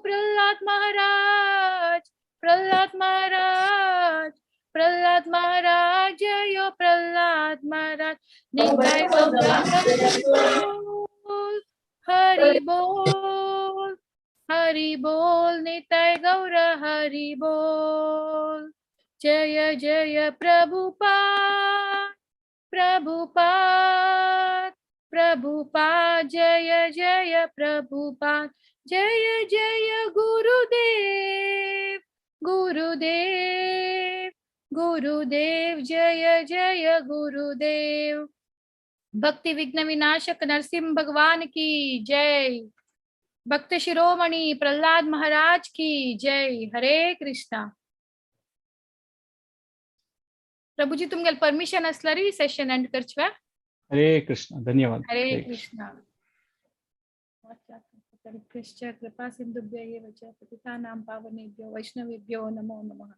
[SPEAKER 2] प्रहलाद महाराज प्रहलाद महाराज प्रहलाद महाराज जय प्रहलाद महाराज. निताय गौर हरि बोल हरि बोल निताय गौर हरि बोल. जय जय प्रभुपाद प्रभुपाद प्रभुपाद जय जय प्रभुपाद. जय जय गुरुदेव गुरुदेव गुरुदेव जय जय गुरुदेव. भक्ति विघ्न विनाशक नरसिंह भगवान की जय. भक्त शिरोमणि प्रहलाद महाराज की जय। हरे कृष्णा। प्रभुजी तुमगे परमिशन असल्यारी सेशन एंड करचव्या।
[SPEAKER 9] हरे कृष्ण, धन्यवाद।
[SPEAKER 2] हरे कृष्णा। कृष्ण कृपा सिंधुभ्य एव च पतितानां पावनेभ्यो वैष्णवेभ्यो नमो नमः।